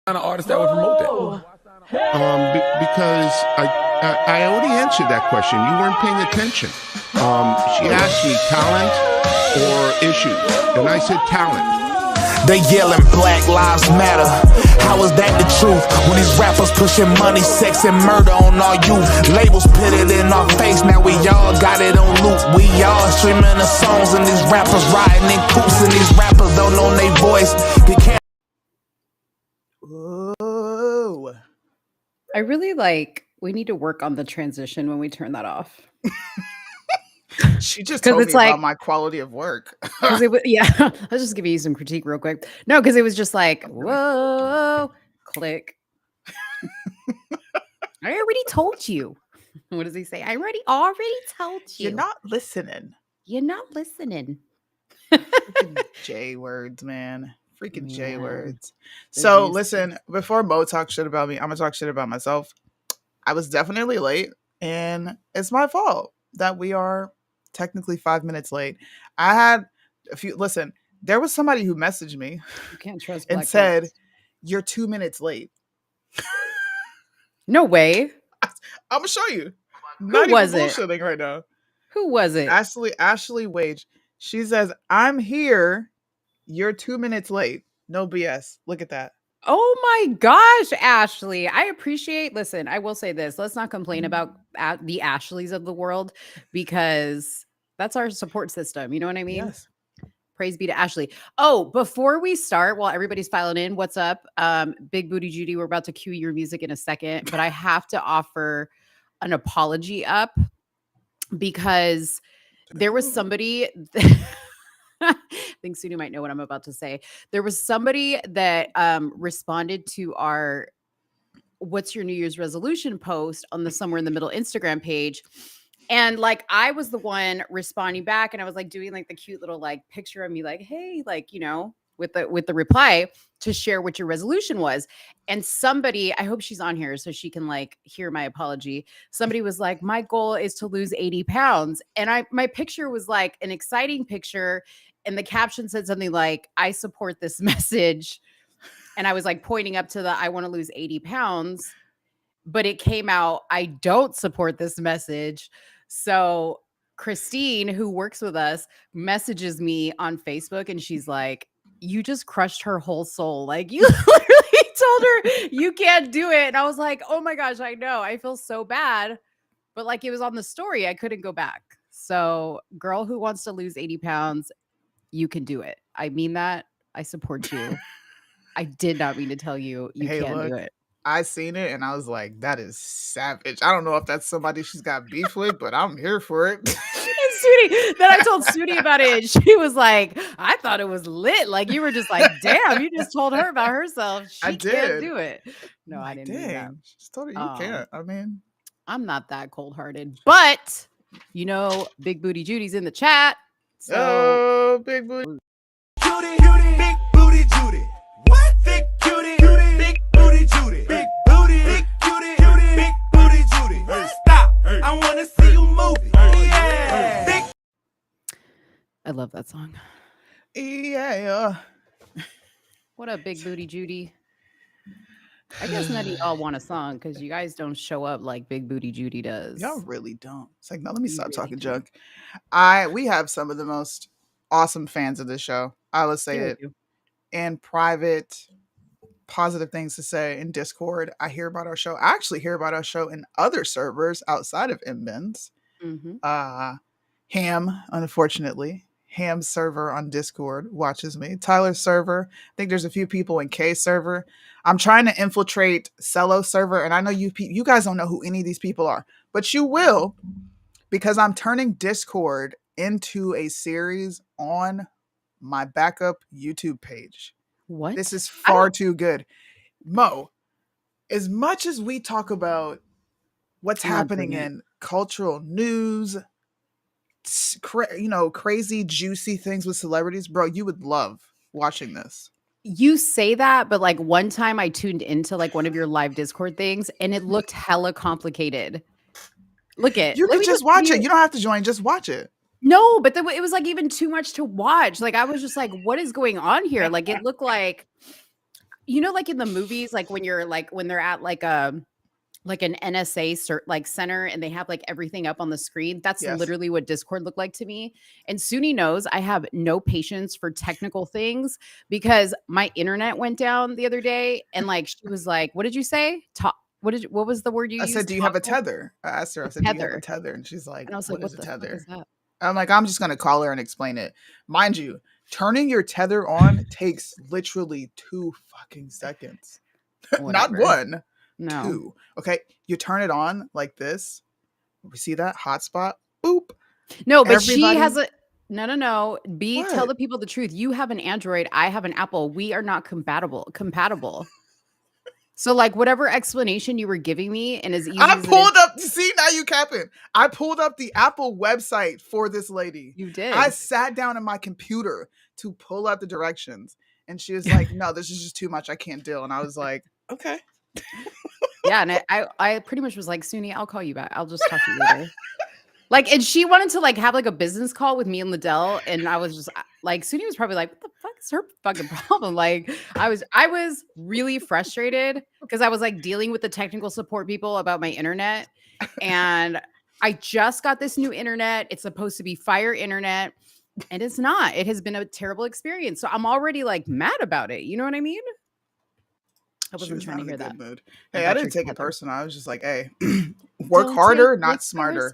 Kind of artist that would promote that? Because I already answered that question. You weren't paying attention. She asked me talent or issues, and I said talent. They yelling Black Lives Matter. How is that the truth? When these rappers pushing money, sex, and murder on our youth. Labels put it in our face, now we all got it on loop. We all streaming the songs, and these rappers riding in coops, and these rappers don't know their voice. Ooh. I really we need to work on the transition when we turn that off. She just told me about my quality of work. Yeah, I'll just give you some critique real quick. No, because it was just like, whoa, click. I already told you. What does he say? I already told you. You're not listening. You're not listening. Freaking J words, man. Freaking J words. So listen, before Mo talks shit about me, I'm gonna talk shit about myself. I was definitely late, and it's my fault that we are technically 5 minutes late. I had a few. Listen, there was somebody who messaged me. You can't trust and said, "You're 2 minutes late." No way. I'm gonna show you. Who was it? Bullshitting right now. Who was it? Ashley Wage. She says, "I'm here. You're 2 minutes late. No BS. Look at that." Oh my gosh, Ashley. I appreciate. Listen, I will say this. Let's not complain about the Ashleys of the world, because that's our support system. You know what I mean? Yes. Praise be to Ashley. Oh, before we start, while everybody's filing in, what's up? Big Booty Judy, we're about to cue your music in a second, but I have to offer an apology up because there was somebody I think Suni might know what I'm about to say. There was somebody that responded to our "What's your New Year's resolution" post on the Somewhere in the Middle Instagram page. And I was the one responding back, and I was doing the cute little picture of me, hey, with the reply to share what your resolution was. And somebody, I hope she's on here so she can hear my apology. Somebody was like, my goal is to lose 80 pounds. And my picture was an exciting picture. And the caption said something like, I support this message. And I was pointing up to the, I want to lose 80 pounds. But it came out, I don't support this message. So Christine, who works with us, messages me on Facebook, and she's like, you just crushed her whole soul. You literally told her you can't do it. And I was like, oh my gosh, I know. I feel so bad. But it was on the story. I couldn't go back. So girl who wants to lose 80 pounds, you can do it. I mean that. I support you. I did not mean to tell you can't do it. I seen it and I was like, that is savage. I don't know if that's somebody she's got beef with, but I'm here for it. Then I told Suni about it, and she was like, I thought it was lit. You were just damn, you just told her about herself. She can't do it. No, I didn't do that. She just told her you can't. I mean, I'm not that cold-hearted, but Big Booty Judy's in the chat. So Big Booty Judy, Big Booty Judy. What? Big Judy, Big Booty Judy. Big Booty, Big Judy, Big Booty Judy. Stop. I want to see you move. Yeah. I love that song. Yeah. What up, Big Booty Judy? I guess none of y'all want a song because you guys don't show up like Big Booty Judy does. Y'all really don't. It's no, let me stop talking junk. We have some of the most awesome fans of this show. I will say it in private, positive things to say in Discord. I hear about our show. I actually hear about our show in other servers outside of MBINs. Ham, unfortunately. Ham's server on Discord watches me. Tyler's server. I think there's a few people in K's server. I'm trying to infiltrate Cello's server, and I know you guys don't know who any of these people are, but you will, because I'm turning Discord into a series on my backup YouTube page. What? This is far too good. Mo, as much as we talk about what's happening in cultural news, crazy juicy things with celebrities, bro, you would love watching this. You say that, but one time I tuned into one of your live Discord things, and it looked hella complicated. You can just watch it. You don't have to join, just watch it. No, but it was even too much to watch. I was just what is going on here? It looked like You know, like in the movies, like when you're like when they're at like an NSA like center and they have like everything up on the screen. That's Yes. literally what Discord looked like to me. And Suni knows I have no patience for technical things because my internet went down the other day and like she was like, "What did you say? What was the word you I said, used? "Do you have a Toggle? tether?" I asked her, I said, "Do you have a Tether." tether?" And she's like, And I was like, "What is "What a the fuck is tether?" that?" I'm like, "I'm just gonna call her and explain it." Mind you, turning your tether on takes literally 2 fucking seconds. Not Whatever. one, No. 2. Okay. You turn it on like this. We see that hotspot. Boop. No, but she has Everybody. a no. Tell What? the people the truth. You have an Android, I have an Apple. We are not compatible. So like whatever explanation you were giving me and as easy I as it is, pulled up. See, now you capping. I pulled up the Apple website for this lady. you I did. sat down in my computer to pull up the directions. And she was like, "No, this is just too much. I can't deal." And I was like, "Okay." Yeah, and I pretty much was like, "Suni, I'll call you back. I'll just talk to you later." Like, and she wanted to like have like a business call with me and Liddell, and I was just like, Suni was probably like, "What the fuck is her fucking problem?" Like, I was really frustrated because I was like dealing with the technical support people about my internet, and I just got this new internet. It's supposed to be fire internet, and it's not. It has been a terrible experience, so I'm already like mad about it. You know what I mean? I She wasn't was trying not to in a hear good that mood. Hey, I about didn't your take it tether. personal. I was just like, "Hey, work Don't take harder, it not smarter."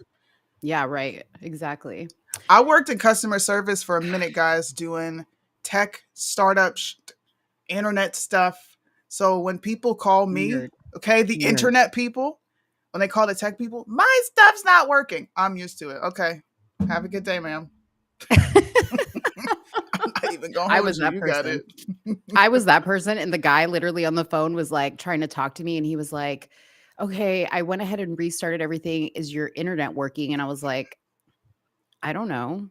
Yeah, right. Exactly. I worked in customer service for a minute, guys, doing tech startup internet stuff. So when people call me, Nerd. okay, the Nerd. internet people, when they call the tech people, my stuff's not working. I'm used to it. Okay. Have a good day, ma'am. I'm not even gonna I hold was you. that You got person. it. I was that person, and the guy literally on the phone was like trying to talk to me, and he was like, "Okay, I went ahead and restarted everything. Is your internet working?" And I was like, "I don't know."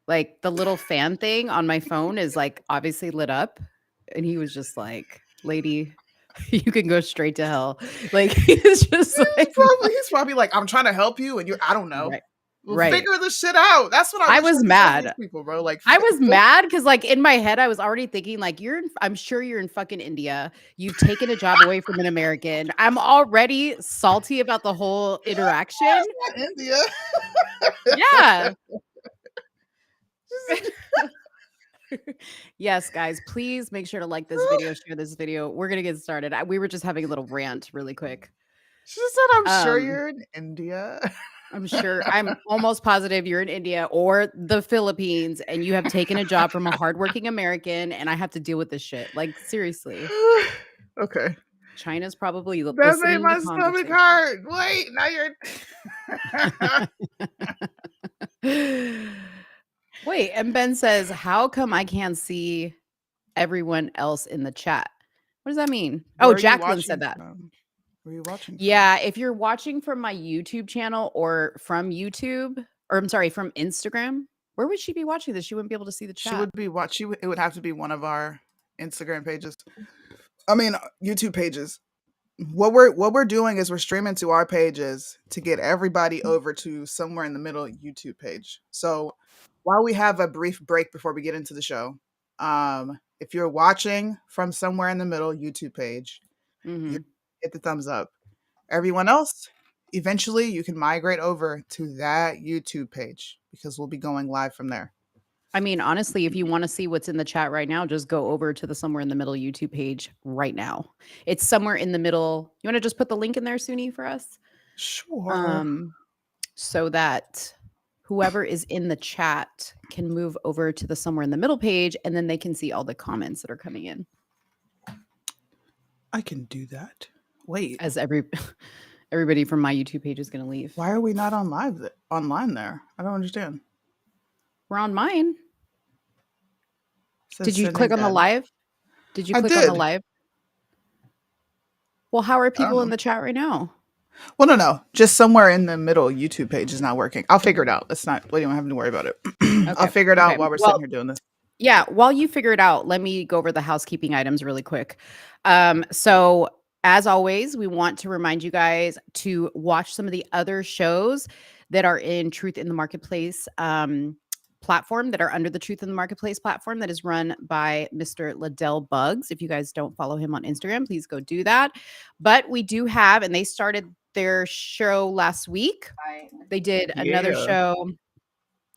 Like the little fan thing on my phone is like obviously lit up, and he was just like, "Lady, you can go straight to hell." Like he's just like, He's probably like, I'm trying to help you, and you're I don't know. right, Well, right. figure this shit out. That's what I I wish I was could say to these mad. people, bro. Like, I was mad because, like, in my head, I was already thinking, like, I'm sure you're in fucking India. You've taken a job away from an American. I'm already salty about the whole interaction. India. Yeah. Yes, guys, please make sure to like this video, share this video. We're gonna get started. We were just having a little rant really quick. She said, "I'm sure Um, you're in India." I'm almost positive you're in India or the Philippines and you have taken a job from a hardworking American and I have to deal with this shit. Like, seriously. Okay. China's probably That made listening to the my stomach conversation. hurt. Wait, now you're. Wait, and Ben says, "How come I can't see everyone else in the chat?" What does that mean? Where Oh, are you Jacqueline said watching that. from? Where are you watching from? Yeah, if you're watching from my YouTube channel or from YouTube, or I'm sorry, from Instagram, where would she be watching this? She wouldn't be able to see the She chat. would be watching. It would have to be one of our Instagram pages. I mean, YouTube pages. What we're doing is we're streaming to our pages to get everybody over to somewhere in the middle YouTube page. So while we have a brief break before we get into the show, if you're watching from somewhere in the middle YouTube page, you Mhm. hit the thumbs up. Everyone else, eventually you can migrate over to that YouTube page because we'll be going live from there. I mean, honestly, if you want to see what's in the chat right now, just go over to the Somewhere in the Middle YouTube page right now. It's somewhere in the middle. You want to just put the link in there, Suni, for us? Sure. So that whoever is in the chat can move over to the Somewhere in the Middle page and then they can see all the comments that are coming in I can do that. Wait, as everybody from my YouTube page is going to leave. why are we not online there? I don't understand. We're on mine. Says Did you sending click on the ad. live? Did you I click on the did. live? Well, how are I don't people in know. the chat right now? Well, no. Just somewhere in the middle YouTube page is not working. I'll figure it out. We don't have to worry about it. I'll Okay. figure it Okay. out while we're Well, sitting here doing this. yeah, while you figure it out, let me go over the housekeeping items really quick. So as always, we want to remind you guys to watch some of the other shows that are in Truth in the Marketplace platform that are under the Truth in the Marketplace platform that is run by Mr. Liddell Bugs. If you guys don't follow him on Instagram, please go do that. But we do have, and they started their show last week. They did another show.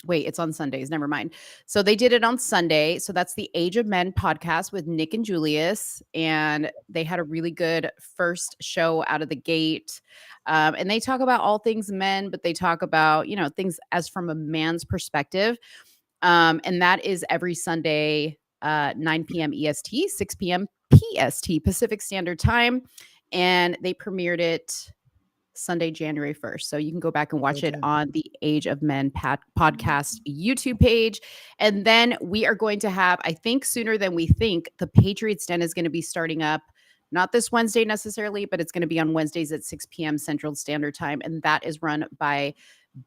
Wait, it's on Sundays. Never mind. So they did it on Sunday. So that's the Age of Men podcast with Nick and Julius. And they had a really good first show out of the gate. And they talk about all things men, but they talk about, things as from a man's perspective. And that is every Sunday, 9 p.m. EST, 6 p.m. PST, Pacific Standard Time. And they premiered it Sunday, January 1st. So you can go back and watch it on the Age of Men podcast YouTube page. And then we are going to have, I think sooner than we think, the Patriots Den is going to be starting up. Not this Wednesday necessarily, but it's going to be on Wednesdays at 6 p.m. Central Standard Time. And that is run by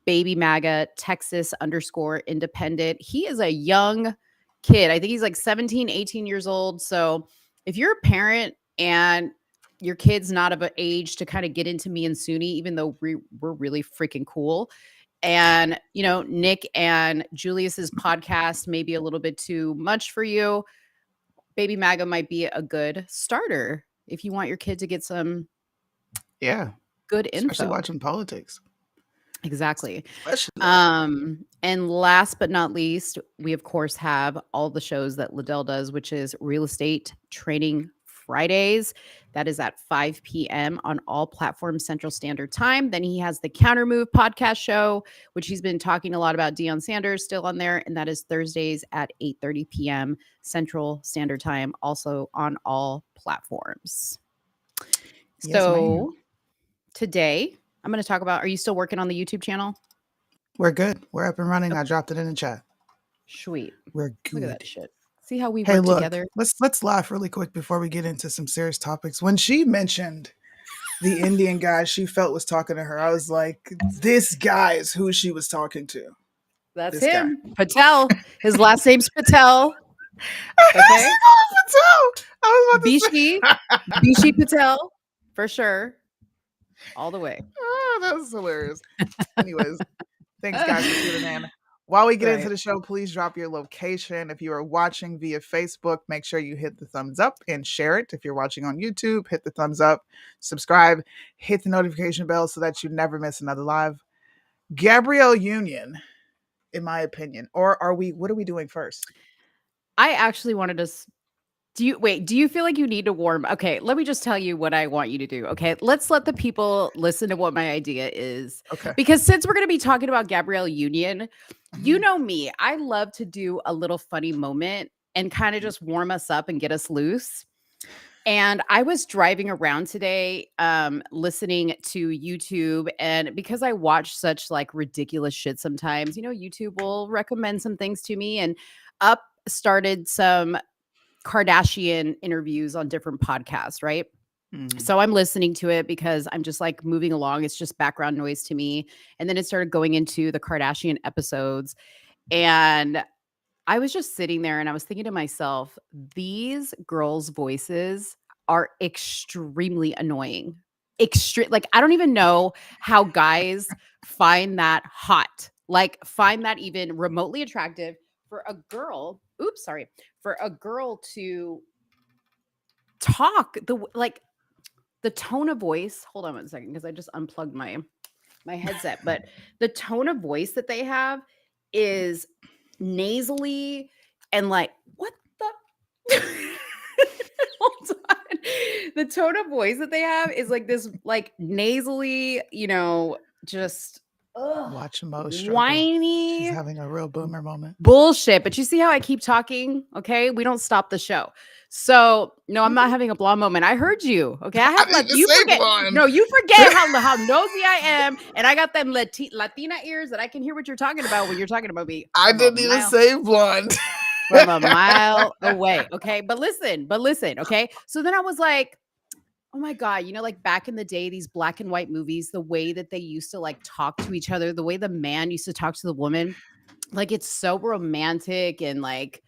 Baby MAGA, Texas_independent. He is a young kid. I think he's like 17, 18 years old. So if you're a parent and your kid's not of an age to kind of get into me and Suni, even though we're really freaking cool. And, Nick and Julius's podcast may be a little bit too much for you. Baby MAGA might be a good starter if you want your kid to get some good info. Especially watching politics. Exactly. And last but not least, we of course have all the shows that Liddell does, which is Real Estate Training Fridays. That is at 5 p.m. on all platforms Central Standard Time. Then he has the Counter Move podcast show, which he's been talking a lot about Deion Sanders, still on there. And that is Thursdays at 8:30 p.m. Central Standard Time, also on all platforms. So today I'm going to talk about, are you still working on the YouTube channel? We're good. We're up and running. I dropped it in the chat. Sweet. We're good. Look at that shit. See how we work together. Let's laugh really quick before we get into some serious topics. When she mentioned the Indian guy she felt was talking to her, I was like, this guy is who she was talking to. That's him. Patel. His last name's Patel. Okay. Patel. I was about to say. Bishi Patel, for sure. All the way. Oh, that was hilarious. Anyways, thanks guys for tuning in. While we get into the show, please drop your location. If you are watching via Facebook, make sure you hit the thumbs up and share it. If you're watching on YouTube, hit the thumbs up, subscribe, hit the notification bell so that you never miss another live. Gabriel Union, in my opinion, or what are we doing first? I actually wanted to do you feel like you need to warm? Okay, let me just tell you what I want you to do. Okay, let's let the people listen to what my idea is. Okay. Because since we're going to be talking about Gabriel Union, you know me, I love to do a little funny moment and kind of just warm us up and get us loose. And I was driving around today, listening to YouTube, and because I watch such like ridiculous shit sometimes, YouTube will recommend some things to me, and up started some Kardashian interviews on different podcasts, right? So I'm listening to it because I'm just like moving along. It's just background noise to me. And then it started going into the Kardashian episodes. And I was just sitting there and I was thinking to myself, these girls' voices are extremely annoying. Like, I don't even know how guys find that hot, like find that even remotely attractive for a girl. For a girl to talk the tone of voice. Hold on one second, because I just unplugged my headset. But the tone of voice that they have is nasally and like, what the? Hold on. The tone of voice that they have is like this, like nasally, just. Watch Mo struggle. Whiny. She's having a real boomer moment. Bullshit. But you see how I keep talking? Okay. We don't stop the show. So no, I'm not having a blonde moment. I heard you. Okay. I have you forget. Blonde. No, you forget how nosy I am. And I got them Latina ears that I can hear what you're talking about when you're talking about me. I didn't even say blonde. From a mile away. Okay. But listen. Okay. So then I was like, oh my God, like back in the day, these black and white movies, the way that they used to like talk to each other, the way the man used to talk to the woman, like it's so romantic and like,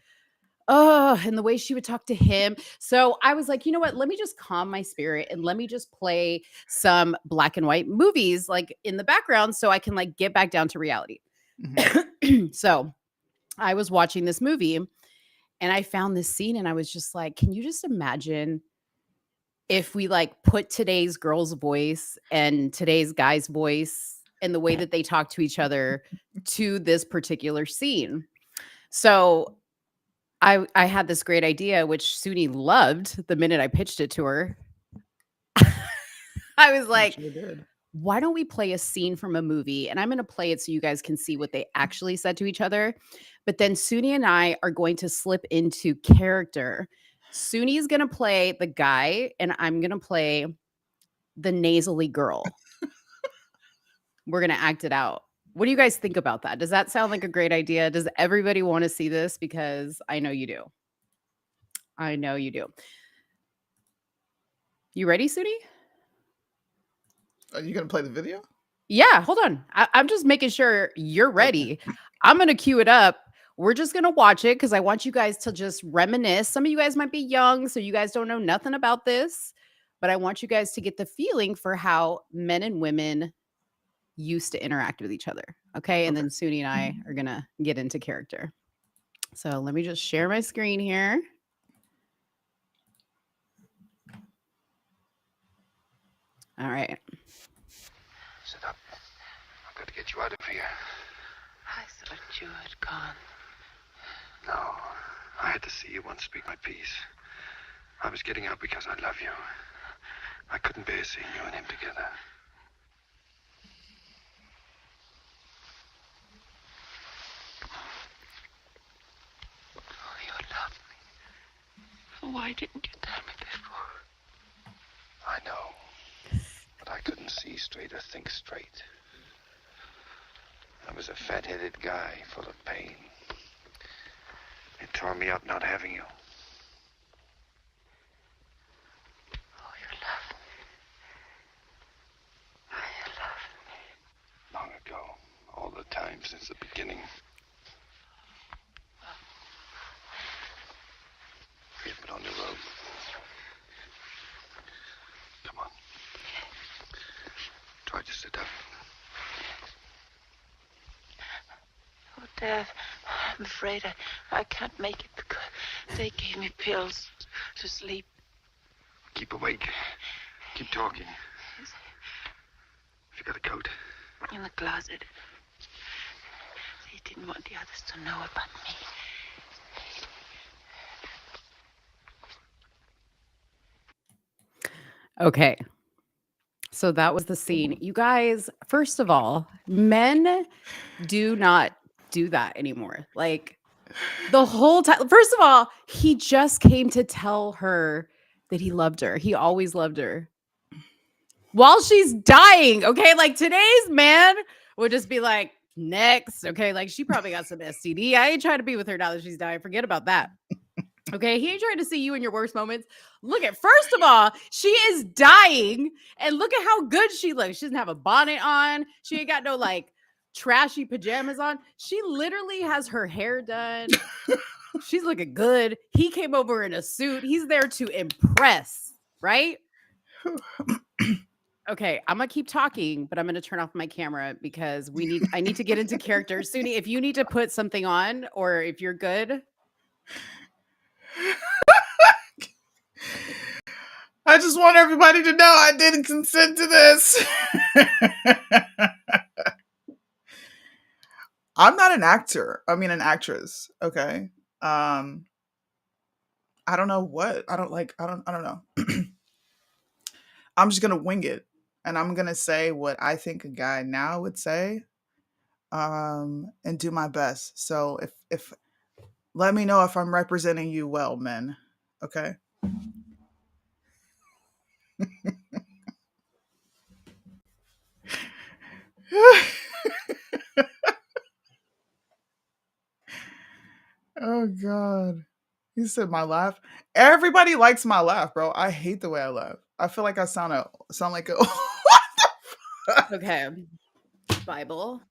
and the way she would talk to him. So I was like, you know what? Let me just calm my spirit and let me just play some black and white movies like in the background so I can like get back down to reality. So I was watching this movie and I found this scene and I was just like, can you just imagine if we like put today's girl's voice and today's guy's voice and the way that they talk to each other to this particular scene? So I had this great idea, which Suni loved the minute I pitched it to her. I was I like, sure did. why don't we play a scene from a movie? And I'm going to play it so you guys can see what they actually said to each other. But then Suni and I are going to slip into character. Suni is going to play the guy, and I'm going to play the nasally girl. We're going to act it out. What do you guys think about that? Does that sound like a great idea? Does everybody want to see this? Because I know you do. I know you do. You ready, Suni? Are you gonna play the video? Yeah, hold on. I'm just making sure you're ready. I'm going to cue it up. We're just going to watch it because I want you guys to just reminisce. Some of you guys might be young, so you guys don't know nothing about this. But I want you guys to get the feeling for how men and women used to interact with each other. Okay. And then Suni and I are going to get into character. So let me just share my screen here. All right. Sit up. I've got to get you out of here. I thought you had gone. No, I had to see you once speak my piece. I was getting out because I love you. I couldn't bear seeing you and him together. Oh, you love me. Why didn't you tell me before? I know, but I couldn't see straight or think straight. I was a fat-headed guy full of pain. It tore me up not having you. Oh, you love me. Oh, you love me. Long ago, all the time since the beginning. We have been on the road. Come on. Try to sit up. Oh, Dad, I'm afraid I can't make it because they gave me pills to sleep. Keep awake. Keep talking. Have you got a coat? In the closet. They didn't want the others to know about me. Okay. So that was the scene. You guys, first of all, men do not do that anymore. Like the whole time. First of all, he just came to tell her that he loved her. He always loved her. While she's dying. Okay. Like today's man would just be like, next. Okay. Like she probably got some STD. I ain't trying to be with her now that she's dying. Forget about that. Okay, he ain't trying to see you in your worst moments. Look at, first of all, she is dying, and look at how good she looks. She doesn't have a bonnet on. She ain't got no like trashy pajamas on. She literally has her hair done. She's looking good. He came over in a suit. He's there to impress, right? Okay, I'm gonna keep talking, but I'm gonna turn off my camera because I need to get into character. Suni, if you need to put something on, or if you're good. I just want everybody to know I didn't consent to this. I'm not an actor. I mean, an actress. Okay. I don't know what. I don't know. I'm just going to wing it. And I'm going to say what I think a guy now would say. And do my best. So if let me know if I'm representing you well, men. Okay. Oh God. He said my laugh. Everybody likes my laugh, bro. I hate the way I laugh. I feel like I sound like a what the fuck? Okay. Bible,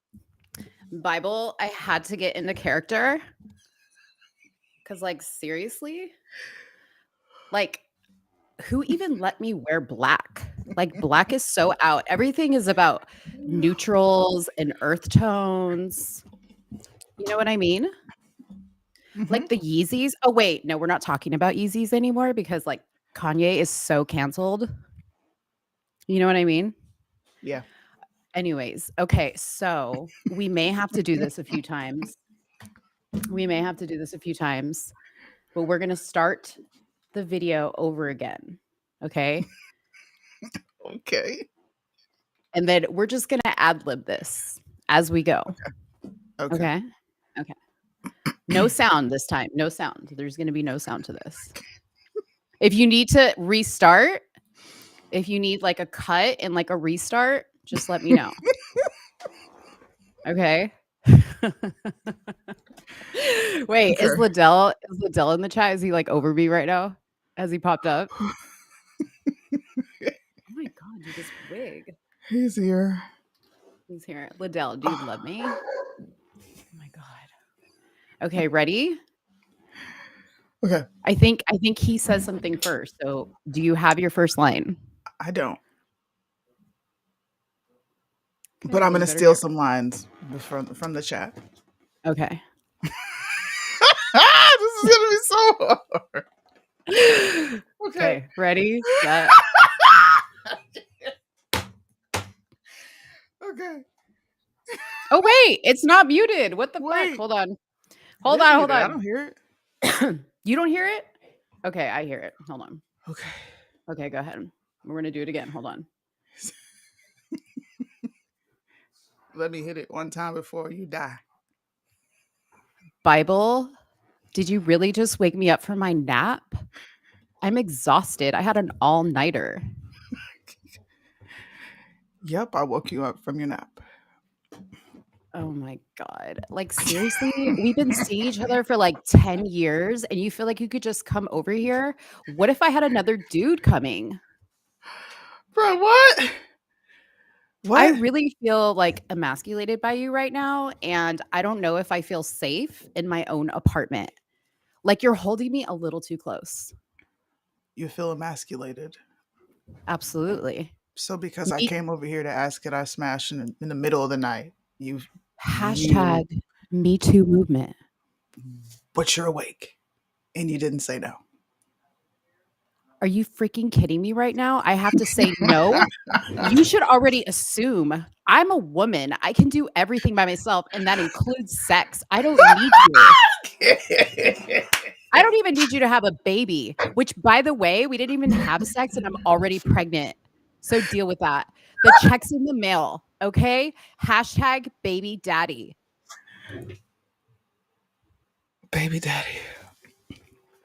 I had to get into character. Cause like seriously, like who even let me wear black? Like black is so out. Everything is about neutrals and earth tones. You know what I mean? Like the Yeezys. Oh, wait. No, we're not talking about Yeezys anymore because like Kanye is so canceled. You know what I mean? Yeah. Anyways, okay. So we may have to do this a few times. We may have to do this a few times, but we're going to start the video over again. Okay. Okay. And then we're just going to ad lib this as we go. Okay. Okay. Okay. No sound this time. No sound. There's going to be no sound to this. If you need to restart, if you need like a cut and like a restart, just let me know. Okay. Wait, Okay. is Liddell in the chat? Is he like over me right now? Has he popped up? Oh my god, dude, this wig. He's here. He's here. Liddell, do you love me? Oh my god. Okay, ready? Okay. I think he says something first. So do you have your first line? I don't. Okay, But I'm well, gonna you better steal get- some lines from the chat. Okay. This is gonna be so hard. Okay, ready? Set. Okay. Oh wait, it's not muted. What the Wait. fuck? Hold on. It Hold is on, muted. hold I on. don't hear it. You don't hear it? Okay, I hear it. Hold on. Okay. Okay, go ahead. We're gonna do it again. Hold on. Let me hit it one time before you die. Bible, did you really just wake me up from my nap? I'm exhausted. I had an all-nighter. Yep, I woke you up from your nap. Oh my god. Like seriously, we've been seeing each other for like 10 years and you feel like you could just come over here? What if I had another dude coming? Bro, what? What? I really feel like emasculated by you right now and I don't know if I feel safe in my own apartment. Like you're holding me a little too close. You feel emasculated. Absolutely. So because I Me- came over here to ask could I smash in the middle of the night, you Hashtag Me Too movement. but you're awake and you didn't say no. Are you freaking kidding me right now? I have to say no. You should already assume I'm a woman. I can do everything by myself, and that includes sex. I don't need you. I don't even need you to have a baby, which, by the way, we didn't even have sex, and I'm already pregnant. So deal with that. The check's in the mail, okay? Hashtag baby daddy. Baby daddy.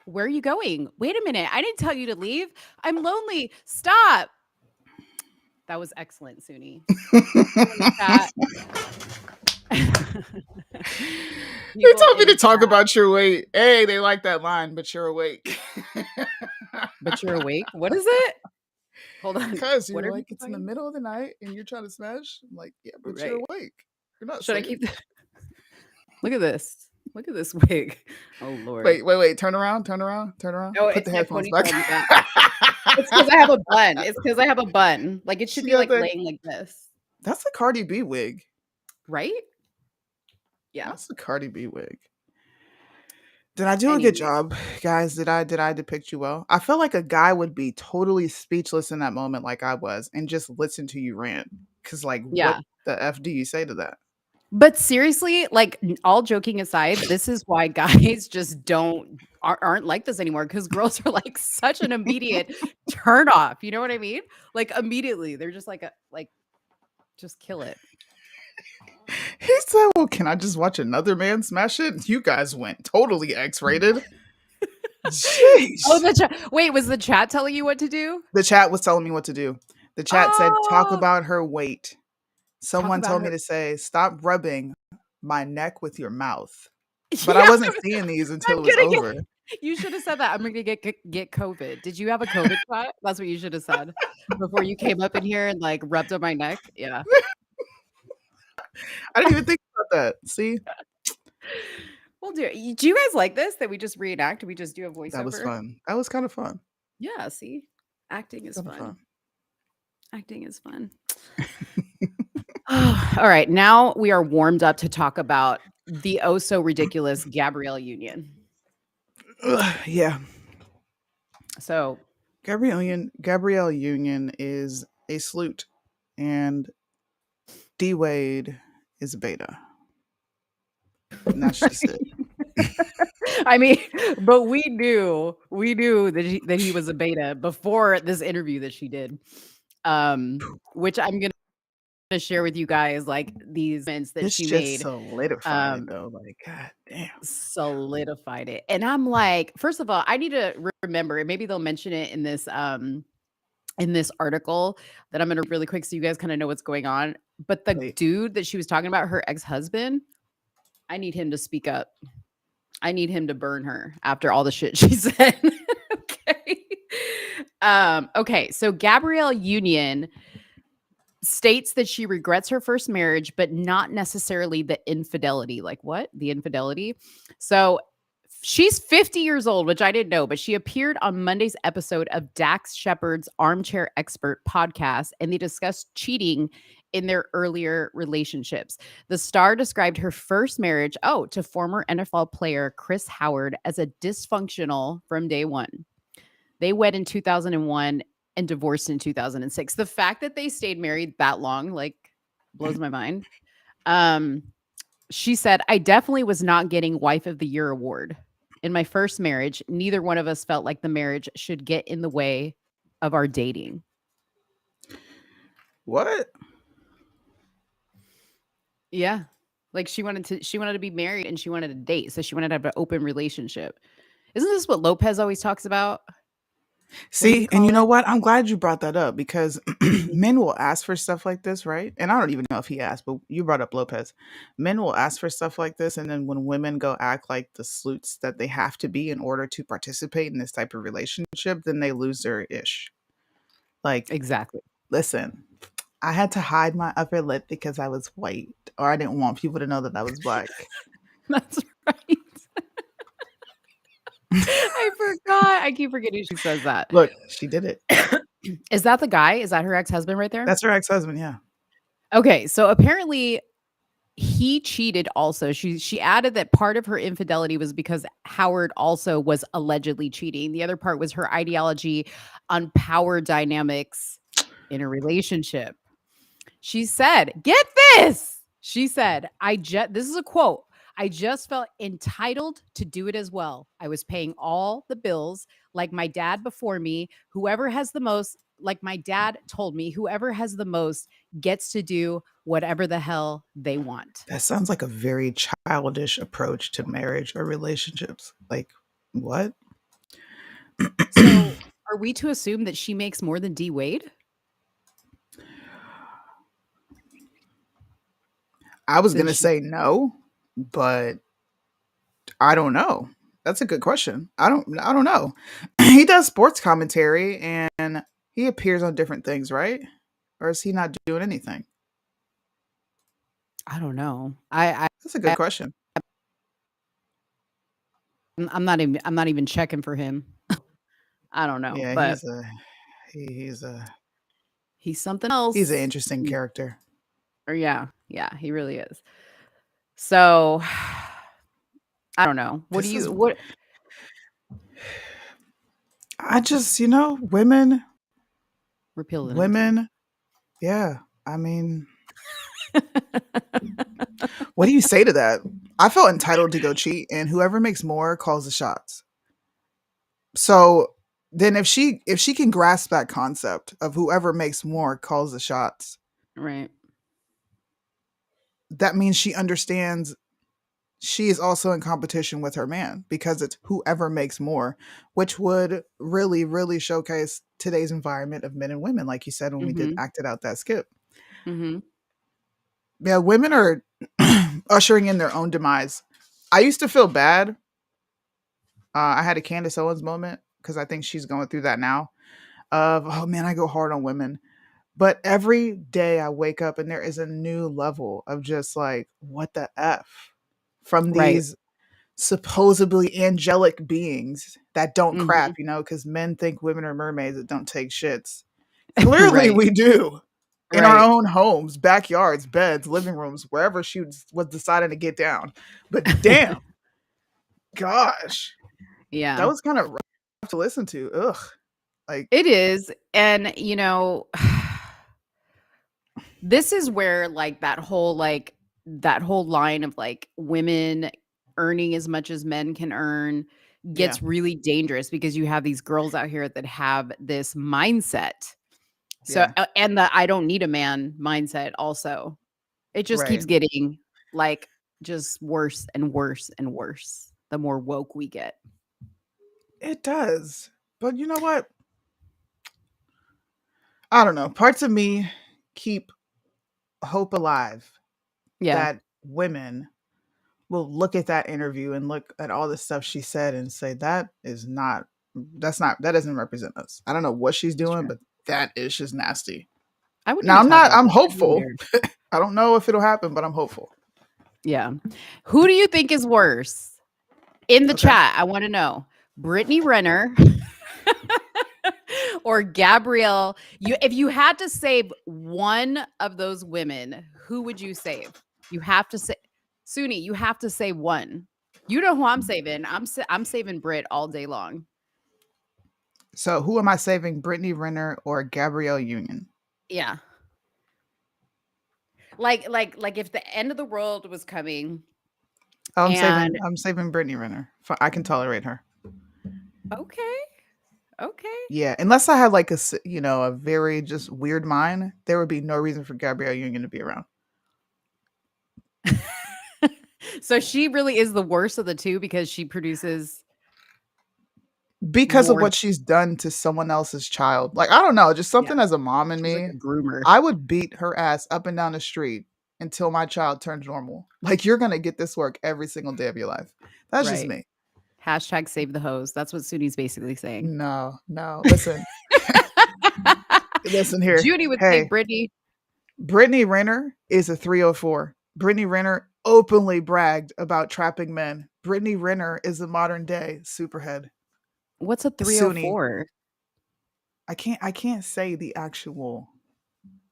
Where are you going? Wait a minute. I didn't tell you to leave. I'm lonely. Stop. That was excellent, Suni. You told me to talk about your weight. Hey, they like that line, but you're awake. But you're awake? What is it? Hold on. Because What you're are like, you it's in the talking- middle of the night and you're trying to smash. I'm like, yeah, but Right. you're awake. You're not Should I asleep. keep Look at this. Look at this wig. Oh Lord. Wait. Turn around. No, Put it's the my headphones ponytail back. in the back. It's because I have a bun. It's because I have a bun. Like it should She be got like that- laying like this. That's a Cardi B wig. Right? Yeah. That's a Cardi B wig. Did I do a Anyways. good job, guys? Did I depict you well? I feel like a guy would be totally speechless in that moment, like I was, and just listen to you rant. Because, like, Yeah. what the f do you say to that? But seriously, like all joking aside, this is why guys just aren't like this anymore because girls are like such an immediate turn off. You know what I mean? Like immediately, they're just like just kill it. He said, "Well, can I just watch another man smash it?" You guys went totally X-rated. Jeez. Oh, wait, was the chat telling you what to do? The chat was telling me what to do. The chat said, "Talk Oh. about her weight." Someone about told me her- to say, "Stop rubbing my neck with your mouth." But I wasn't seeing these until it was gonna get- over. You should have said that. I'm gonna get COVID. Did you have a COVID shot? That's what you should have said before you came up in here and like rubbed on my neck. Yeah. I didn't even think about that. See, We'll do it. Do you guys like this? That we just reenact? We just do a voiceover? that was fun. That was kind of fun. Yeah, see? Acting is Kinda fun. Acting is fun. All right, now we are warmed up to talk about the oh so ridiculous Gabriel Union. Yeah. So Gabrielle Union is a salute, and D Wade is a beta. And that's just it. I mean, but we knew that he was a beta before this interview that she did, which I'm gonna share with you guys, like these events that This she just made, solidified it um, though. Like, god damn. solidified it. And I'm like, first of all, I need to remember, and maybe they'll mention it in this article that I'm gonna really quick so you guys kind of know what's going on. But the Wait. dude that she was talking about, her ex-husband, I need him to speak up. I need him to burn her after all the shit she said. Okay. Okay. So Gabrielle Union states that she regrets her first marriage, but not necessarily the infidelity. Like, what? The infidelity? So she's 50 years old, which I didn't know, but she appeared on Monday's episode of Dax Shepard's Armchair Expert podcast, and they discussed cheating in their earlier relationships. The star described her first marriage, to former NFL player Chris Howard, as a dysfunctional from day one. They wed in 2001 and divorced in 2006. The fact that they stayed married that long, like, blows my mind. She said, I definitely was not getting Wife of the Year award. In my first marriage, neither one of us felt like the marriage should get in the way of our dating. What? Yeah. Like she wanted to be married and she wanted to date. So she wanted to have an open relationship. Isn't this what Lopez always talks about? See, and you know what? I'm glad you brought that up because men will ask for stuff like this, right? And I don't even know if he asked, but you brought up Lopez. Men will ask for stuff like this, and then when women go act like the sleuths that they have to be in order to participate in this type of relationship, then they lose their ish. Like, Exactly. listen, I had to hide my upper lip because I was white, or I didn't want people to know that I was black. That's right. I forgot. I keep forgetting she says that. Look, she did it. Is that the guy? Is that her ex-husband right there? That's her ex-husband, yeah. Okay, so apparently he cheated also. She added that part of her infidelity was because Howard also was allegedly cheating. The other part was her ideology on power dynamics in a relationship. She said, get this. She said, this is a quote. I just felt entitled to do it as well. I was paying all the bills like my dad before me. Whoever has the most, like my dad told me, whoever has the most gets to do whatever the hell they want. That sounds like a very childish approach to marriage or relationships. Like, what? So are we to assume that she makes more than D Wade? I was going to say no, but I don't know. That's a good question. I don't know. He does sports commentary and he appears on different things, right? Or is he not doing anything? I don't know. That's a good question. I'm not even checking for him. I don't know. Yeah, but he's something else. He's an interesting character. Or yeah, he really is. So I don't know. What I just, women repeal the women. Yeah. I mean, what do you say to that? I felt entitled to go cheat, and whoever makes more calls the shots. So then if she can grasp that concept of whoever makes more calls the shots, right? That means she understands she is also in competition with her man because it's whoever makes more, which would really, really showcase today's environment of men and women, like you said when we acted out that skip. Mm-hmm. Yeah, women are ushering in their own demise. I used to feel bad. I had a Candace Owens moment because I think she's going through that now. Of, oh man, I go hard on women. But every day I wake up and there is a new level of just like, what the F? From these supposedly angelic beings that don't crap, because men think women are mermaids that don't take shits. Clearly we do. In our own homes, backyards, beds, living rooms, wherever she was deciding to get down. But damn, gosh. That Yeah. was kind of rough to listen to. Ugh. Like, It is. And this is where like that whole line of like women earning as much as men can earn yeah, gets really dangerous because you have these girls out here that have this mindset. So yeah, and the I don't need a man mindset also. It just right. keeps getting like just worse and worse and worse the more woke we get. It does. But you know what? I don't know. Parts of me keep hope alive Yeah. that women will look at that interview and look at all the stuff she said and say that doesn't represent us. I don't know what she's That's doing, true. but that is just nasty. I wouldn't Now even talk about I'm that. That'd be hopeful. weird. I don't know if it'll happen, but I'm hopeful. Yeah. Who do you think is worse? In the Okay. chat, I want to know. Brittany Renner or Gabrielle. If you had to save one of those women, who would you save? You have to say Suni, you have to say one. You know who I'm saving. I'm saving Brit all day long. So who am I saving? Brittany Renner or Gabrielle Union? Yeah. Like if the end of the world was coming Oh, and I'm saving Brittany Renner. I can tolerate her. okay. Okay. Yeah, unless I had like a very just weird mind, there would be no reason for Gabrielle Union to be around. So she really is the worst of the two because she produces Because of more. what she's done to someone else's child. Like, I don't know, just Yeah. something as a mom in She's like me, a groomer. I would beat her ass up and down the street until my child turns normal. Like, you're gonna get this work every single day of your life. That's just Right. me. Hashtag save the hose. That's what Suni's basically saying. No, no. Listen, listen here. Judy would say Hey, Brittany. Brittany Renner is a 304. Brittany Renner openly bragged about trapping men. Brittany Renner is a modern day superhead. What's a Suni. 304? I can't say the actual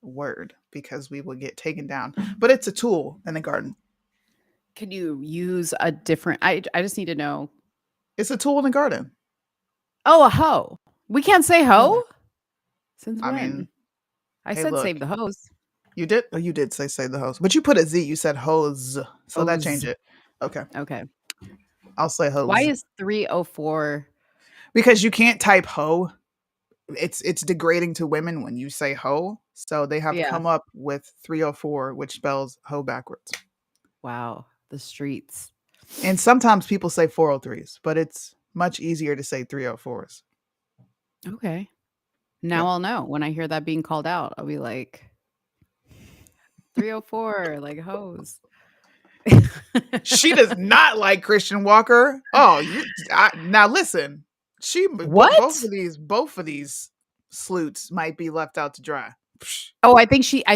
word because we will get taken down. But it's a tool in the garden. Can you use a different I just need to know. It's a tool in the garden. Oh, a hoe. We can't say Yeah. hoe? Since I when? mean, I hey, said look, save the hose. you did. Oh, you did say the host, but you put a Z. You said hose, so that changed Hose. it. Okay, Okay. I'll say Why hose is 304? because you can't type hoe. It's degrading to women when you say hoe. So they have Yeah. come up with 304, which spells hoe backwards. Wow. The streets. And sometimes people say 403s, but it's much easier to say 304s. Okay. Now Yep. I'll know when I hear that being called out. I'll be like 304, like hose. She does not like Christian Walker. Oh, now listen. What? Both of these sleuths might be left out to dry. Psh, Oh, I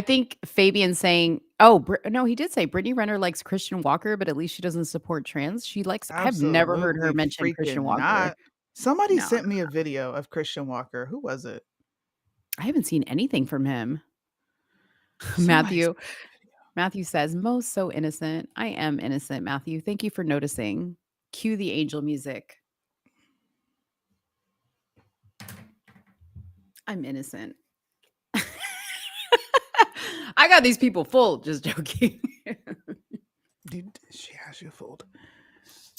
think Fabian's saying, oh, no, he did say Brittany Renner likes Christian Walker, but at least she doesn't support trans. She likes, I've never heard her absolutely mention Christian freaking Walker. not. Somebody No, sent me a video of Christian Walker. Who was it? I haven't seen anything from him. Somebody sent Matthew says, Mo's so innocent. I am innocent, Matthew. Thank you for noticing. Cue the angel music. I'm innocent. I got these people full. Just joking. She has you fooled.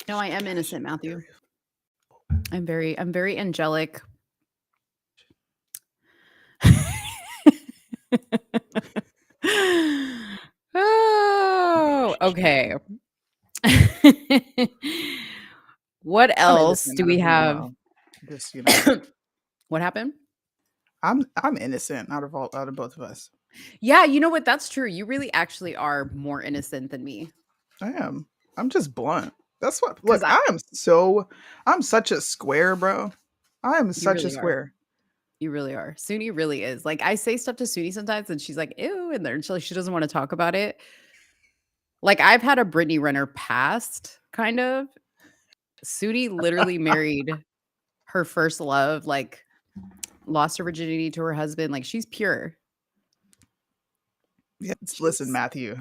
No, I am innocent, Matthew. I'm very angelic. Oh, okay. What I'm else innocent do out of we them as have? well. Just What happened? I'm innocent out of both of us. Yeah, you know what? That's true. You really actually are more innocent than me. I am. I'm just blunt. That's what. 'Cause Look, I'm such a square, bro. I am You such a really are. square. You really are. Suni really is. Like I say stuff to Suni sometimes and she's like, ew, and then she doesn't want to talk about it. Like I've had a Brittany Renner past, kind of. Suni literally married her first love, like lost her virginity to her husband. Like she's pure. Yes, listen, Matthew.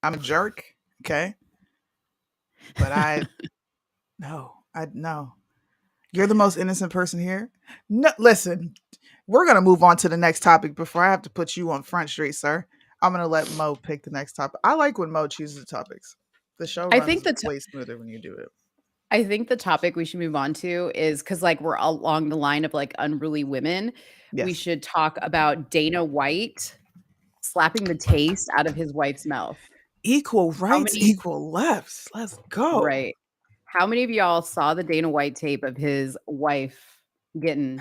I'm a jerk, okay? But no. You're the most innocent person here. No, listen, we're gonna move on to the next topic before I have to put you on Front Street, sir. I'm gonna let Mo pick the next topic. I like when Mo chooses the topics. The show I think runs the way smoother when you do it. I think the topic we should move on to is because, like, we're along the line of like unruly women. We Yes. should talk about Dana White slapping the taste out of his wife's mouth. Equal How rights, many, equal lefts. Let's go. right? How many of y'all saw the Dana White tape of his wife getting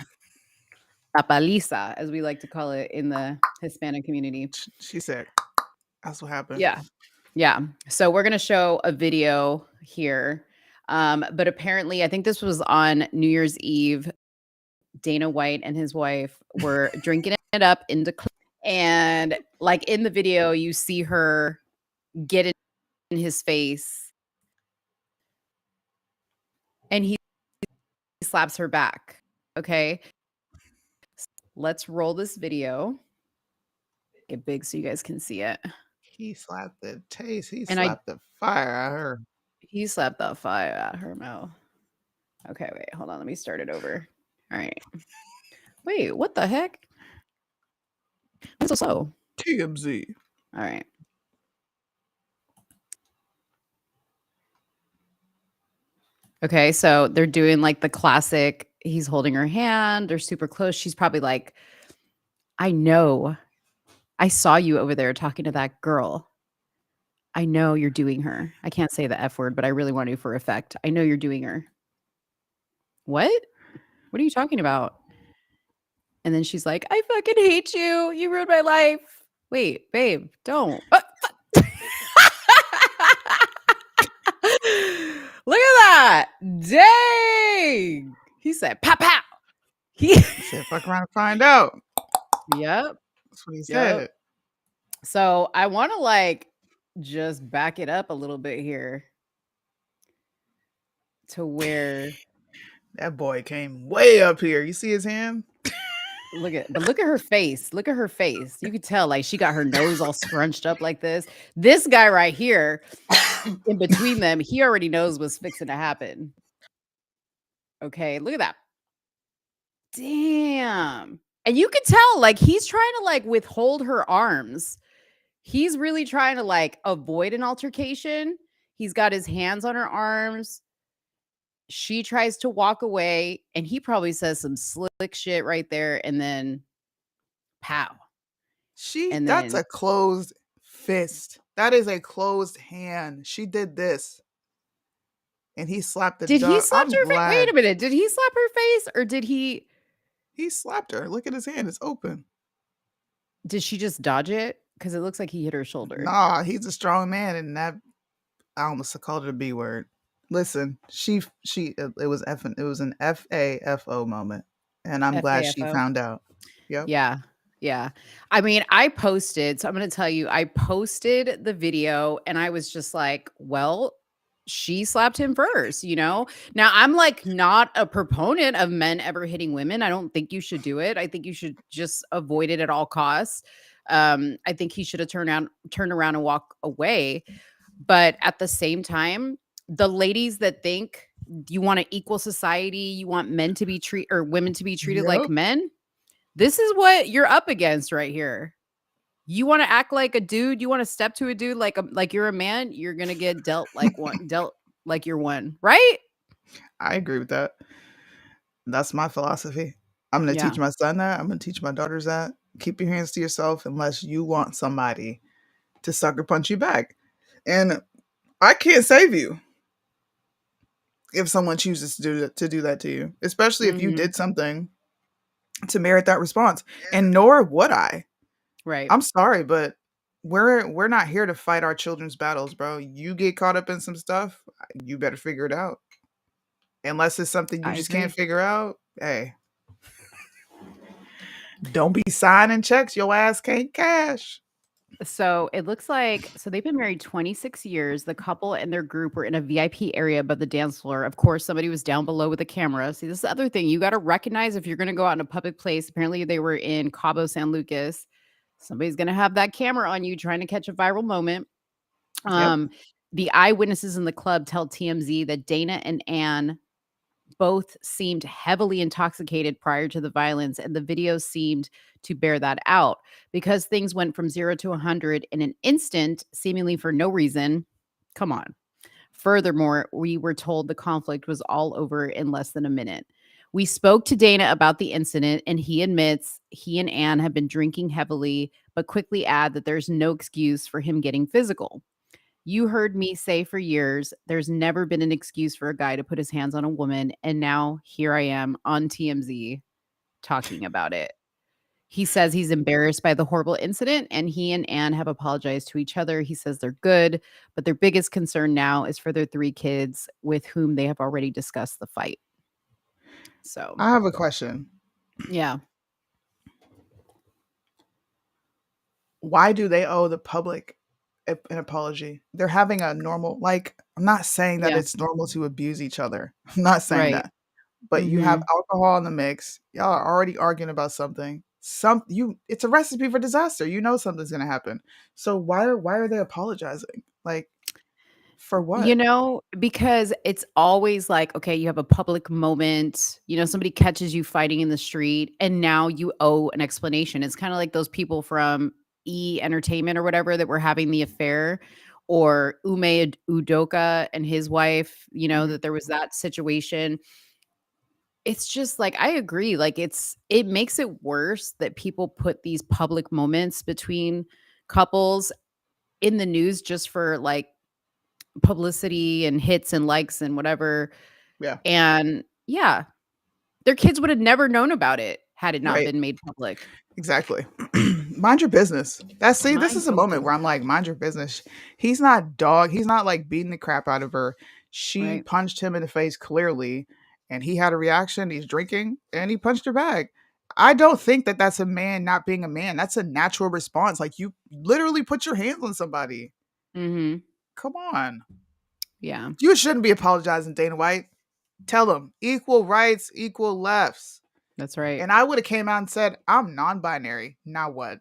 la paliza, as we like to call it in the Hispanic community? She said, that's what happened. Yeah. Yeah. So we're going to show a video here. But apparently, I think this was on New Year's Eve. Dana White and his wife were drinking it up in the club. And like in the video, you see her get in his face and he slaps her back. Okay. Let's roll this video. Get big so you guys can see it. He slapped the taste. He And slapped the fire at her. he slapped the fire out her mouth. Okay, wait, hold on. Let me start it over. All right. Wait, what the heck? What's so slow? TMZ. All right. Okay, so they're doing like the classic. He's holding her hand. They're super close. She's probably like, I know. I saw you over there talking to that girl. I know you're doing her. I can't say the F word, but I really want to for effect. I know you're doing her. What? What are you talking about? And then she's like, I fucking hate you. You ruined my life. Wait, babe, don't. Look at that. Dang. He said, pow, pow. He said, fuck around and find out. Yep. That's what he said. Yep. So I want to like just back it up a little bit here to where that boy came way up here. You see his hand? look at her face. Look at her face. You could tell like she got her nose all scrunched up like this. This guy right here in between them, he already knows what's fixing to happen. Okay, look at that. Damn. And you could tell like he's trying to like withhold her arms. He's really trying to like avoid an altercation. He's got his hands on her arms. She tries to walk away and he probably says some slick shit right there and then pow. That's a closed fist. That is a closed hand. She did this. And he slapped the Did he slap her face? Wait a minute. Did he slap her face or did he slapped her. Look at his hand. It's open. Did she just dodge it? Because it looks like he hit her shoulder. Nah, he's a strong man, and that I almost called it a B word. Listen, it was an FAFO moment, and I'm glad she found out. Yep. Yeah. Yeah. I mean, I posted, so I'm going to tell you, I posted the video and I was just like, well, she slapped him first, you know? Now, I'm like not a proponent of men ever hitting women. I don't think you should do it. I think you should just avoid it at all costs. I think he should have turned around and walk away. But at the same time, the ladies that think you want an equal society, you want men to be treated or women to be treated like men, this is what you're up against right here. You want to act like a dude, you want to step to a dude like you're a man, you're going to get dealt like you're one, right? I agree with that. That's my philosophy. I'm going to teach my son that. I'm going to teach my daughters that. Keep your hands to yourself unless you want somebody to sucker punch you back. And I can't save you if someone chooses to do that to you, especially if you did something to merit that response. And nor would I. Right. I'm sorry, but we're not here to fight our children's battles, bro. You get caught up in some stuff, you better figure it out. Unless it's something you just can't figure out, hey. Don't be signing checks your ass can't cash. So it looks like, they've been married 26 years. The couple and their group were in a VIP area above the dance floor. Of course, somebody was down below with a camera. See, this is the other thing. You got to recognize if you're going to go out in a public place. Apparently, they were in Cabo San Lucas. Somebody's going to have that camera on you trying to catch a viral moment. The eyewitnesses in the club tell TMZ that Dana and Ann both seemed heavily intoxicated prior to the violence, and the video seemed to bear that out. Because things went from 0 to 100 in an instant, seemingly for no reason. Come on. Furthermore, we were told the conflict was all over in less than a minute. We spoke to Dana about the incident, and he admits he and Anne have been drinking heavily, but quickly add that there's no excuse for him getting physical. You heard me say for years, there's never been an excuse for a guy to put his hands on a woman, and now here I am on TMZ talking about it. He says he's embarrassed by the horrible incident, and he and Anne have apologized to each other. He says they're good, but their biggest concern now is for their 3 kids with whom they have already discussed the fight. So, I have a question. yeah. Why do they owe the public an apology? They're having a normal, like, I'm not saying that Yeah. it's normal to abuse each other. I'm not saying Right. that. But you have Mhm. alcohol in the mix. Y'all are already arguing about something. It's a recipe for disaster. You know something's gonna happen. So why are they apologizing? Like, for You what? know, because it's always like, okay, you have a public moment, somebody catches you fighting in the street, and now you owe an explanation. It's kind of like those people from E Entertainment or whatever that were having the affair, or Udoka and his wife, Mhm. that there was that situation. It's just like, I agree. Like, it makes it worse that people put these public moments between couples in the news just for like publicity and hits and likes and whatever. Yeah. And yeah, their kids would have never known about it had it not Right. been made public. Exactly. Mind your business. This Mind is a your moment business. where I'm like, mind your business. He's not like beating the crap out of her. She Right. punched him in the face clearly, and he had a reaction. He's drinking and he punched her back. I don't think that that's a man not being a man. That's a natural response. Like, you literally put your hands on somebody. Mhm. Come on. Yeah, You shouldn't be apologizing, Dana White. Tell him equal rights, equal lefts. that's right. And I would have came out and said, I'm non-binary. Now what?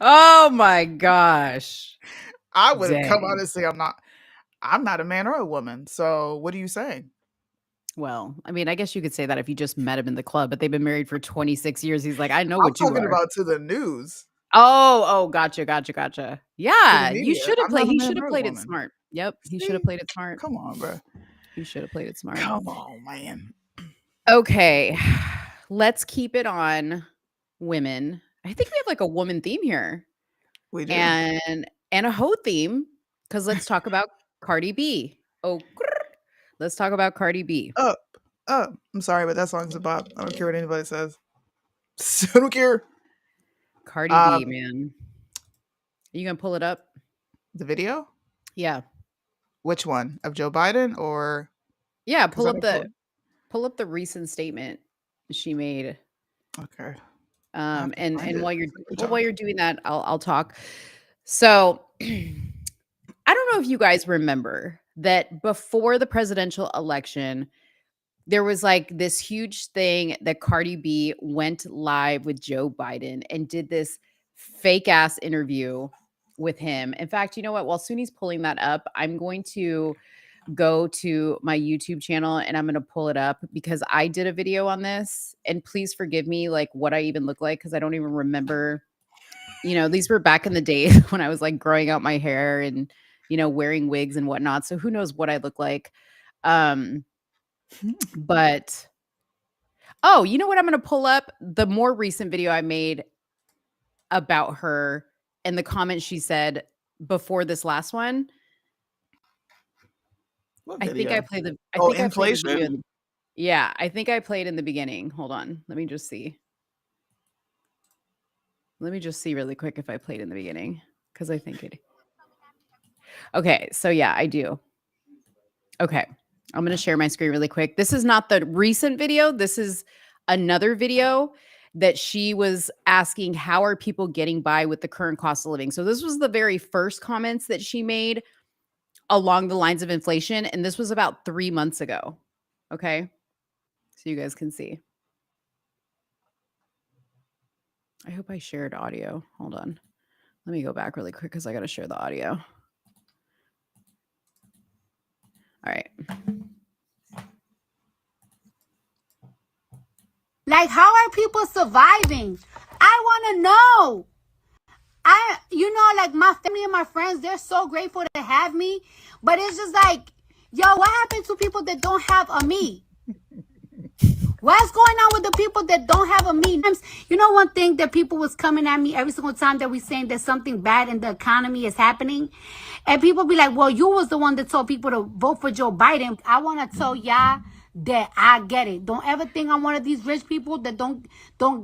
Oh my gosh. I would have come out Dang. and say, I'm not a man or a woman. So what are you saying? Well, I mean, I guess you could say that if you just met him in the club, but they've been married for 26 years. He's like, I know I'm what you talking are. about to the news, Oh, gotcha. to the Yeah, media. I'm not a he man should have or a played it woman. smart. Yep, he should have See? played it smart. Come on, bro. He should have played it smart. Come on, man. Okay, let's keep it on women. I think we have like a woman theme here We do. and a hoe theme, because let's talk about Cardi B. Oh, let's talk about Cardi B. Up, up. I'm sorry, but that song's a bop. I don't care what anybody says. I don't care. Cardi B, Um, man. Are you gonna pull it up? the video? Yeah. Which one? Of Joe Biden or Yeah, because I don't pull pull up the recent statement she made. okay. I have to And find it. while Good while job. you're doing that, I'll talk. So, I don't know if you guys remember that before the presidential election, there was like this huge thing that Cardi B went live with Joe Biden and did this fake ass interview with him. In fact, you know what? While Suni's pulling that up, I'm going to go to my YouTube channel and I'm going to pull it up because I did a video on this. And please forgive me, like what I even look like, because I don't even remember. These were back in the days when I was like growing out my hair and, wearing wigs and whatnot. So who knows what I look like. Um, but oh, you know what? I'm going to pull up the more recent video I made about her and the comments she said before this last one. What I think I video? played the I Oh, think I played the video. inflation? Yeah, I think I played in the beginning. Hold on. Let me just see. Let me just see really quick if I played in the beginning because I think it. Okay, so yeah, I do. Okay, I'm going to share my screen really quick. This is not the recent video. This is another video that she was asking, how are people getting by with the current cost of living? So this was the very first comments that she made along the lines of inflation. And this was about 3 months ago. Okay, so you guys can see. I hope I shared audio. Hold on. Let me go back really quick because I got to share the audio. All right. Like, how are people surviving? I want to know. Like my family and my friends, they're so grateful to have me. But it's just like, yo, what happened to people that don't have a me? What's going on with the people that don't have a me? You know, one thing that people was coming at me every single time that we saying that something bad in the economy is happening. And people be like, well, you was the one that told people to vote for Joe Biden. I want to tell y'all that I get it. Don't ever think I'm one of these rich people that don't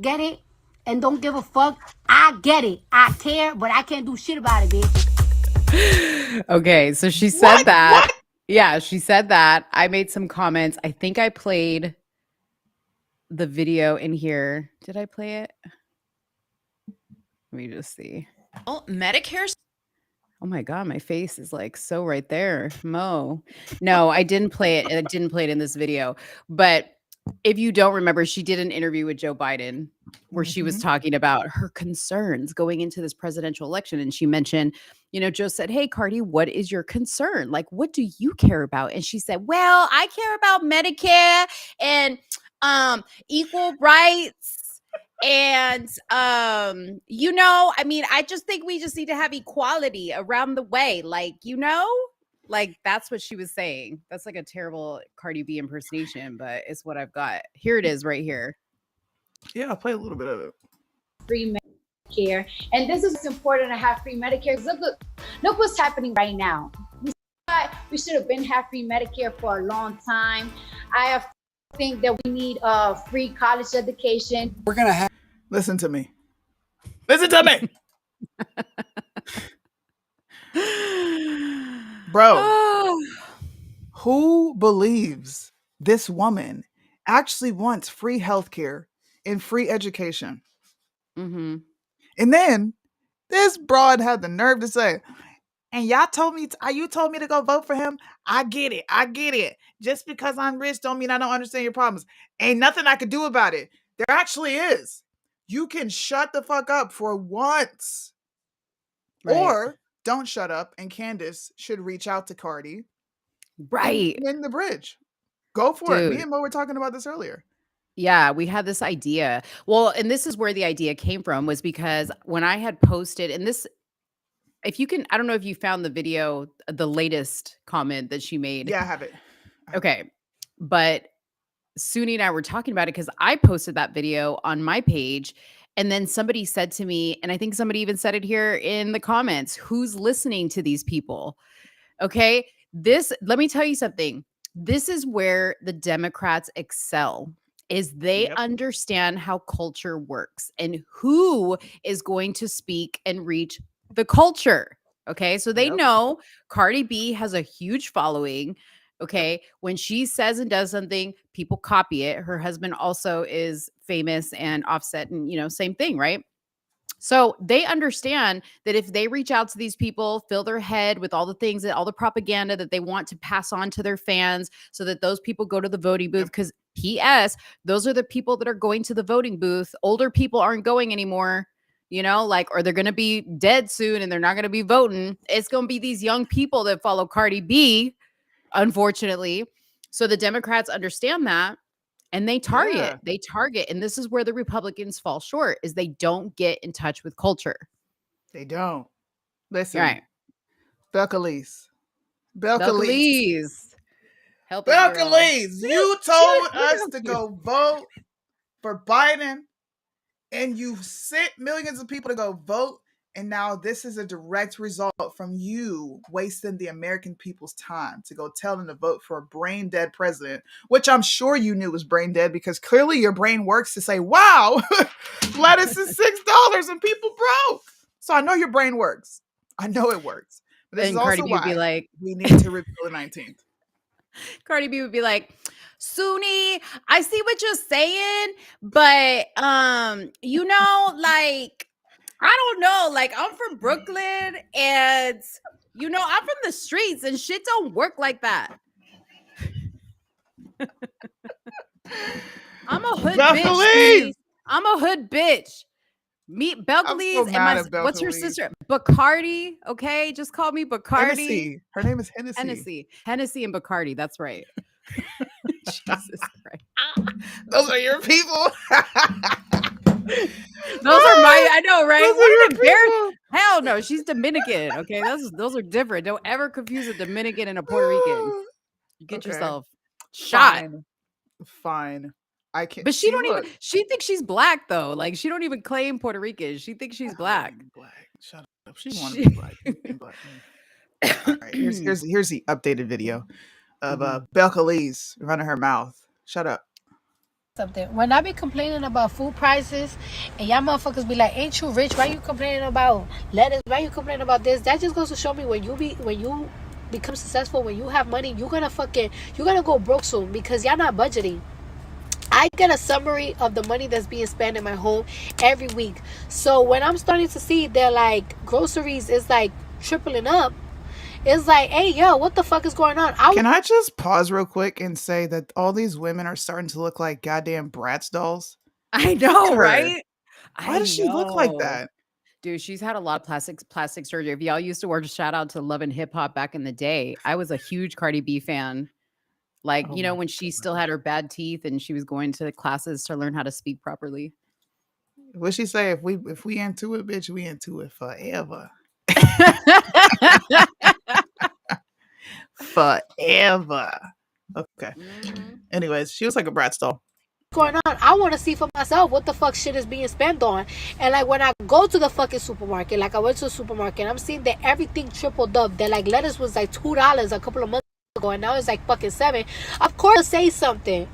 get it and don't give a fuck. I get it. I care, but I can't do shit about it, bitch. Okay, so she said that. What? Yeah, she said that. I made some comments. I think I played the video in here. Did I play it? Let me just see. Well, Medicare's. Oh my God, my face is like so right there. Mo. No, I didn't play it. I didn't play it in this video. But if you don't remember, she did an interview with Joe Biden where she was talking about her concerns going into this presidential election. And she mentioned, Joe said, hey, Cardi, what is your concern? Like, what do you care about? And she said, well, I care about Medicare and equal rights. And, I just think we just need to have equality around the way. Like, like that's what she was saying. That's like a terrible Cardi B impersonation, but it's what I've got. Here it is right here. Yeah, I'll play a little bit of it. Free Medicare. And this is important to have free Medicare. Look what's happening right now. We should have been have free Medicare for a long time. I think that we need free college education. We're going to have... Listen to me. Listen to me. Bro, who believes this woman actually wants free healthcare and free education? Mm-hmm. And then this broad had the nerve to say, and you told me to go vote for him. I get it. Just because I'm rich don't mean I don't understand your problems. Ain't nothing I could do about it. There actually is. You can shut the fuck up for once. Right. Or don't shut up, and Candace should reach out to Cardi. Right. In the bridge. Go for it. Me and Mo were talking about this earlier. Yeah, we had this idea. Well, and this is where the idea came from, was because when I had posted, and this, if you can, I don't know if you found the video, the latest comment that she made. Yeah, I have it. Okay. But Suni and I were talking about it because I posted that video on my page. And then somebody said to me, and I think somebody even said it here in the comments, who's listening to these people? Okay. Let me tell you something. This is where the Democrats excel, is they understand how culture works and who is going to speak and reach the culture. Okay. So they know Cardi B has a huge following. Okay. When she says and does something, people copy it. Her husband also is famous, and Offset, and, same thing, right? So they understand that if they reach out to these people, fill their head with all the things, all the propaganda that they want to pass on to their fans so that those people go to the voting booth. Because P.S., those are the people that are going to the voting booth. Older people aren't going anymore, or they're going to be dead soon and they're not going to be voting. It's going to be these young people that follow Cardi B, unfortunately. So the Democrats understand that. And they target, and this is where the Republicans fall short, is they don't get in touch with culture. They don't. Listen. Right. Belcalis. Help Belcalis, you told us to go vote for Biden, and you sent millions of people to go vote. And now this is a direct result from you wasting the American people's time to go tell them to vote for a brain dead president, which I'm sure you knew was brain dead because clearly your brain works to say, wow, lettuce is $6 and people broke. So I know your brain works. I know it works. But this is also why would be like, we need to repeal the 19th. Cardi B would be like, Suni, I see what you're saying, but like, I don't know. Like, I'm from Brooklyn and, I'm from the streets and shit don't work like that. I'm a hood bitch. I'm a hood bitch. Meet I'm so Belcalis and mad my at what's her Belcalis. sister? Bacardi. Okay, just call me Bacardi. Hennessy. Her name is Hennessy. Hennessy and Bacardi. That's right. Jesus Christ. Those are your people. Those are my, I know, right? Those are What your an embarrassment. people. Hell no, she's Dominican. Okay, those are different. Don't ever confuse a Dominican and a Puerto Rican. You get Okay. yourself shot. Fine. I can't. But she see, don't look. even. She thinks she's black though. Like she don't even claim Puerto Rican. She thinks she's black. Black. Shut up. She want to be black. Black. All right. Here's the updated video of Belcalis running her mouth. Shut up. Something. When I be complaining about food prices and y'all motherfuckers be like, ain't you rich? Why you complaining about lettuce? Why you complaining about this? That just goes to show me when you become successful, when you have money, you're gonna go broke soon because y'all not budgeting. I get a summary of the money that's being spent in my home every week. So when I'm starting to see that like groceries is like tripling up, it's like, hey, yo, what the fuck is going on? Can I just pause real quick and say that all these women are starting to look like goddamn Bratz dolls? I know, right? Why does she look like that? Dude, she's had a lot of plastic surgery. If y'all used to watch, shout out to Love and Hip Hop back in the day, I was a huge Cardi B fan. Like, you know, when she still had her bad teeth and she was going to classes to learn how to speak properly. What'd she say? If we into it, bitch, we into it forever. Forever. Okay. Anyways, she was like a Bratz doll. Going on, I want to see for myself what the fuck shit is being spent on. And like when I go to the fucking supermarket, like I went to the supermarket, I'm seeing that everything tripled up. That like lettuce was like $2 a couple of months ago, and now it's like fucking $7. Of course, say something.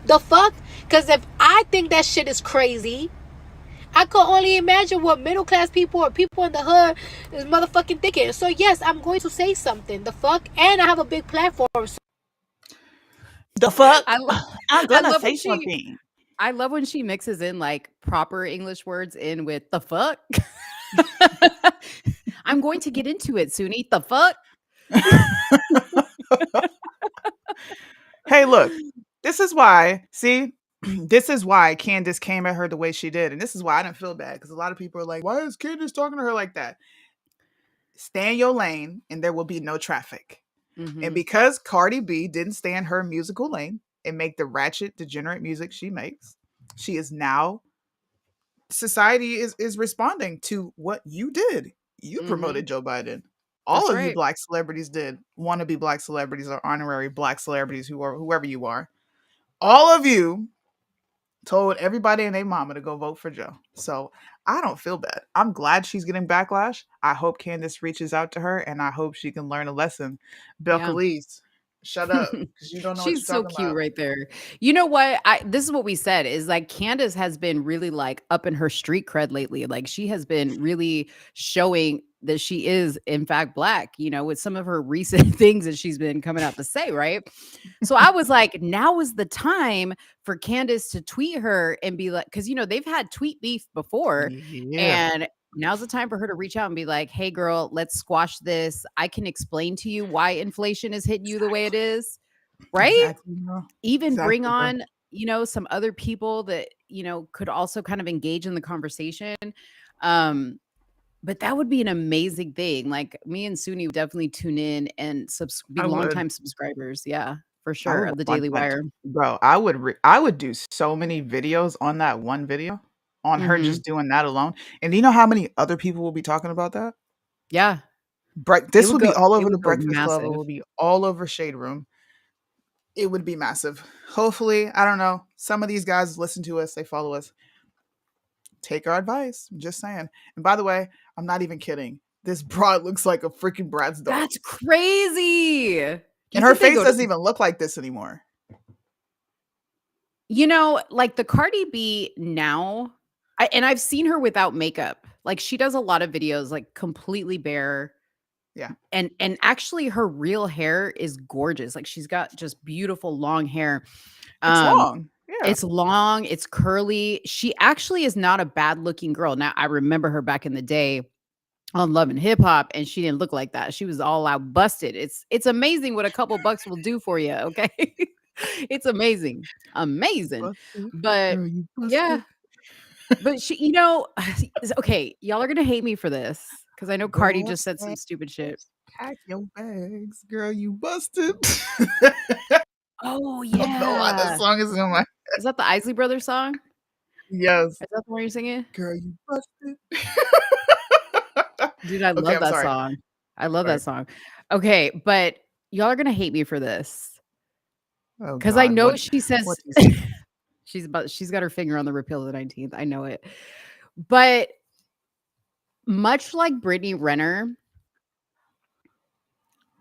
The fuck? Because if I think that shit is crazy, I could only imagine what middle class people or people in the hood is motherfucking thinking. So yes, I'm going to say something. The fuck? And I have a big platform. So the fuck? I'm gonna say something. I love when she mixes in like proper English words in with the fuck. I'm going to get into it, Suni. The fuck? Hey, look. This is why, see, this is why Candace came at her the way she did. And this is why I didn't feel bad. Because a lot of people are like, why is Candace talking to her like that? Stay in your lane and there will be no traffic. And because Cardi B didn't stay in her musical lane and make the ratchet, degenerate music she makes, she is now, society is responding to what you did. You promoted Joe Biden. All of you black celebrities did. Wannabe black celebrities or honorary black celebrities, whoever you are. All of you told everybody and their mama to go vote for Joe. So I don't feel bad. I'm glad she's getting backlash. I hope Candace reaches out to her and I hope she can learn a lesson. Belcalis, shut up. Because you don't know She's what you're so talking cute about. right there. You know what? This is what we said is like Candace has been really like up in her street cred lately. Like she has been really showing that she is in fact black, you know, with some of her recent things that she's been coming out to say, right? So I was like, now is the time for Candace to tweet her and be like, because you know, they've had tweet beef before. And now's the time for her to reach out and be like, hey girl, let's squash this. I can explain to you why inflation is hitting you the way it is. Right? Even bring on, you know, some other people that, you know, could also kind of engage in the conversation. But that would be an amazing thing. Like me and Suni would definitely tune in and be longtime subscribers. Yeah, for sure. Of the Daily Wire. Bro, I would do so many videos on that one video on her just doing that alone. And do you know how many other people will be talking about that? Yeah. This would be all over the Breakfast Club. It would be all over Shade Room. It would be massive. Hopefully, I don't know. Some of these guys listen to us. They follow us. Take our advice. I'm just saying. And by the way, I'm not even kidding. This broad looks like a freaking Bratz doll. That's crazy. And her face doesn't even look like this anymore. You know, like the Cardi B now, and I've seen her without makeup. Like she does a lot of videos like completely bare. Yeah. And actually her real hair is gorgeous. Like she's got just beautiful long hair. It's long. Yeah. It's long, it's curly. She actually is not a bad looking girl. Now I remember her back in the day on Love and Hip Hop, and she didn't look like that. She was all out busted. It's amazing what a couple bucks will do for you, okay? It's amazing. Amazing. Busted. But Girl, yeah. But okay, y'all are gonna hate me for this because I know Cardi just said some stupid shit. Pack your bags, girl. You busted. Oh I don't know why that yeah, song is in my. is that the Isley Brothers song? Yes, Is that the one you're singing? girl. You busted. Dude, I Okay, love I'm that sorry. song. I love Sorry. that song. Okay, but y'all are gonna hate me for this Oh because I God, know she what says do you say? she's got her finger on the repeal of the 19th. I know it, but much like Brittany Renner,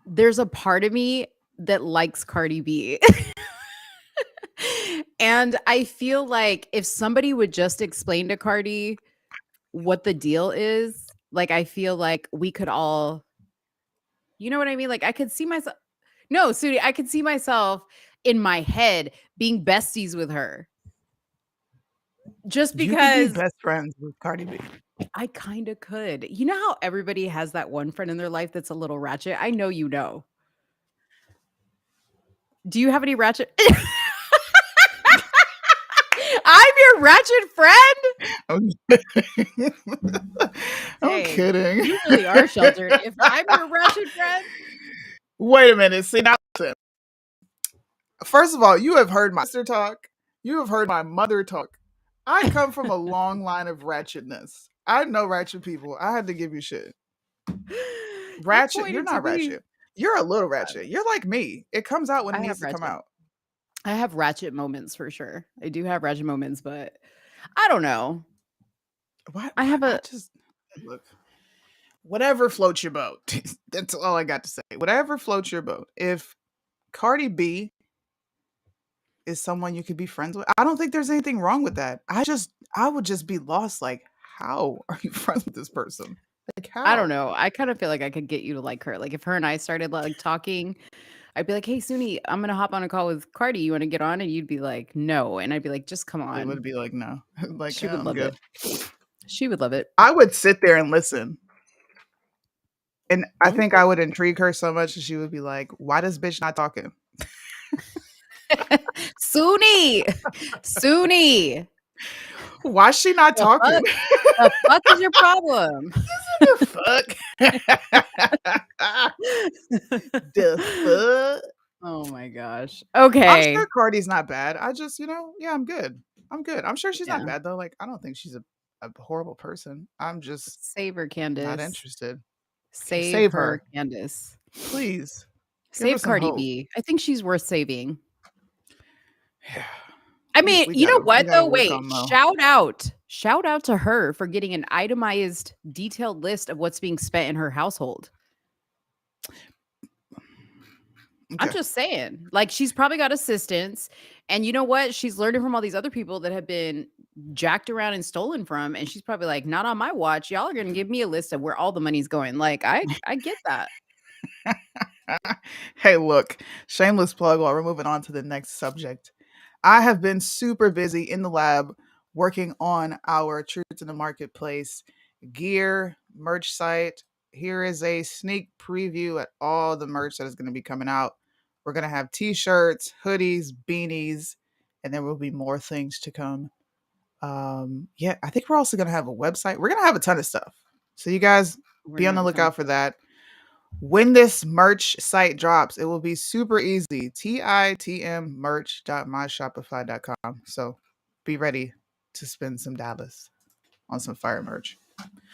there's a part of me that likes Cardi B. And I feel like if somebody would just explain to Cardi what the deal is, like I feel like we could all, you know what I mean? Like I could see myself. No, Sudi, I could see myself in my head being besties with her. Just You could be because best friends with Cardi B. I kind of could. You know how everybody has that one friend in their life that's a little ratchet? I know you know. Do you have any ratchet? I'm your ratchet friend? I'm I'm Dang, kidding. you really are sheltered. If I'm your ratchet friend, Wait a minute. See now, listen. First of all, you have heard my sister talk. You have heard my mother talk. I come from a long line of ratchetness. I know ratchet people. I had to give you shit. you Ratchet, you're pointed to not me. ratchet. You're a little ratchet. You're like me. It comes out when I it have needs to come ratchet. out. I have ratchet moments for sure. I do have ratchet moments, but I don't know. What? I have I a just look. Whatever floats your boat. That's all I got to say. Whatever floats your boat. If Cardi B is someone you could be friends with, I don't think there's anything wrong with that. I would just be lost. Like, how are you friends with this person? Like, I don't how? know. I kind of feel like I could get you to like her. Like if her and I started like talking, I'd be like, "Hey, Suni, I'm gonna hop on a call with Cardi. You want to get on?" And you'd be like, "No," and I'd be like, "Just come It would on." be like, no, like, She would I'm love it. good. She would love it. I would sit there and listen. And I think I Okay. would intrigue her so much that she would be like, why does bitch not talking? Suni, Suni, Why is she not the talking? fuck, the fuck is your problem? The fuck? The fuck? Oh my gosh. I'm Okay. sure Cardi's not bad. I just, yeah, I'm good. I'm good. I'm sure she's not Yeah. bad though. Like, I don't think she's a horrible person. I'm just Save her, not Candace. interested. Okay, Save save her, her. Candace. Please. Give her Save some Cardi hope. B. I think she's worth saving. Yeah. I mean, We you know we what gotta though? work Wait, on Mo. shout out to her for getting an itemized, detailed list of what's being spent in her household. I'm Okay. just saying, like, she's probably got assistants, and you know what? She's learning from all these other people that have been jacked around and stolen from, and she's probably like, "Not on my watch. Y'all are gonna give me a list of where all the money's going." Like, I get that. Hey, look, shameless plug while we're moving on to the next subject. I have been super busy in the lab working on our Truth in the Marketplace gear merch site. Here is a sneak preview at all the merch that is going to be coming out. We're going to have t shirts, hoodies, beanies, and there will be more things to come. Yeah, I think we're also going to have a website. We're going to have a ton of stuff. So, you guys We're be gonna on the have a ton of lookout for that. When this merch site drops, it will be super easy. TITM merch.myshopify.com. So be ready to spend some dollars on some fire merch.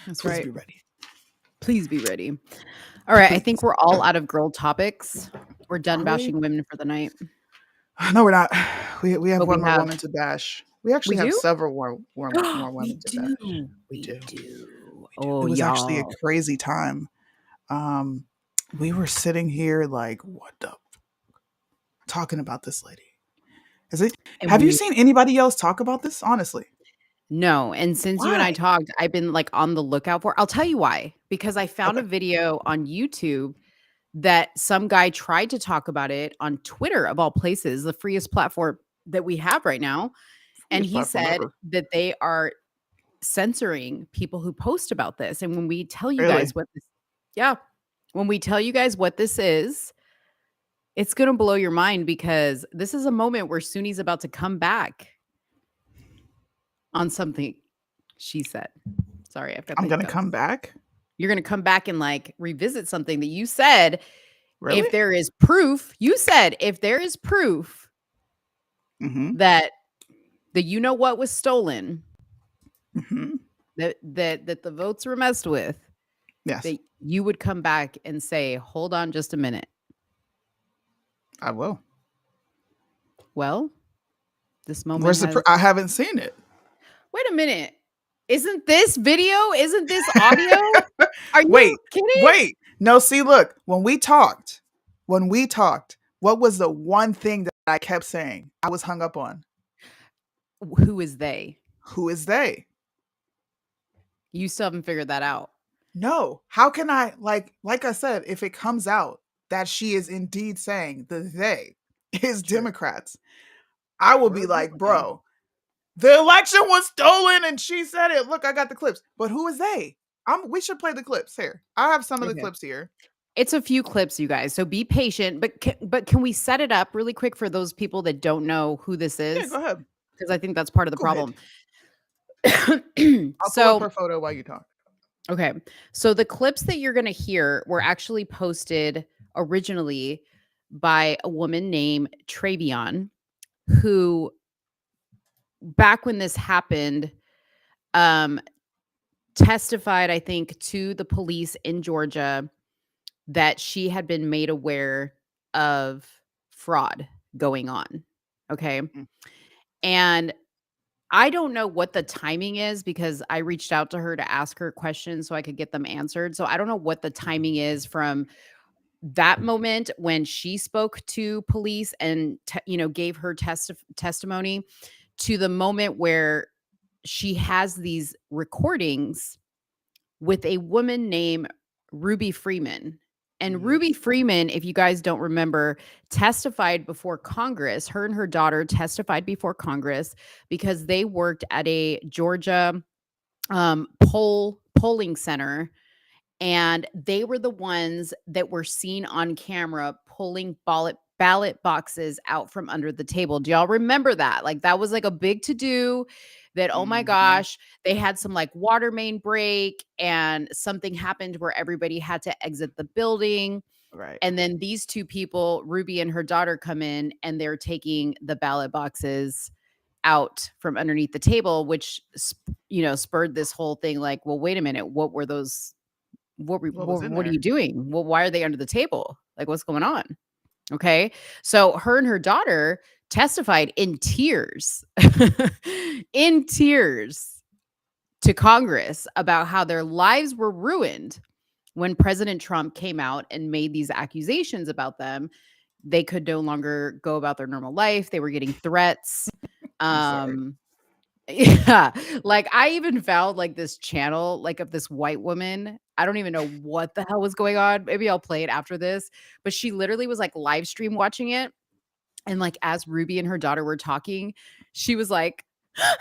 That's Please right. be ready. Please be ready. All right, I Please. think we're all out of girl topics. We're done Are we? bashing women for the night. No, we're not. We have But one we more have woman to bash. We we actually have do? several more We women to bash. do. We We do. do. We do. Oh, It was actually a y'all. crazy time. Um, we were sitting here like, what the talking about this lady. Is it And have you we seen anybody else talk about this? Honestly. No, and since you and I Why? talked, I've been, like, on the lookout for I'll tell you why, because I found Okay. a video on YouTube that some guy tried to talk about it on Twitter, of all places, the freest platform that we have right now, and Biggest he platform said ever. that they are censoring people who post about this, and when we tell you Really? guys what this Yeah. When we tell you guys what this is, it's gonna blow your mind because this is a moment where Sunni's about to come back on something. She said. Sorry, I've got I'm the gonna hiccups. come back. You're gonna come back and like revisit something that you said. Really? If there is proof, you said if there is proof Mm-hmm. that the you know what was stolen, Mm-hmm. that the votes were messed with, Yes, that you would come back and say, hold on just a minute. I will. Well, this moment Where's the? has I haven't seen it. wait a minute. Isn't this video? Isn't this audio? Are you Wait, kidding? wait. No, see, look. When we talked, what was the one thing that I kept saying? I was hung up on. Who is they? Who is they? You still haven't figured that out. No. How can I like I said, if it comes out that she is indeed saying the they is Democrats, I will be like, bro, the election was stolen and she said it. Look, I got the clips. But who is they? We should play the clips here. I have some of the Okay. clips here. It's a few clips, you guys. So be patient. But can we set it up really quick for those people that don't know who this is? Yeah, go ahead. Because I think that's part of the Go ahead. problem. I'll pull up her photo while you talk. Okay. So the clips that you're going to hear were actually posted originally by a woman named Travion, who back when this happened, testified, I think, to the police in Georgia that she had been made aware of fraud going on. Okay. And I don't know what the timing is because I reached out to her to ask her questions so I could get them answered. So I don't know what the timing is from that moment when she spoke to police and gave her testimony to the moment where she has these recordings with a woman named Ruby Freeman. And Ruby Freeman, if you guys don't remember, testified before Congress. Her and her daughter testified before Congress because they worked at a Georgia polling center. And they were the ones that were seen on camera pulling ballot boxes out from under the table. Do y'all remember that? Like that was like a big to-do that, oh my gosh, they had some like water main break and something happened where everybody had to exit the building. Right. And then these two people, Ruby and her daughter, come in and they're taking the ballot boxes out from underneath the table, which, spurred this whole thing like, well, wait a minute, what were those? What are you doing? Well, why are they under the table? Like, what's going on? Okay. So her and her daughter testified in tears, to Congress about how their lives were ruined when President Trump came out and made these accusations about them. They could no longer go about their normal life. They were getting threats. Yeah, like I even found like this channel like of this white woman. I don't even know what the hell was going on. Maybe I'll play it after this, but she literally was like live stream watching it. And like as Ruby and her daughter were talking, she was like and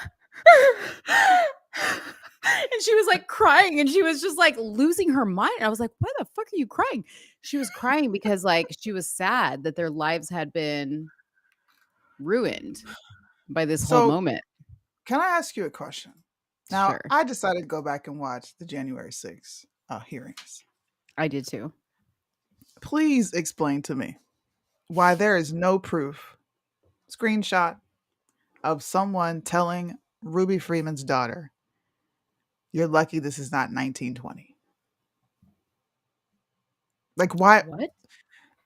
she was like crying and she was just like losing her mind. And I was like, why the fuck are you crying? She was crying because like she was sad that their lives had been ruined by this whole moment. Can I ask you a question? Now, Sure. I decided to go back and watch the January 6th hearings. I did too. Please explain to me why there is no proof, screenshot, of someone telling Ruby Freeman's daughter, you're lucky this is not 1920. Like, why? What?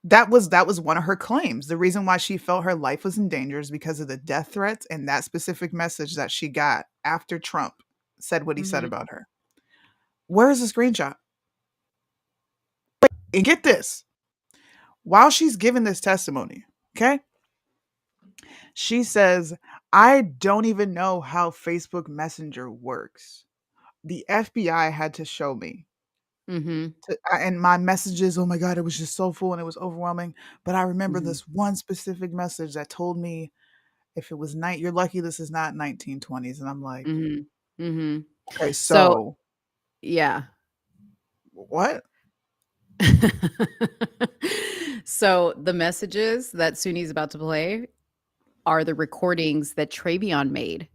That was one of her claims. The reason why she felt her life was in danger is because of the death threats and that specific message that she got after Trump said what he said about her. Where is the screenshot? And get this. While she's giving this testimony, okay? She says, I don't even know how Facebook Messenger works. The FBI had to show me. And my messages, oh my God, it was just so full and it was overwhelming. But I remember this one specific message that told me if it was night, you're lucky this is not 1920s. And I'm like, okay, so yeah. What? So the messages that Suni's about to play are the recordings that Travion made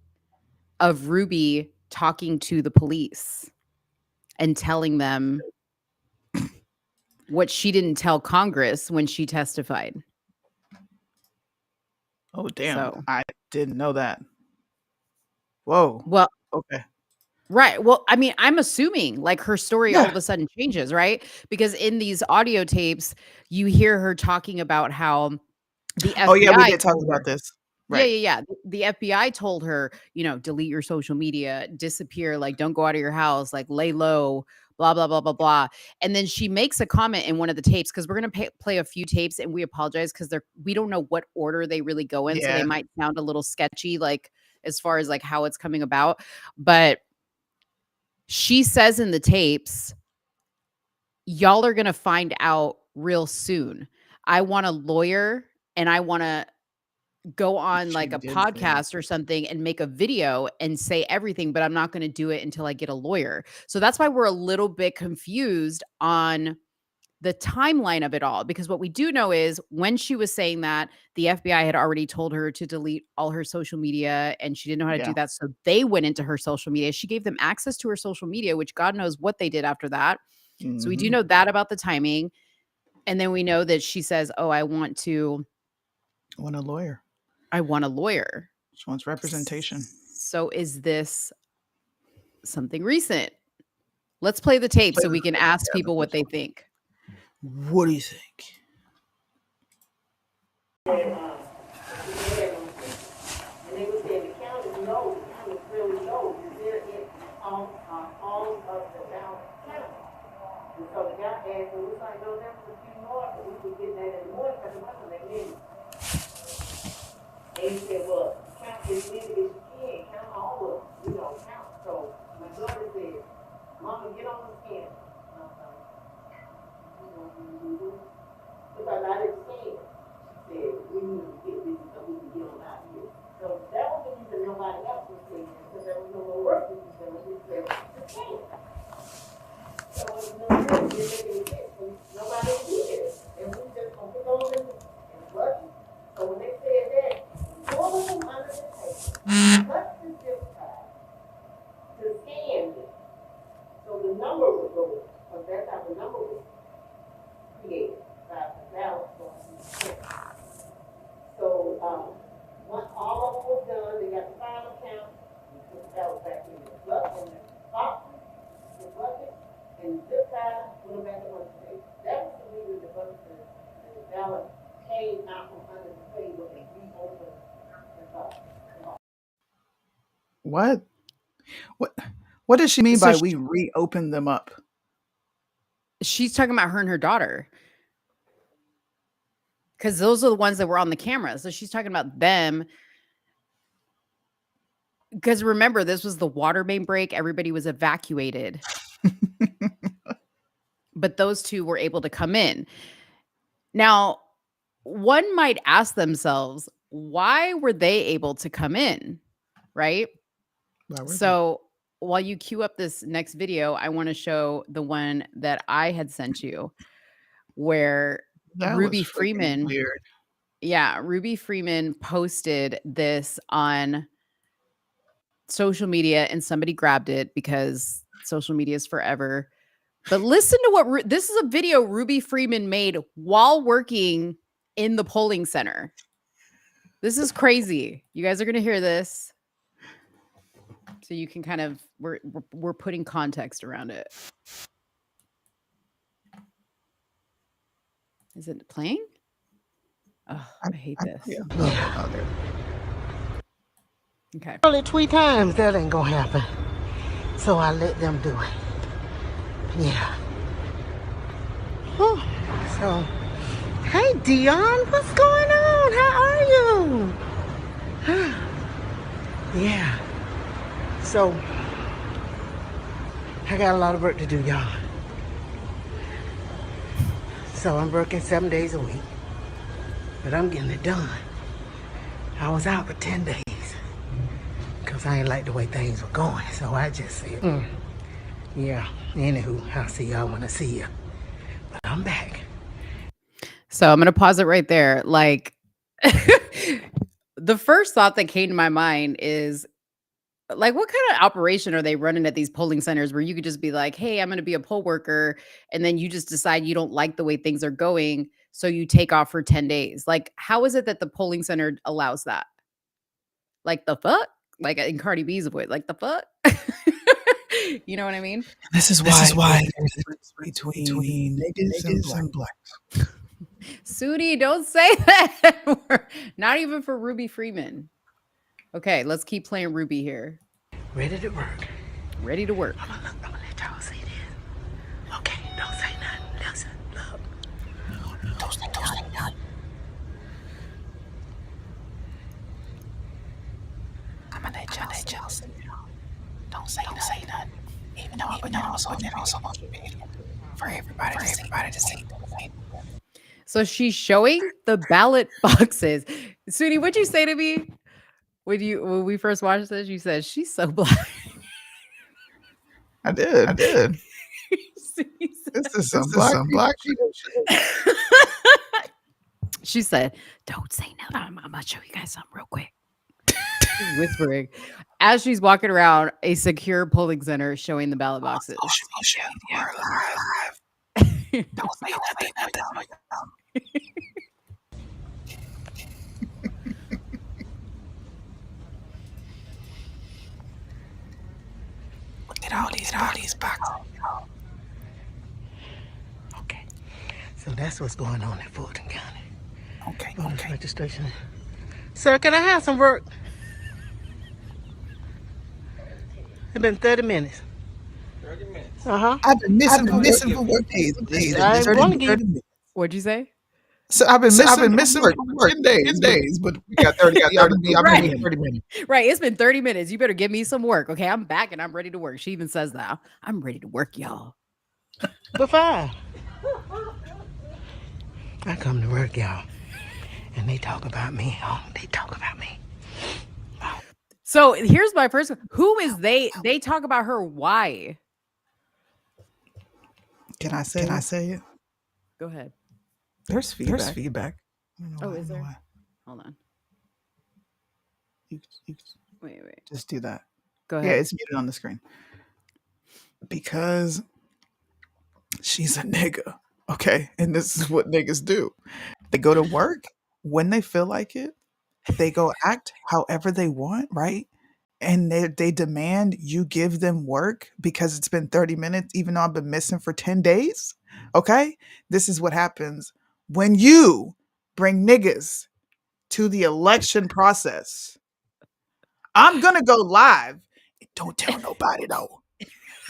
of Ruby talking to the police and telling them what she didn't tell Congress when she testified. Oh, damn. So- I didn't know that. Whoa. Well, Okay. right. Well, I mean, I'm assuming like her story all Yeah. of a sudden changes, right? Because in these audio tapes, you hear her talking about how the FBI Oh, yeah, we did talk told her- about this. Yeah, Right. yeah, yeah. The FBI told her, you know, delete your social media, disappear, like don't go out of your house, like lay low, blah, blah, blah, blah, blah. And then she makes a comment in one of the tapes because we're going to play a few tapes and we apologize because we don't know what order they really go in. So Yeah. they might sound a little sketchy, like as far as like how it's coming about. But she says in the tapes, y'all are going to find out real soon. I want a lawyer and I want to go on She like a did say that. podcast or something and make a video and say everything, but I'm not going to do it until I get a lawyer. So that's why we're a little bit confused on the timeline of it all, because what we do know is when she was saying that, the FBI had already told her to delete all her social media and she didn't know how to Yeah. do that. So they went into her social media. She gave them access to her social media, which God knows what they did after that. So we do Mhm. know that about the timing. And then we know that she says, oh, I want a lawyer. She wants representation. So is this something recent? Let's play the tape so we can ask people what they think. What do you think? And they would say the county knows, the county really knows, that they're in all of the down county. And so the guy asked, well, it's like, no, there was a few more, but we could get that in the morning, because it wasn't that many. And he said, well, count as many as you can, count all of them, you know, count. So my daughter said, Mama, get on the scan. And I was like, you know, because I didn't see it. She said, we need to get this so we can get on out here. So that was the reason nobody else was saying it, because there was no more work to be done. We said, just can't. So it was no work, it didn't make any sense. Nobody did it. And we just gonna put those in the budget. So when they said that, pull them under the table, touch the zip tie to scan it. So the number would go in, because that's how the number was created by the ballot going to be sent. So, once all of them was done, they got the final count, we put the ballot back in the bucket, the bucket, and zip tie, put them back in the table. That was the reason the ballot came out from under the table and reopened the bucket. What? What does she mean So by she- we reopen them up? She's talking about her and her daughter. Because those are the ones that were on the camera. So she's talking about them. Because remember, this was the water main break. Everybody was evacuated. But those two were able to come in. Now, one might ask themselves, why were they able to come in? Right? So while you queue up this next video, I want to show the one that I had sent you where That Ruby was freaking Freeman. weird. Yeah, Ruby Freeman posted this on social media and somebody grabbed it because social media is forever. But listen to what this is a video Ruby Freeman made while working in the polling center. This is crazy. You guys are going to hear this. So you can kind of we're putting context around it. Is it playing? Oh, I hate this. Yeah. Oh, there. Okay. Only 3 times, that ain't gonna happen. So I let them do it. Yeah. Whew. So, hey Dion, what's going on? How are you? Yeah. So, I got a lot of work to do, y'all. So I'm working 7 days a week, but I'm getting it done. I was out for 10 days because I ain't like the way things were going. So I just said, yeah, anywho, I'll see y'all when I see you. But I'm back. So I'm going to pause it right there. Like the first thought that came to my mind is Like, what kind of operation are they running at these polling centers where you could just be like, hey, I'm going to be a poll worker. And then you just decide you don't like the way things are going. So you take off for 10 days. Like, how is it that the polling center allows that? Like, the fuck? Like in Cardi B's voice, like, the fuck? You know what I mean? This is why there's a difference between niggas and blacks. Sudi, don't say that. Not even for Ruby Freeman. Okay, let's keep playing Ruby here. Ready to work. Ready to work. I'm gonna let y'all see this. Okay, don't say nothing. Listen, look. Don't say nothing. I'm gonna let y'all see. Don't say nothing. Even though I'm putting it on social media for everybody to see. So she's showing the ballot boxes. Sudi, what'd you say to me when we first watched this? You said she's so black. I did. This is some black people shit. She said, "Don't say no. I'm gonna show you guys something real quick." Whispering as she's walking around a secure polling center, showing the ballot boxes. We're live. Don't say nothing. Look at all these boxes. Okay. So that's what's going on in Fulton County. Okay. Registration. Sir, can I have some work? It's been 30 minutes. 30 minutes? Uh-huh. I've been missing for work days. I want to give What'd you say? So I've been missing work 10 days, but we got 30. I've been here 30 minutes. Right, it's been 30 minutes. You better give me some work. Okay, I'm back and I'm ready to work. She even says that. I'm ready to work, y'all. But fine. I come to work, y'all. And they talk about me. So here's my first one. Who is they? They talk about her. Why? Can I say it? Go ahead. There's feedback. Oh, is there? Hold on. You Wait. just do that. Go ahead. Yeah, it's muted on the screen. Because she's a nigga, okay? And this is what niggas do. They go to work when they feel like it. They go act however they want, right? And they demand you give them work because it's been 30 minutes, even though I've been missing for 10 days. Okay? This is what happens when you bring niggas to the election process. I'm going to go live. Don't tell nobody, though.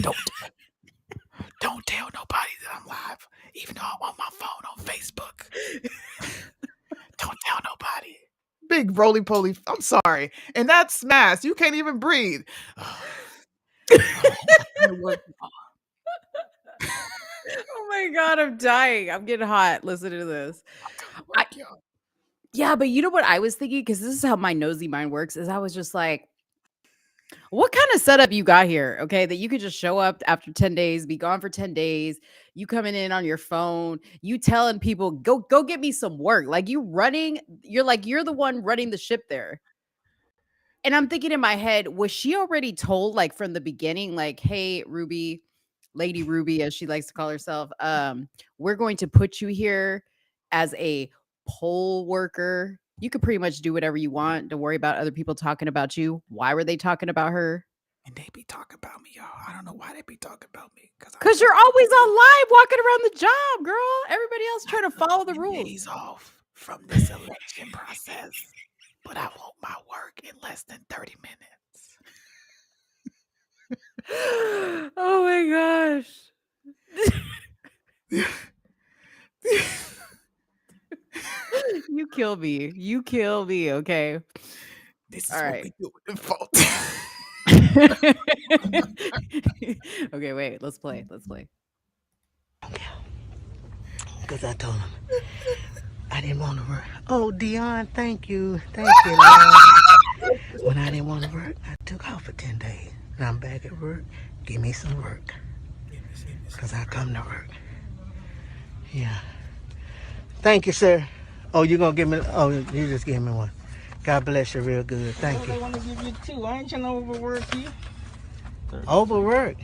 Don't tell nobody that I'm live, even though I'm on my phone on Facebook. Don't tell nobody. Big roly-poly. I'm sorry. And that's smash. You can't even breathe. Oh my God, I'm dying. I'm getting hot listening to this. Yeah, but you know what I was thinking? Because this is how my nosy mind works, is I was just like, what kind of setup you got here? Okay, that you could just show up after 10 days, be gone for 10 days, you coming in on your phone, you telling people, go get me some work. Like you're the one running the ship there. And I'm thinking in my head, was she already told like from the beginning, like, hey, Ruby, Lady Ruby, as she likes to call herself, we're going to put you here as a poll worker. You could pretty much do whatever you want. Don't worry about other people talking about you. Why were they talking about her? And they be talking about me, y'all. I don't know why they be talking about me. Because you're always on live walking around the job, girl. Everybody else trying to follow the rules. Days off from this election process. But I want my work in less than 30 minutes. Oh my gosh. You kill me. Okay. This is all what right. we do in fault. Okay, wait. Let's play. Because I told him I didn't want to work. Oh, Dion, thank you. Thank you, Lord. When I didn't want to work, I took off for 10 days. And I'm back at work. Give me some work. Because I come to work. Yeah. Thank you, sir. Oh, you're going to give me... Oh, you just gave me one. God bless you real good. Thank you. They want to give you 2. I ain't trying to overwork you. Overwork?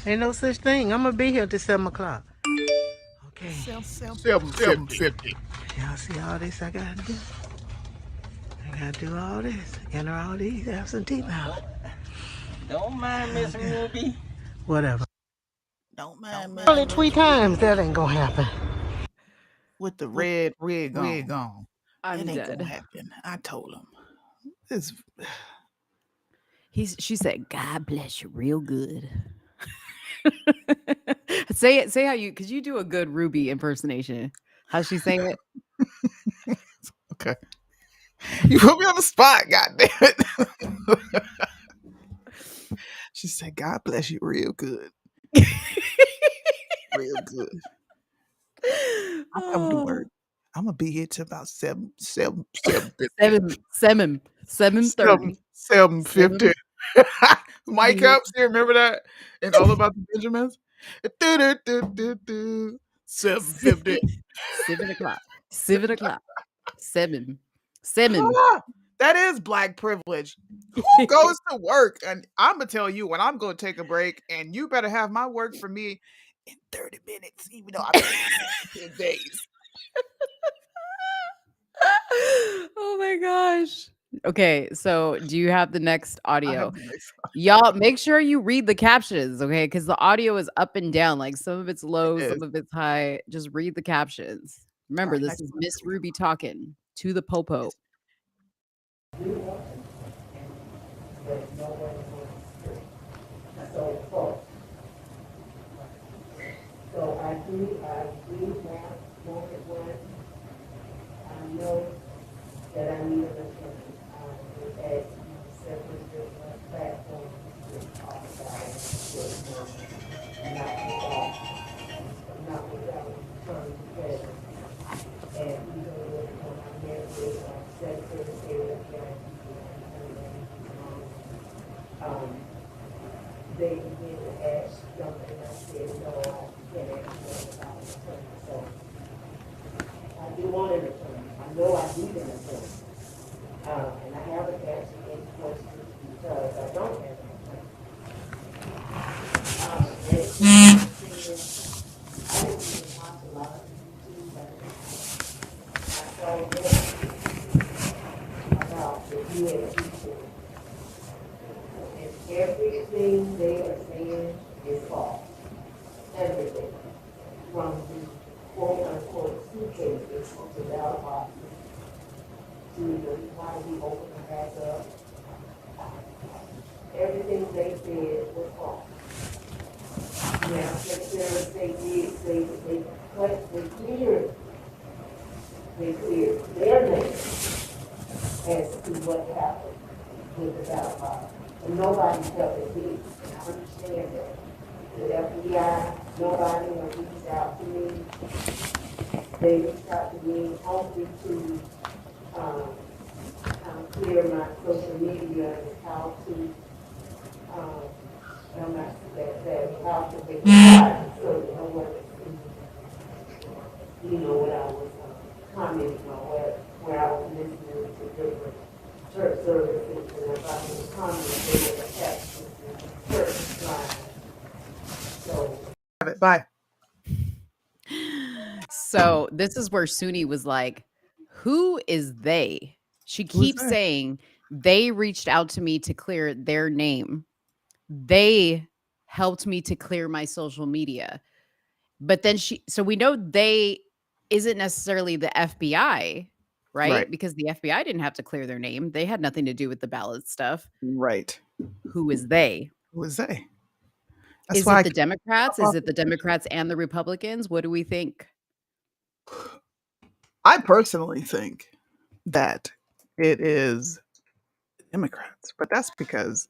Ain't no such thing. I'm gonna be here till 7 o'clock. Okay. 750. Y'all see all this I gotta do? I gotta do all this. Enter all these absentee ballots. Don't mind Miss Ruby. Whatever. Don't mind me. Only 3 times. That ain't gonna happen. With the red wig on. I'm It ain't dead. gonna happen. I told him. This She said, "God bless you, real good." Say it. Say how you, because you do a good Ruby impersonation. How's she say it? okay. You put me on the spot, goddamn it. She said, God bless you real good. Real good. I'll come to work. I'm gonna be here till about 7:30. 7:30. 7:50. Mike Epps, you remember that? And All About the Benjamins? 7:50. 7 o'clock. 7 o'clock. 7. 7. Ah, that is black privilege. Who goes to work? And I'm gonna tell you when I'm gonna take a break, and you better have my work for me in 30 minutes, even though I've been 10 days. Oh my gosh. Okay, so do you have the next I audio? have the next one. Y'all make sure you read the captions, okay? Because the audio is up and down. Like some of it's low, It some is. of it's high. Just read the captions. Remember, All right, this next is one. Miss Ruby talking to the popo. So I do have more than one. I know that I need an attorney. We've asked several different platforms to talk about it, but not without an attorney present. And even when I met with Secretary of State, they began to ask something, and I said, no, I can't ask them about an attorney. So I do want an attorney. I know I need an attorney. And I haven't answered any questions because I don't have an attorney. And I didn't even watch a lot of YouTube, but I saw them about the USC. And everything they are saying is false. Everything. From the quote-unquote suitcases to the ballot boxes to the why we open them back up. Everything they said was false. Now, Secretary of State did say that they cleared their name as to what happened with the ballot box. And nobody felt it did. And I understand that. The FBI, nobody has reached out to me. They reached out to me only to clear my social media and how to how to make it so what I was commenting on where I was listening to different church services, and if I was commenting, they were attached to the church line. So Have it. Bye. So this is where Suni was like, who is they? She keeps they? saying they reached out to me to clear their name. They helped me to clear my social media. But then so we know they isn't necessarily the FBI, right? Because the FBI didn't have to clear their name. They had nothing to do with the ballot stuff. Right. Who is they? Who is they? That's Is why it the Democrats? Is it the Democrats and the Republicans? What do we think? I personally think that it is Democrats, but that's because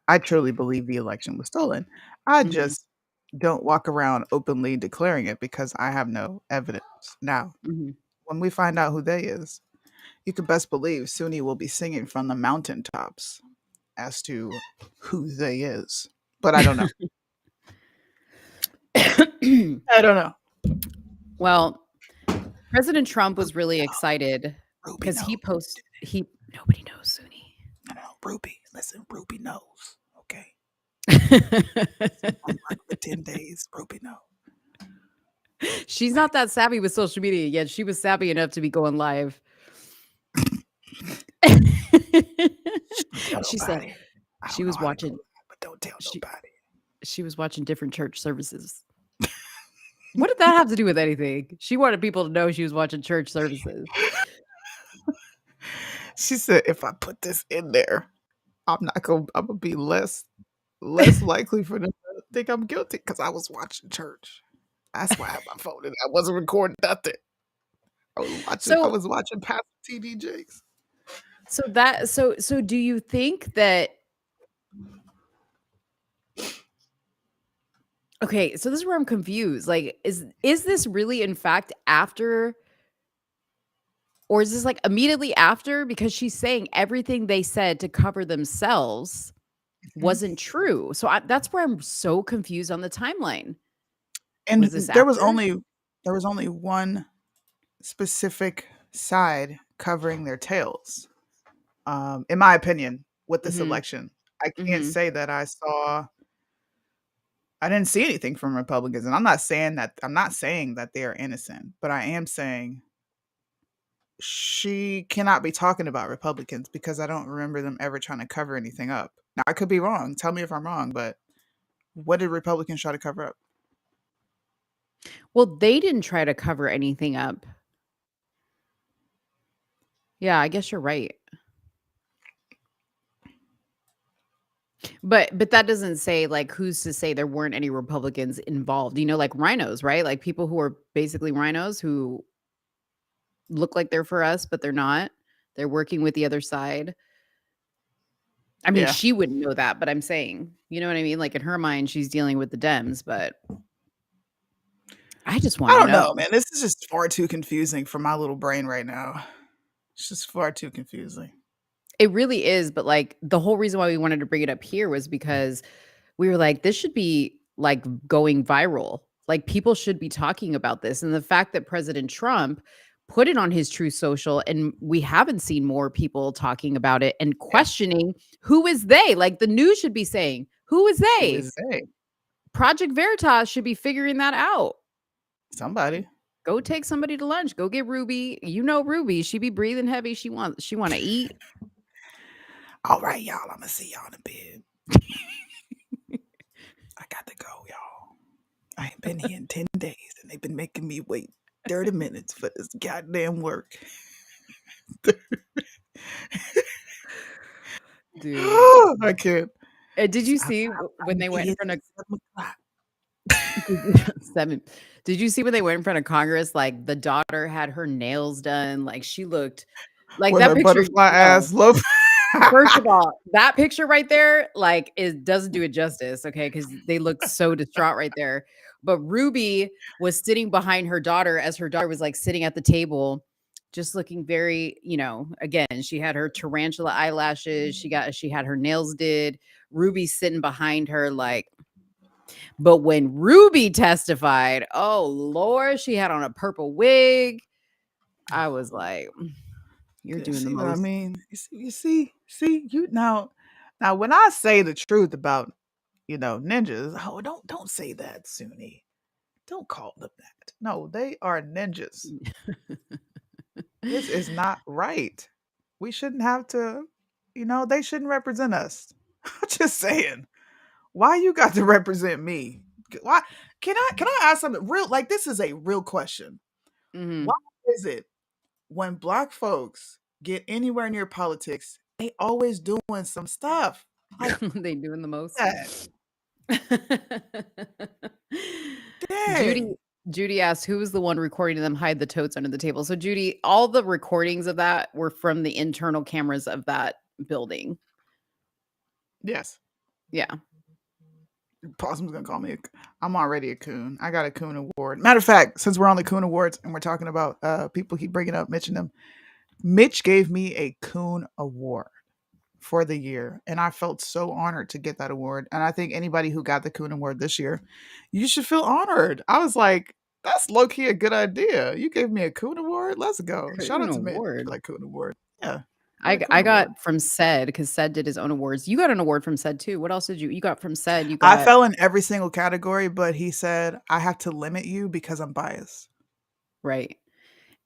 I truly believe the election was stolen. I Mhm. just don't walk around openly declaring it because I have no evidence. Now, Mhm. when we find out who they is, you can best believe Suni will be singing from the mountaintops as to who they is. But I don't know. I don't know. Well, President Trump was really excited because he Nobody knows, Suni. No, Ruby. Listen, Ruby knows. Okay. For 10 days, Ruby knows. She's not that savvy with social media yet. She was savvy enough to be going live. She said she was watching, but don't tell nobody. She was watching different church services. What did that have to do with anything? She wanted people to know she was watching church services. She said, if I put this in there, I'm gonna be less likely for them to think I'm guilty because I was watching church. That's why I have my phone in. I wasn't recording nothing. I was watching Pastor TD Jakes. So do you think that? Okay, so this is where I'm confused. Like, is this really in fact after, or is this like immediately after? Because she's saying everything they said to cover themselves wasn't true. So that's where I'm so confused on the timeline. And there was only one specific side covering their tails. In my opinion, with this election, I can't say that I didn't see anything from Republicans, and I'm not saying that they are innocent, but I am saying she cannot be talking about Republicans because I don't remember them ever trying to cover anything up. Now, I could be wrong. Tell me if I'm wrong, but what did Republicans try to cover up? Well, they didn't try to cover anything up. Yeah, I guess you're right. But that doesn't say, like, who's to say there weren't any Republicans involved? You know, like rhinos, right? Like people who are basically rhinos who look like they're for us, but they're not. They're working with the other side. I mean, she wouldn't know that, but I'm saying, you know what I mean? Like in her mind, she's dealing with the Dems, but I just want to know. I don't know, man. This is just far too confusing for my little brain right now. It's just far too confusing. It really is, but like the whole reason why we wanted to bring it up here was because we were like, this should be like going viral. Like people should be talking about this. And the fact that President Trump put it on his True Social and we haven't seen more people talking about it and questioning who is they? Like the news should be saying, who is they? Who is they? Project Veritas should be figuring that out. Somebody. Go take somebody to lunch. Go get Ruby. You know Ruby. She be breathing heavy. She want to eat. All right, y'all. I'm gonna see y'all in a bit. I got to go, y'all. I ain't been here in 10 days, and they've been making me wait 30 minutes for this goddamn work. Dude, I can't. Did you see when they went in front of 7? Did you see when they went in front of Congress? Like the daughter had her nails done. Like she looked like with that her picture. Butterfly ass loaf. First of all, that picture right there, like, it doesn't do it justice, okay? Because they look so distraught right there. But Ruby was sitting behind her daughter as her daughter was like sitting at the table, just looking very, you know, again, she had her tarantula eyelashes. She had her nails did. Ruby sitting behind her, like. But when Ruby testified, oh Lord, she had on a purple wig. I was like, you're doing the most. What I mean, you see, you now when I say the truth about, you know, ninjas, oh, don't say that, Suni. Don't call them that. No, they are ninjas. This is not right. We shouldn't have to, you know, they shouldn't represent us. I'm just saying. Why you got to represent me? Why can I ask something real? Like this is a real question. Why is it when Black folks get anywhere near politics, they always doing some stuff? Like, they doing the most. Judy asked, who was the one recording them hide the totes under the table? So Judy, all the recordings of that were from the internal cameras of that building. Yes. Yeah. Possum's gonna call me. I'm already a coon. I got a coon award. Matter of fact, since we're on the coon awards and we're talking about people keep bringing up Mitch and them, Mitch gave me a coon award for the year, and I felt so honored to get that award. And I think anybody who got the coon award this year, you should feel honored. I was like, that's low key a good idea. You gave me a coon award. Let's go. Shout out to Mitch for that coon award. Yeah. All right, I cool. got from Said because Said did his own awards. You got an award from Said too. What else did you got from Said? You I got fell in every single category, but he said I have to limit you because I'm biased. right.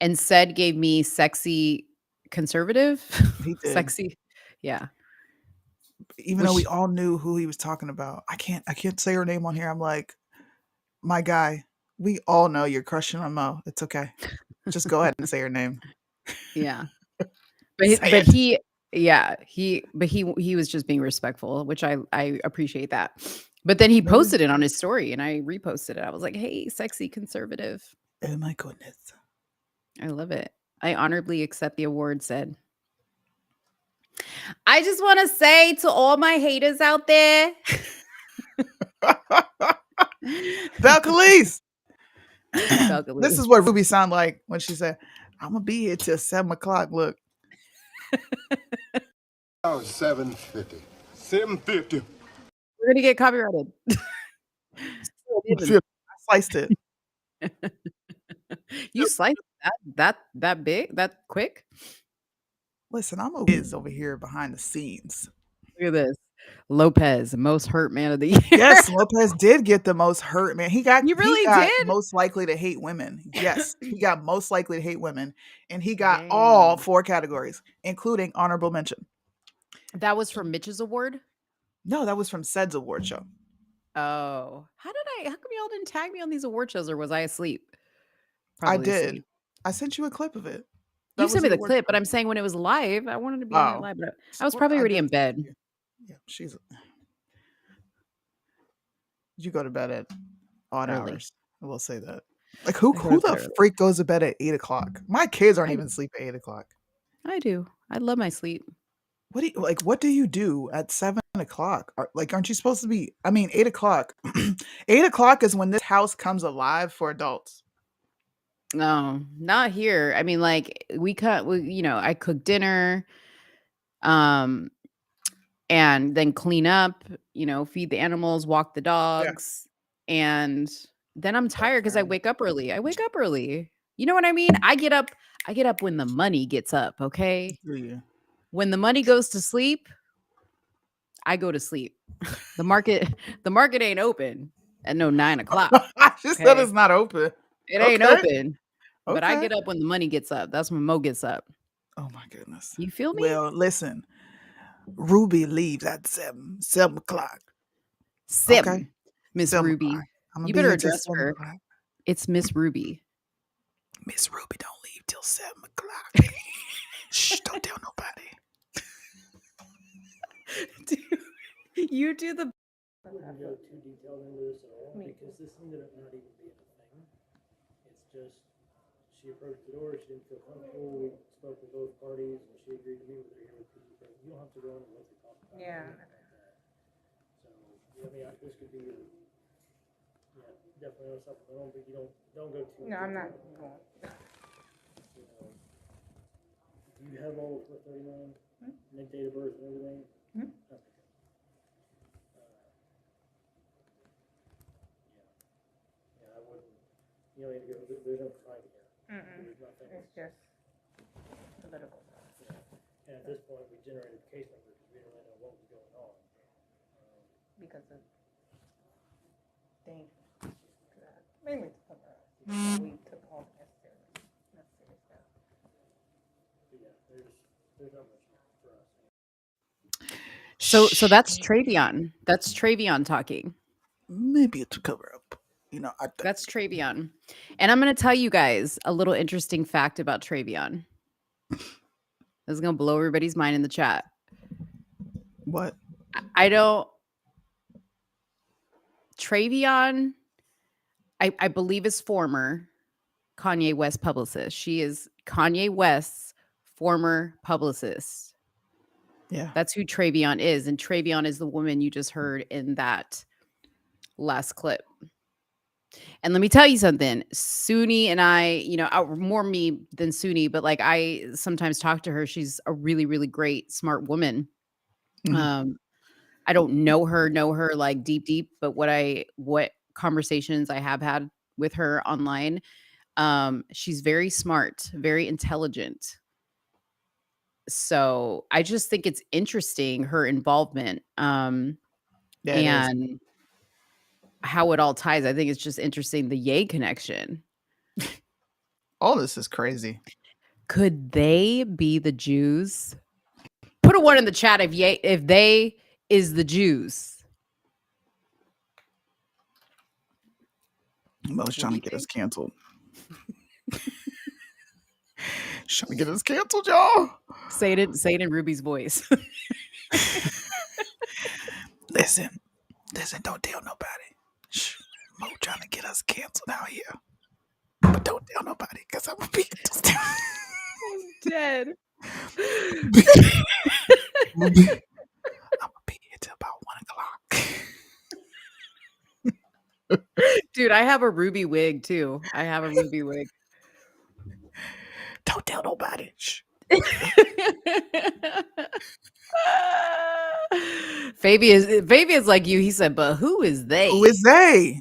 And Said gave me sexy conservative. He did. Sexy. Yeah. Even though we Which all knew who he was talking about. I can't say her name on here. I'm like, my guy, we all know you're crushing on Mo. It's okay. Just go ahead and say her name. yeah. Say But it. he was just being respectful, which I appreciate that. But then he Maybe. posted it on his story and I reposted it. I was like, "Hey, sexy conservative." Oh my goodness. I love it. I honorably accept the award, Said. I just want to say to all my haters out there. Valkyries. Valkyries. This is what Ruby sound like when she said, I'm gonna be here till 7:00. Look. Oh, 7:50. 7:50. We're gonna get copyrighted. I sliced it. You sliced that big, that quick? Listen, I'm over here behind the scenes. Look at this. Lopez, most hurt man of the year. Yes, Lopez did get the most hurt man. He got did? most likely to hate women. Yes, he got most likely to hate women, and he got all 4 categories, including honorable mention. That was from Mitch's award? No, that was from Sed's award show. Oh. How come y'all didn't tag me on these award shows, or was I asleep? I Probably did. asleep. I sent you a clip of it. You sent me the clip, but I'm saying when it was live, I wanted to be in there live, but I was probably already in bed. Yeah, you go to bed at odd Early. hours. I will say that. Like who the freak goes to bed at 8:00? My kids aren't even sleep at 8:00. I do. I love my sleep. What do you do at 7:00? Aren't you supposed to be? I mean, 8:00. 8:00 is when this house comes alive for adults. No, not here. I mean, like I cook dinner, and then clean up, feed the animals, walk the dogs, and then I'm tired because I wake up early. You know what I mean? I get up when the money gets up, okay? Yeah. When the money goes to sleep, I go to sleep. The market ain't open at 9:00. She said it's not open. It ain't open. But I Okay. get up when the money gets up. That's when Mo gets up. Oh my goodness. You feel me? Well, listen. Ruby leaves at 7:00. 7. Okay. Miss 7 Ruby. o'clock. I'ma You be better here till address her. 7:00. It's Miss Ruby. Miss Ruby don't leave till 7:00. Shh, don't tell nobody. You do the I wouldn't go too detailed into this at all because this ended up not even being a thing. It's just she approached the door, she didn't feel comfortable. We spoke with both parties and she agreed to meet with her here with people. You don't have to go into what they talk about. Yeah. So this could be definitely on supplemental, but you don't go too. No, I'm not going. Do you have all of her 39? And date of birth and everything? Okay. I wouldn't. You don't need to go. There's no fight here. There's nothing. It's just political. And at this point, we generated the case number because we didn't really know what was going on. Because of danger. Mainly to cover us. We took all the necessary steps. But yeah, there's not much for us. So that's Travion. That's Travion talking. Maybe to cover up. That's Travion. And I'm going to tell you guys a little interesting fact about Travion. This is going to blow everybody's mind in the chat. What? Travion, I believe, is former Kanye West publicist. She is Kanye West's former publicist. Yeah. That's who Travion is. And Travion is the woman you just heard in that last clip. And let me tell you something. Suni and I, more me than Suni, but I sometimes talk to her. She's a really, really great, smart woman. Mm-hmm. I don't know her deep, but what conversations I have had with her online, she's very smart, very intelligent. So I just think it's interesting her involvement, Yeah, it is. and how it all ties. I think it's just interesting, the Ye connection. All this is crazy. Could they be the Jews? Put a one in the chat if they is the Jews. Mo's trying to get us canceled. Trying to get us canceled, y'all. Say it in Ruby's voice. Listen, don't tell nobody. Shh. Mo trying to get us canceled out here. But don't tell nobody, because I'm gonna be Dead. I'm gonna be here till about 1 o'clock. Dude, I have a Ruby wig too. I have a Ruby wig. Don't tell nobody. Shh. Fabian's like you. He said, but who is they? Who is they?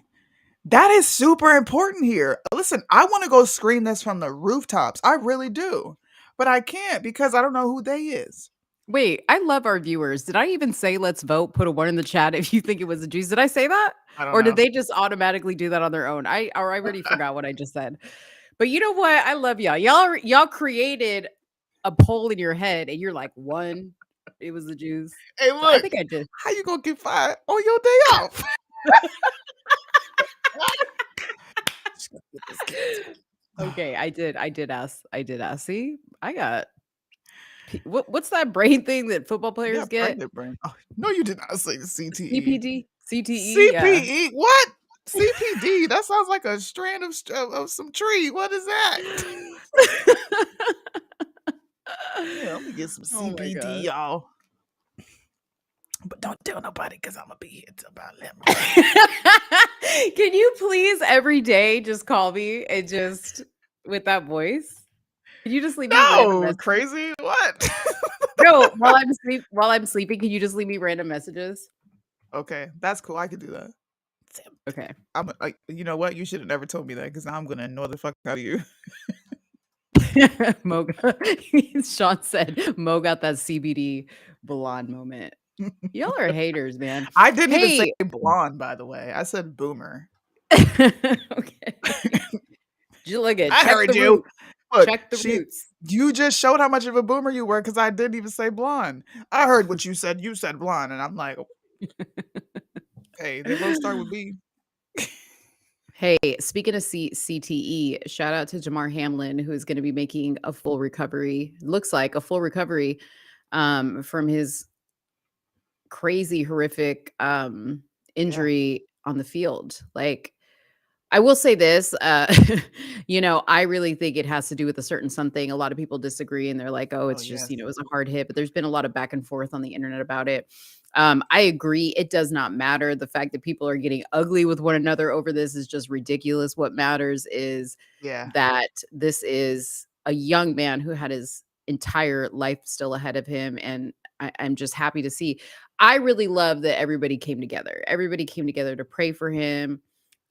That is super important here. Listen, I want to go scream this from the rooftops. I really do. But I can't because I don't know who they is. Wait, I love our viewers. Did I even say let's vote? Put a one in the chat if you think it was the Jews. Did I say that? I don't Or know. did they just automatically do that on their own? I already forgot what I just said. But you know what? I love y'all. Y'all created a poll in your head and you're like, one, it was the Jews. Hey, So look. I think I did. How you gonna get fired on your day off? Okay, I did ask. See, I got what's that brain thing that football players get? Brain. Oh, no, you did not say the CTE. CPD, CTE. CPE. What? CPD. That sounds like a strand of some tree. What is that? Yeah, let me get some Oh my CPD, God. y'all. But don't tell nobody because I'm gonna be here till about 11. Can you please every day just call me and just with that voice? Can you just leave me random No, messages? crazy. What? No, while I'm sleeping, can you just leave me random messages? Okay, that's cool. I could do that. Okay. I'm like, you know what? You should have never told me that because now I'm gonna annoy the fuck out of you. Mo, Sean said Mo got that CBD blonde moment. Y'all are haters, man. I didn't even say blonde, by the way. I said boomer. Okay. You look at. I heard you. Look, check the roots. You just showed how much of a boomer you were because I didn't even say blonde. I heard what you said. You said blonde, and I'm like, hey, they both start with B. Hey, speaking of CTE, shout out to Damar Hamlin, who is going to be making a full recovery. Looks like a full recovery from his crazy, horrific injury on the field. Like, I will say this, I really think it has to do with a certain something. A lot of people disagree and they're like, oh, it's just, it was a hard hit, but there's been a lot of back and forth on the internet about it. I agree. It does not matter. The fact that people are getting ugly with one another over this is just ridiculous. What matters is that this is a young man who had his entire life still ahead of him. And I'm just happy to see. I really love that everybody came together. Everybody came together to pray for him.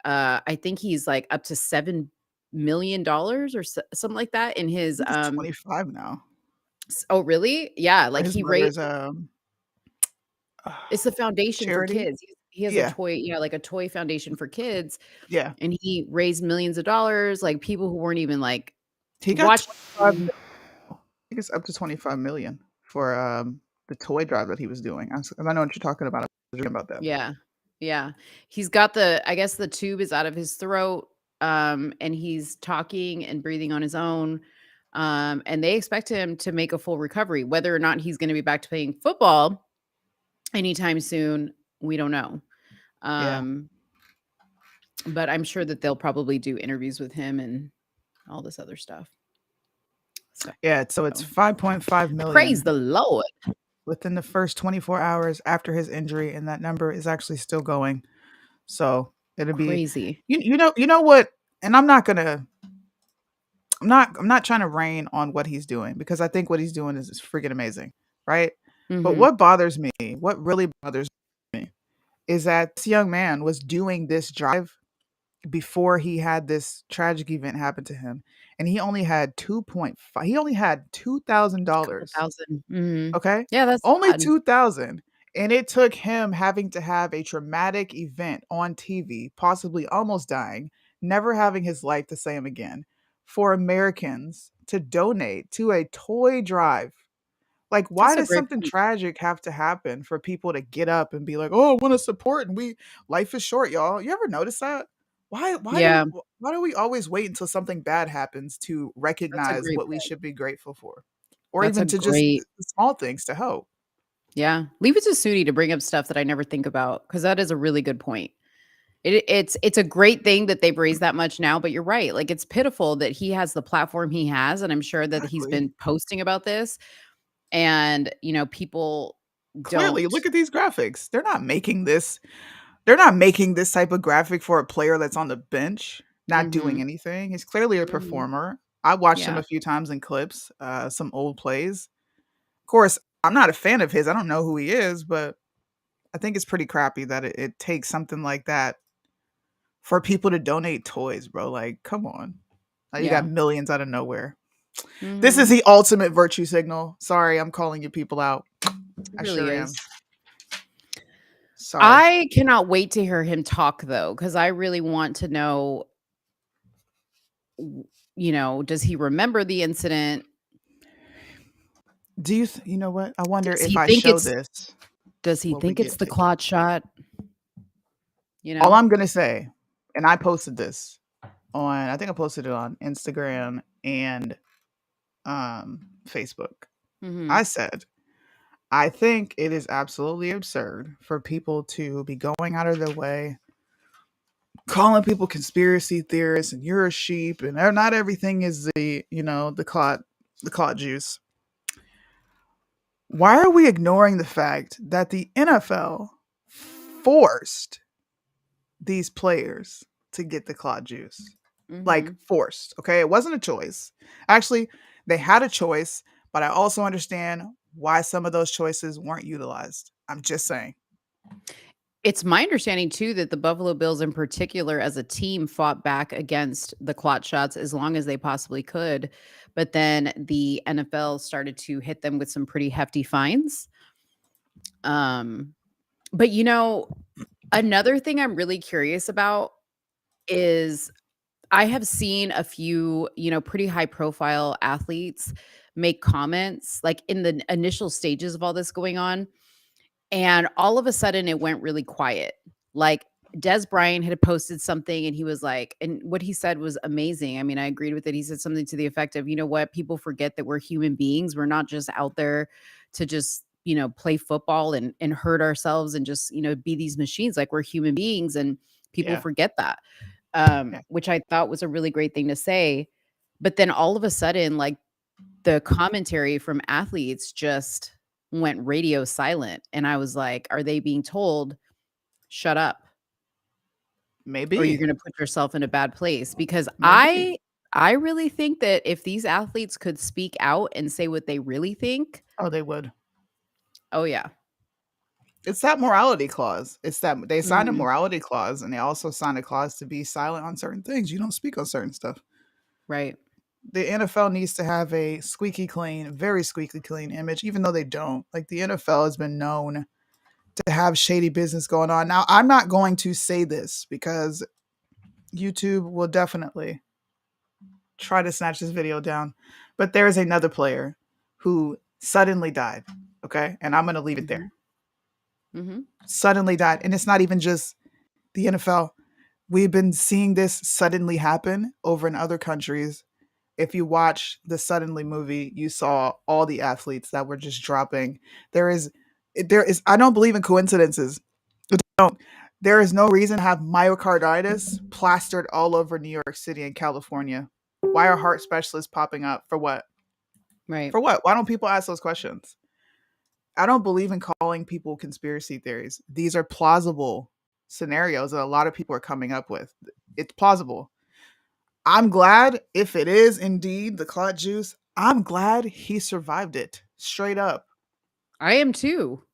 I think he's like up to $7 million or something like that in his 25 now. Oh, really? Yeah, like he raised it's the foundation charity? for kids. He has a toy, like a toy foundation for kids. Yeah. And he raised millions of dollars, like people who weren't even like he got I think it's up to 25 million for the toy drive that he was doing. I know what you're talking about. I was reading about that. Yeah. He's got I guess the tube is out of his throat. And he's talking and breathing on his own. And they expect him to make a full recovery. Whether or not he's going to be back to playing football anytime soon, we don't know. But I'm sure that they'll probably do interviews with him and all this other stuff. So it's 5.5 million. Praise the Lord. Within the first 24 hours after his injury, and that number is actually still going. So it'll be crazy. You know what? And I'm not trying to rain on what he's doing because I think what he's doing is freaking amazing, right? Mm-hmm. But what really bothers me, is that this young man was doing this drive before he had this tragic event happen to him, and he only had 2.5. He only had Couple $2,000. thousand. Mhm. Okay, Yeah, that's only sad. 2,000, and it took him having to have a traumatic event on TV, possibly almost dying, never having his life the same again, for Americans to donate to a toy drive. Like, why That's a does great something point. tragic have to happen for people to get up and be like, "Oh, I want to support," and we life is short, y'all. You ever notice that? Yeah, Why do we always wait until something bad happens to that's a recognize great what we point. should be grateful for? Or That's a even to just great small things to help. Yeah. Leave it to Sudi to bring up stuff that I never think about because that is a really good point. It's a great thing that they've raised that much now, but you're right. Like it's pitiful that he has the platform he has, and I'm sure that he's Exactly. been posting about this, and people Clearly, don't. look at these graphics. They're not making this type of graphic for a player that's on the bench, not doing Mhm. anything. He's clearly a Mhm. performer. I watched him Yeah. a few times in clips, some old plays. Of course, I'm not a fan of his. I don't know who he is, but I think it's pretty crappy that it takes something like that for people to donate toys, bro. Like, come on. You got Yeah. millions out of nowhere. This is Mhm. the ultimate virtue signal. Sorry, I'm calling you people out. It I really sure am. is. Sorry. I cannot wait to hear him talk though, because I really want to know, w- does he remember the incident? You know what? I wonder Does if he I think show it's this, does he will we think it's get the taken? clot shot? You All know? I'm gonna say, and I posted this I think I posted it on Instagram and Facebook. I Mhm. said, I think it is absolutely absurd for people to be going out of their way, calling people conspiracy theorists and you're a sheep and not everything is the clot juice. Why are we ignoring the fact that the NFL forced these players to get the clot juice? Like Mhm. forced, okay? It wasn't a choice. Actually, they had a choice, but I also understand why some of those choices weren't utilized. I'm just saying. It's my understanding too that the Buffalo Bills in particular as a team fought back against the clot shots as long as they possibly could, but then the NFL started to hit them with some pretty hefty fines. Um but another thing I'm really curious about is I have seen a few, pretty high profile athletes make comments like in the initial stages of all this going on. And all of a sudden, it went really quiet. Like, Des Bryant had posted something and he was like, and what he said was amazing. I mean, I agreed with it. He said something to the effect of, you know what? People forget that we're human beings. We're not just out there to just, play football and hurt ourselves and just, be these machines. Like, we're human beings and people Yeah. forget that, Yeah. which I thought was a really great thing to say. But then all of a sudden, like, the commentary from athletes just went radio silent, and I was like, "Are they being told, 'Shut up, or you're Maybe. gonna put yourself in a bad place'?" Because Maybe. I really think that if these athletes could speak out and say what they really think. Oh, they would. Oh, yeah. It's that morality clause. It's that they signed a Mhm. morality clause and they also signed a clause to be silent on certain things. You don't speak on certain stuff. Right. The NFL needs to have a squeaky clean, very squeaky clean image, even though they don't. Like the NFL has been known to have shady business going on. Now, I'm not going to say this because YouTube will definitely try to snatch this video down. But there is another player who suddenly died. Okay. And I'm going to leave it there. Mhm. Mhm. Suddenly died. And it's not even just the NFL. We've been seeing this suddenly happen over in other countries. If you watch the Suddenly movie, you saw all the athletes that were just dropping. There is, I don't believe in coincidences. I don't. There is no reason to have myocarditis plastered all over New York City and California. Why are heart specialists popping up? For what? Right. For what? Why don't people ask those questions? I don't believe in calling people conspiracy theories. These are plausible scenarios that a lot of people are coming up with. It's plausible. I'm glad if it is indeed the clot juice, I'm glad he survived it. Straight up. I am too.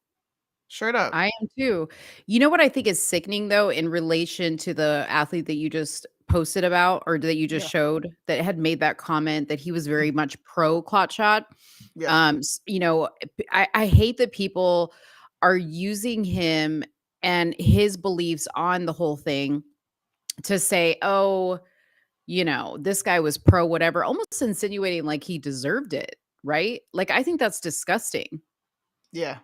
Straight up. I am too. You know what I think is sickening though, in relation to the athlete that you just posted about or that you just Yeah. showed that had made that comment that he was very much pro clot shot. Yeah. You know, I hate that people are using him and his beliefs on the whole thing to say, oh, you know, this guy was pro whatever, almost insinuating like he deserved it, right? Like I think that's disgusting. Yeah.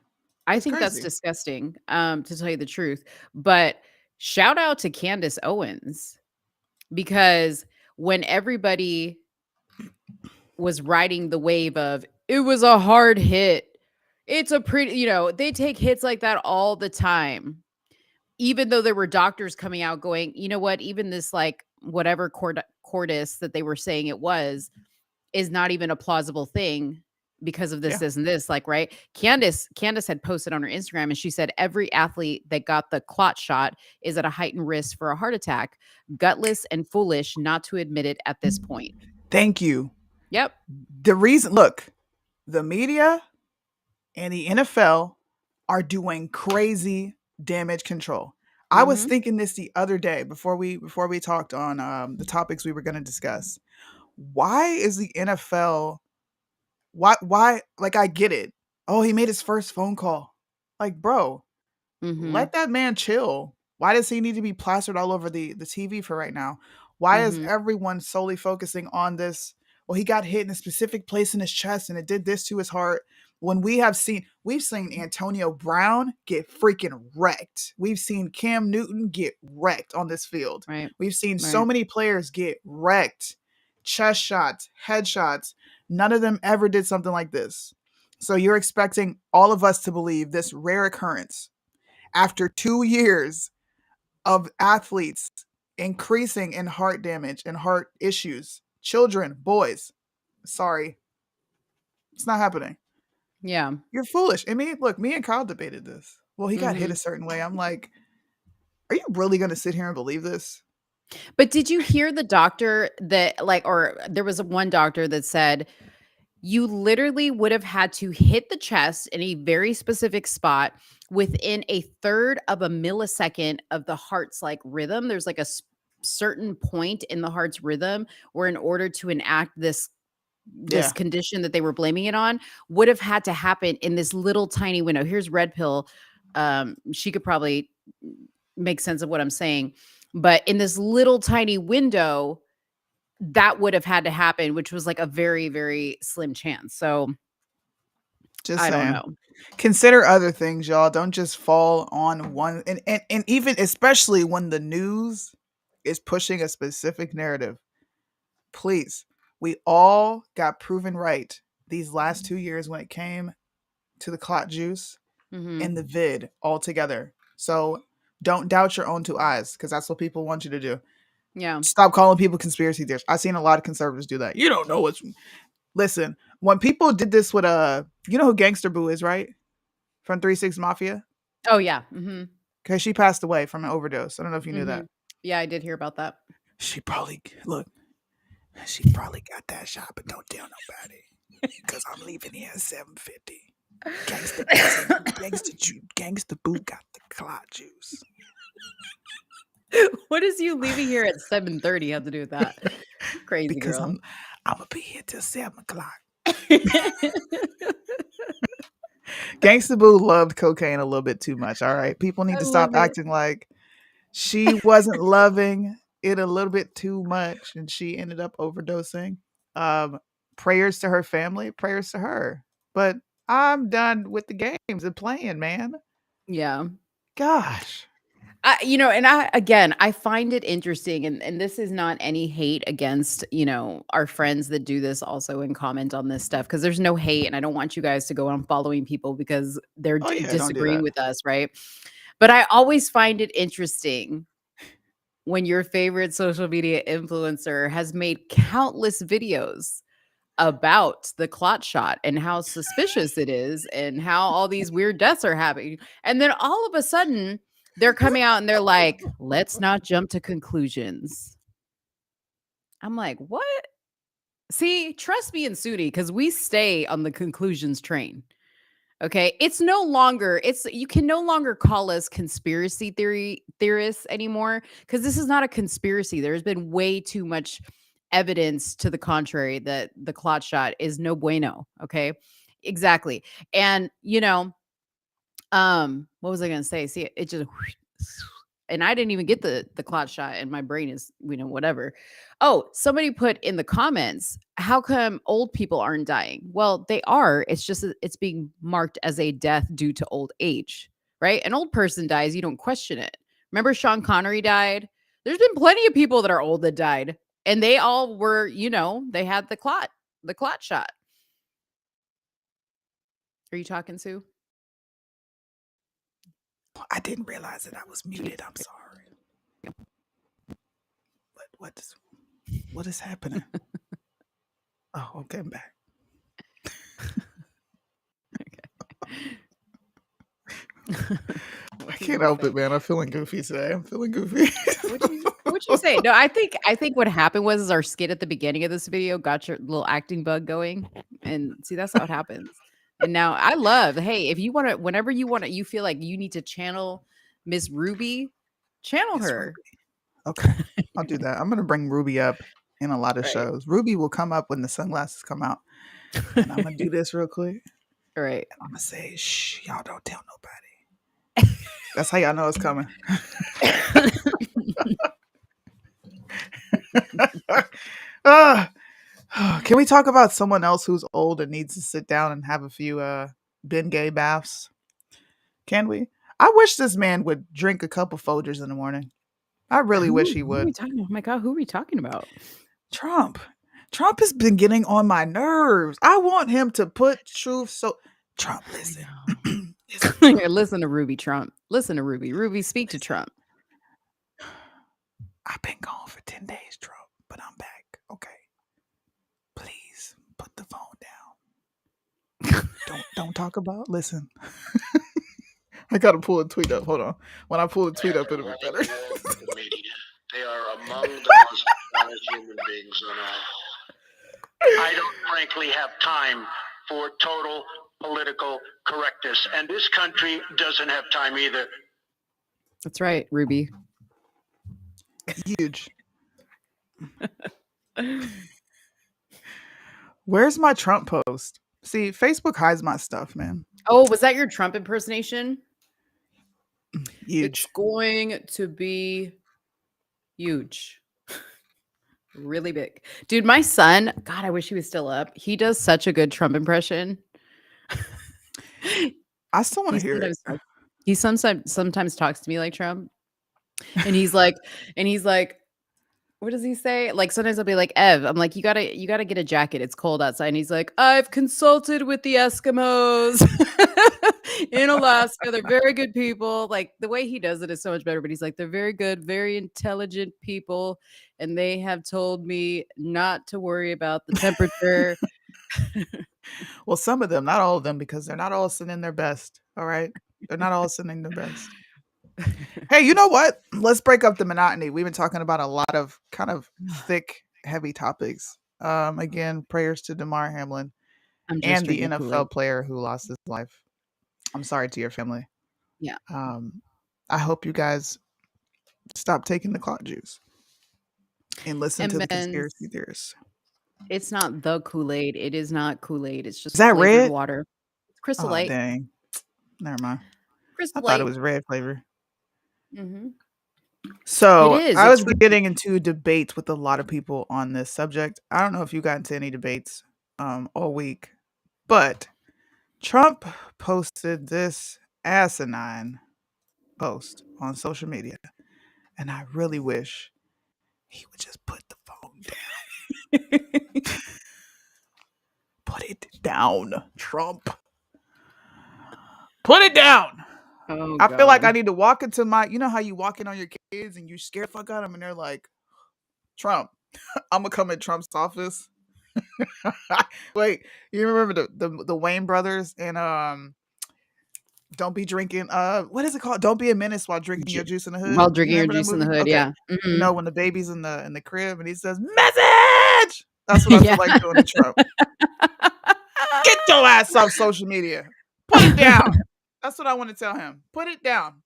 I It's think that's crazy. disgusting, to tell you the truth. But shout out to Candace Owens because when everybody was riding the wave of it was a hard hit, it's a pretty, you know, they take hits like that all the time. Even though there were doctors coming out going, you know what, even this like whatever cordis that they were saying it was is not even a plausible thing because of Yeah. this and this, like, right? Candace had posted on her Instagram and she said every athlete that got the clot shot is at a heightened risk for a heart attack. Gutless and foolish not to admit it at this point. Thank you. Yep. The reason, look, the media and the NFL are doing crazy damage control. I was Mhm. thinking this the other day before we talked on the topics we were going to discuss. Why is the NFL why like I get it. Oh, he made his first phone call. Like, bro, Mhm. let that man chill. Why does he need to be plastered all over the TV for right now? Why is Mhm. everyone solely focusing on this? Well, he got hit in a specific place in his chest and it did this to his heart. When we've seen Antonio Brown get freaking wrecked. We've seen Cam Newton get wrecked on this field. Right. We've seen so Right. many players get wrecked. Chest shots, headshots. None of them ever did something like this. So you're expecting all of us to believe this rare occurrence after 2 years of athletes increasing in heart damage and heart issues, children, boys. Sorry, it's not happening. Yeah. You're foolish. I mean, look, me and Kyle debated this. Well, he got hit a Mhm. certain way. I'm like, are you really going to sit here and believe this? But did you hear the doctor that like or there was one doctor that said you literally would have had to hit the chest in a very specific spot within a third of a millisecond of the heart's like rhythm. There's like a certain point in the heart's rhythm where in order to enact this Yeah. condition that they were blaming it on would have had to happen in this little tiny window. Here's Red Pill. She could probably make sense of what I'm saying. But in this little tiny window, that would have had to happen, which was like a very, very slim chance. So Just I don't saying. know. Consider other things, y'all. Don't just fall on one. And even especially when the news is pushing a specific narrative. Please, we all got proven right these last 2 years when it came to the clot juice Mhm. and the vid altogether. So don't doubt your own two eyes because that's what people want you to do. Yeah. Stop calling people conspiracy theorists. I've seen a lot of conservatives do that. You don't know what's. Listen, when people did this with you know who Gangster Boo is, right? From 3 6 Mafia, Oh yeah. Mhm. because she passed away from an overdose. I don't know if you knew that. Mhm. Yeah, I did hear about that. She probably look. She probably got that shot, but don't tell nobody. Because I'm leaving here at 7:50. Gangsta Boo got the clot juice. What is you leaving here at 7:30 have to do with that? Crazy Because girl. I'm gonna be here till 7 o'clock. Gangsta Boo loved cocaine a little bit too much. All right, people need I to stop love it. acting like she wasn't loving it a little bit too much, and she ended up overdosing. Um, Prayers to her family, prayers to her. But I'm done with the games and playing, man. Yeah. Gosh. You know, and I find it interesting, and this is not any hate against, you know, our friends that do this also and comment on this stuff because there's no hate, and I don't want you guys to go on following people because they're Oh yeah, don't do disagreeing that. with us, right? But I always find it interesting when your favorite social media influencer has made countless videos about the clot shot and how suspicious it is and how all these weird deaths are happening. And then all of a sudden, they're coming out and they're like, let's not jump to conclusions. I'm like, what? See, trust me and Sudi, because we stay on the conclusions train. Okay, it's no longer. It's you can no longer call us conspiracy theorists anymore because this is not a conspiracy. There's been way too much evidence to the contrary that the clot shot is no bueno. Okay, exactly. And what was I gonna say? See, it just and I didn't even get the clot shot, and my brain is, whatever. Oh, somebody put in the comments, how come old people aren't dying? Well, they are. It's just it's being marked as a death due to old age, right? An old person dies, you don't question it. Remember Sean Connery died? There's been plenty of people that are old that died, and they all were, they had the clot shot. Are you talking, Sue? I didn't realize that I was muted. I'm sorry. What is happening? Oh, okay, I'm back. I can't help it, man. I'm feeling goofy today. I'm feeling goofy. What'd you say? No, I think what happened was our skit at the beginning of this video got your little acting bug going, and see, that's how it happens. And now I love, hey, if you want to, whenever you want to, you feel like you need to channel Miss Ruby, channel Miss her. Ruby. Okay, I'll do that. I'm gonna bring Ruby up in a lot of shows. Ruby will come up when the sunglasses come out, and I'm gonna do this real quick. All right, I'm gonna say, "Shh, y'all don't tell nobody." That's how y'all know it's coming. Can we talk about someone else who's old and needs to sit down and have a few Bengay baths? Can we? I wish this man would drink a couple Folgers in the morning. I really wish he would. Oh my God, who are we talking about? Trump. Trump has been getting on my nerves. I want him to put truth. So, Trump, listen. Listen to Ruby, Trump. Listen to Ruby. Ruby, speak to Trump. I've been gone for 10 days, Trump, but I'm back. Okay. Please put the phone down. Don't talk about. Listen. I gotta pull a tweet up. Hold on. When I pull a tweet up, it'll be better. They are among the most honest human beings on earth. I don't frankly have time for total political correctness, and this country doesn't have time either. That's right, Ruby. Huge. Where's my Trump post? See, Facebook hides my stuff, man. Oh, was that your Trump impersonation? Huge. It's going to be huge. Really big. Dude, my son, God, I wish he was still up. He does such a good Trump impression. I still want to hear it. He sometimes talks to me like Trump. And he's like, what does he say? Like sometimes I'll be like, Ev, I'm like, you gotta get a jacket. It's cold outside. And he's like, I've consulted with the Eskimos in Alaska. They're very good people. Like the way he does it is so much better. But he's like, they're very good, very intelligent people. And they have told me not to worry about the temperature. Well, some of them, not all of them, because they're not all sending their best. All right. They're not all sending their best. Hey, you know what? Let's break up the monotony. We've been talking about a lot of kind of thick, heavy topics. Again, prayers to Damar Hamlin and the NFL player who lost his life. I'm sorry to your family. Yeah. I hope you guys stop taking the clot juice and listen to the conspiracy theorists. It's not the Kool-Aid. It is not Kool-Aid. It's just is that red water. It's Crystal Light. Dang. Never mind. Crystal I thought it was red flavor. Mm-hmm. So I was getting into debates with a lot of people on this subject. I don't know if you got into any debates all week, but Trump posted this asinine post on social media, and I really wish he would just put the phone down. Put it down, Trump. Put it down. Oh, I feel like I need to walk into you know how you walk in on your kids and you scare the fuck out of them and they're like, Trump, I'm gonna come in Trump's office. Wait, you remember the Wayne brothers and don't be drinking what is it called? Don't be a menace while drinking your juice in the hood. While drinking your juice in the hood, okay. Yeah. Mm-hmm. You know when the baby's in the crib and he says, message! That's what I feel like doing to Trump. Get your ass off social media. Put it down. That's what I want to tell him. Put it down.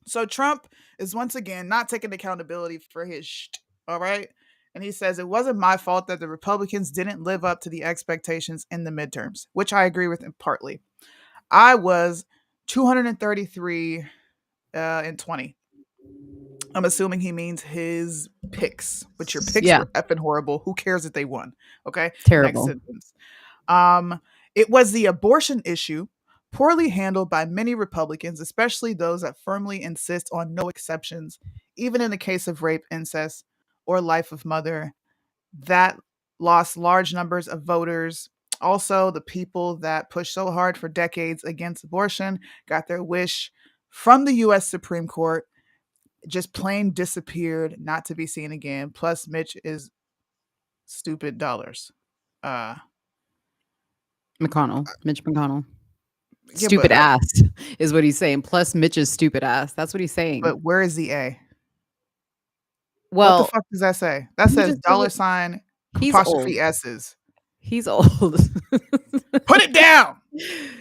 So Trump is once again not taking accountability for his all right? And he says it wasn't my fault that the Republicans didn't live up to the expectations in the midterms, which I agree with him partly. I was 233 and 20. I'm assuming he means his picks, but your picks Yeah. were effing horrible. Who cares if they won? Okay. Terrible. Next sentence. It was the abortion issue, poorly handled by many Republicans, especially those that firmly insist on no exceptions, even in the case of rape, incest, or life of mother, that lost large numbers of voters. Also, the people that pushed so hard for decades against abortion got their wish from the U.S. Supreme Court, just plain disappeared, not to be seen again. Plus, Mitch is stupid dollars. Mitch McConnell. Yeah, Stupid ass is what he's saying. Plus Mitch's stupid ass. That's what he's saying. But where is the A? Well, what the fuck does that say? That says dollar sign apostrophe S's. He's old. Put it down.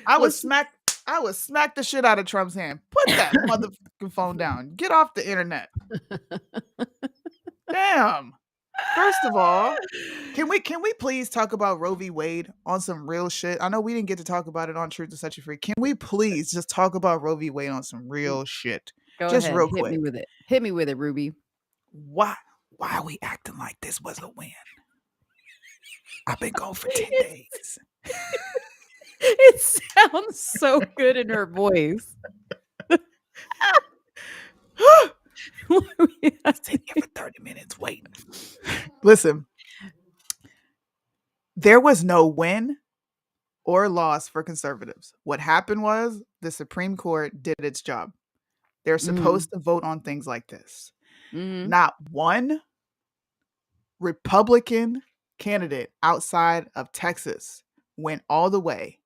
I would smack the shit out of Trump's hand. Put that motherfucking phone down. Get off the internet. Damn. First of all, can we please talk about Roe v. Wade on some real shit? I know we didn't get to talk about it on Truth to Set You Free. Can we please just talk about Roe v. Wade on some real shit? Go just ahead. real Hit quick. me with it. Hit me with it, Ruby. Why are we acting like this was a win? I've been gone for 10 days. It sounds so good in her voice. Let's sit here for 30 minutes waiting. Listen, there was no win or loss for conservatives. What happened was the Supreme Court did its job. They're supposed to vote on things like this. Not one Republican candidate outside of Texas went all the way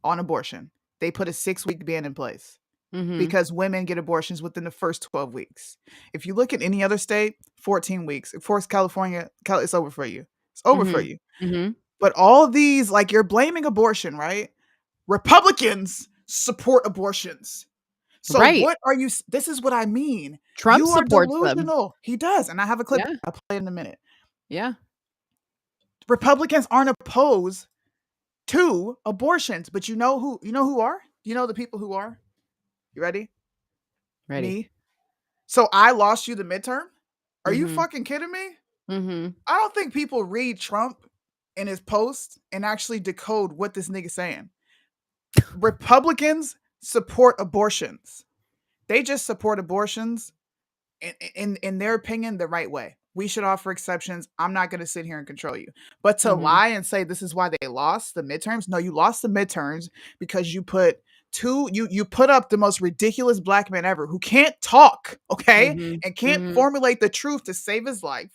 on abortion. They put a 6-week ban in place because women get abortions within the first 12 weeks. If you look at any other state, 14 weeks. Of course, California, it's over for you. It's over for you. But all these, like, you're blaming abortion, right? Republicans support abortions. So what are you? This is what I mean. Trump supports delusional. them. He does, and I have a clip. Yeah. I'll play it in a minute. Yeah. Republicans aren't opposed to abortions, but you know who? You know who are? You know the people who are? You ready? Ready. Me. So I lost you the midterm? Are you fucking kidding me? I don't think people read Trump in his post and actually decode what this nigga's saying. Republicans support abortions. They just support abortions in their opinion the right way. We should offer exceptions. I'm not going to sit here and control you. But to lie and say this is why they lost the midterms. No, you lost the midterms because you put you put up the most ridiculous black man ever who can't talk, okay? And can't formulate the truth to save his life.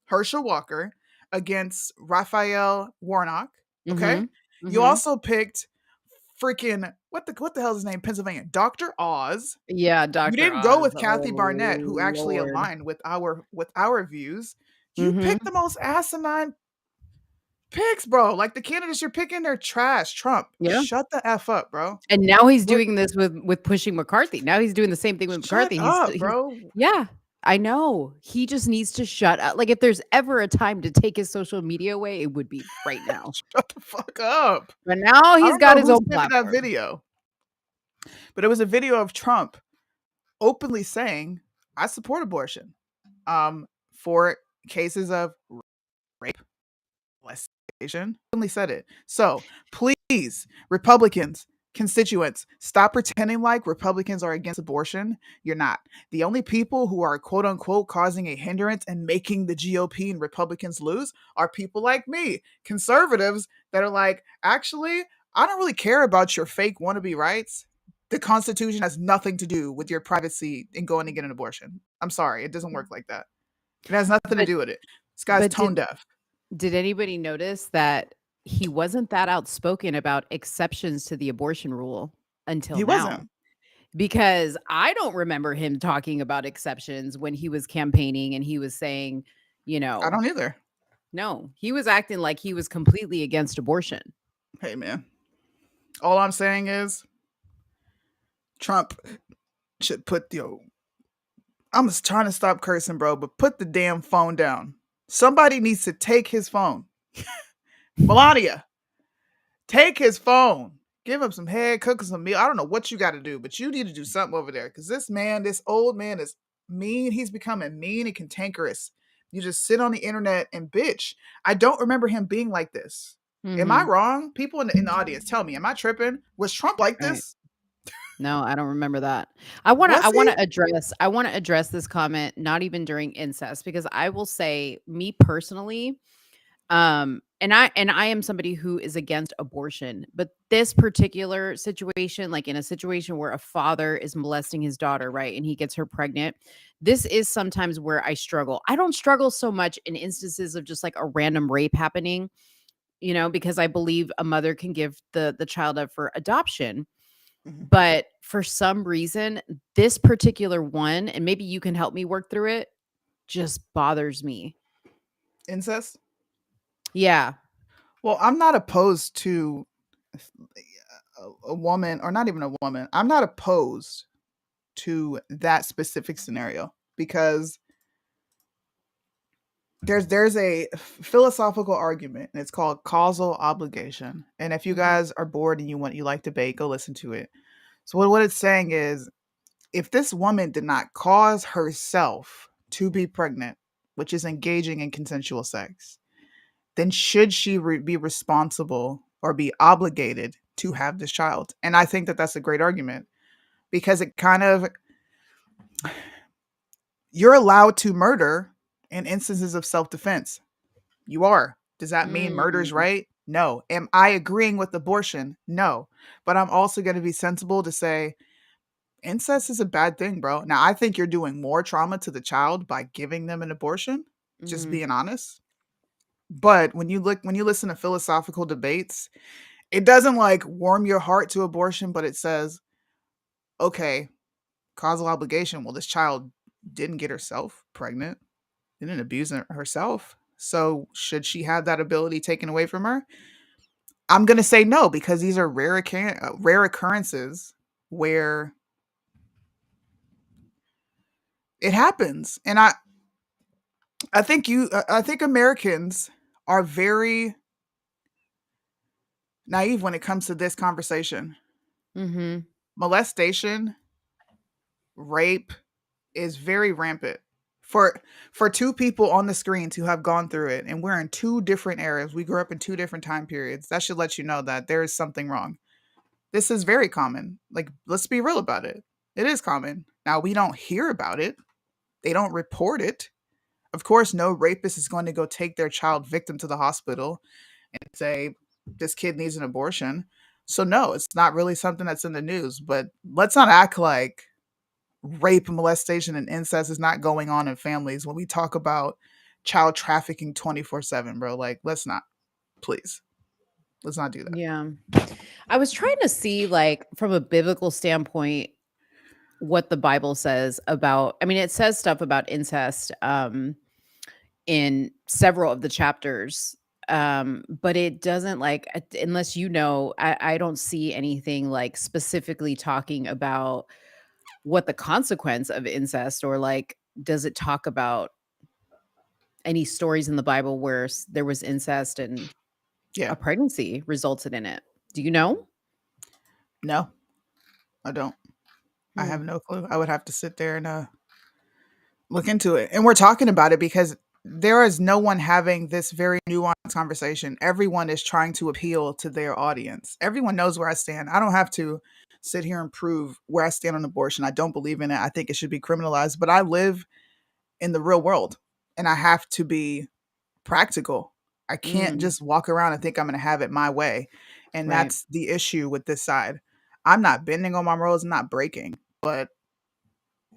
Herschel Walker against Raphael Warnock, okay? You also picked freaking what the hell is his name? Pennsylvania, Dr. Oz. Yeah, Dr. You didn't go with Kathy Barnett, who actually aligned with our views. You picked the most asinine picks, bro. Like the candidates you're picking, they're trash. Trump, shut the F up, bro. And now he's doing this with pushing McCarthy. Now he's doing the same thing with McCarthy. Bro. Yeah. I know. He just needs to shut up. Like, if there's ever a time to take his social media away, it would be right now. Shut the fuck up. But now he's got his own platform. That video. But it was a video of Trump openly saying, I support abortion for cases of rape, molestation. Openly said it. So please, Republicans, constituents, stop pretending like Republicans are against abortion. You're not. The only people who are quote unquote causing a hindrance and making the GOP and Republicans lose are people like me, conservatives that are like, actually, I don't really care about your fake wannabe rights. The Constitution has nothing to do with your privacy in going to get an abortion. I'm sorry. It doesn't work like that. It has nothing to do with it. This guy's tone deaf. Did anybody notice that he wasn't that outspoken about exceptions to the abortion rule until now? Wasn't. Because I don't remember him talking about exceptions when he was campaigning and he was saying, you know. I don't either. No, he was acting like he was completely against abortion. Hey, man. All I'm saying is Trump should put I'm just trying to stop cursing, bro, but put the damn phone down. Somebody needs to take his phone. Melania, take his phone. Give him some head, cook him some meal. I don't know what you got to do, but you need to do something over there because this old man is mean. He's becoming mean and cantankerous. You just sit on the internet and bitch. I don't remember him being like this. Am I wrong? People in the audience, tell me, am I tripping? Was Trump like Right. this? No, I don't remember that. I Was he? want to address this comment not even during incest because I will say me personally and I am somebody who is against abortion, but this particular situation, like in a situation where a father is molesting his daughter, right, and he gets her pregnant, this is sometimes where I struggle. I don't struggle so much in instances of just like a random rape happening, because I believe a mother can give the child up for adoption. Mhm. But for some reason, this particular one, and maybe you can help me work through it, just bothers me. Incest? Yeah. Well, I'm not opposed to a woman, or not even a woman. I'm not opposed to that specific scenario because there's a philosophical argument and it's called causal obligation. And if you guys are bored and you like debate, go listen to it. So what it's saying is if this woman did not cause herself to be pregnant, which is engaging in consensual sex, then should she be responsible or be obligated to have this child? And I think that that's a great argument because it kind of, you're allowed to murder in instances of self-defense. You are. Does that mean murder's Mm. right? No. Am I agreeing with abortion? No. But I'm also going to be sensible to say incest is a bad thing, bro. Now, I think you're doing more trauma to the child by giving them an abortion, just Mhm. being honest. But when you listen to philosophical debates, it doesn't like warm your heart to abortion, but it says, okay, causal obligation. Well, this child didn't get herself pregnant, didn't abuse herself. So should she have that ability taken away from her? I'm gonna say no because these are rare occurrences where it happens, and I think Americans are very naive when it comes to this conversation. Mhm. Molestation, rape is very rampant. For two people on the screen to have gone through it, and we're in two different eras. We grew up in two different time periods. That should let you know that there is something wrong. This is very common. Like, let's be real about it. It is common. Now, we don't hear about it. They don't report it. Of course, no rapist is going to go take their child victim to the hospital and say, this kid needs an abortion. So, no, it's not really something that's in the news. But let's not act like rape, molestation, and incest is not going on in families when we talk about child trafficking 24/7, bro. Like, let's not, please. Let's not do that. Yeah. I was trying to see, like, from a biblical standpoint, what the Bible says about, I mean, it says stuff about incest in several of the chapters. But it doesn't like, unless I don't see anything like specifically talking about what the consequence of incest, or like, does it talk about any stories in the Bible where there was incest and Yeah. a pregnancy resulted in it? Do you know? No, I don't. I Hmm. have no clue. I would have to sit there and look into it. And we're talking about it because there is no one having this very nuanced conversation. Everyone is trying to appeal to their audience. Everyone knows where I stand. I don't have to sit here and prove where I stand on abortion. I don't believe in it. I think it should be criminalized, but I live in the real world and I have to be practical. I can't Mm, just walk around and think I'm going to have it my way. And right. that's the issue with this side. I'm not bending on my morals, I'm not breaking, but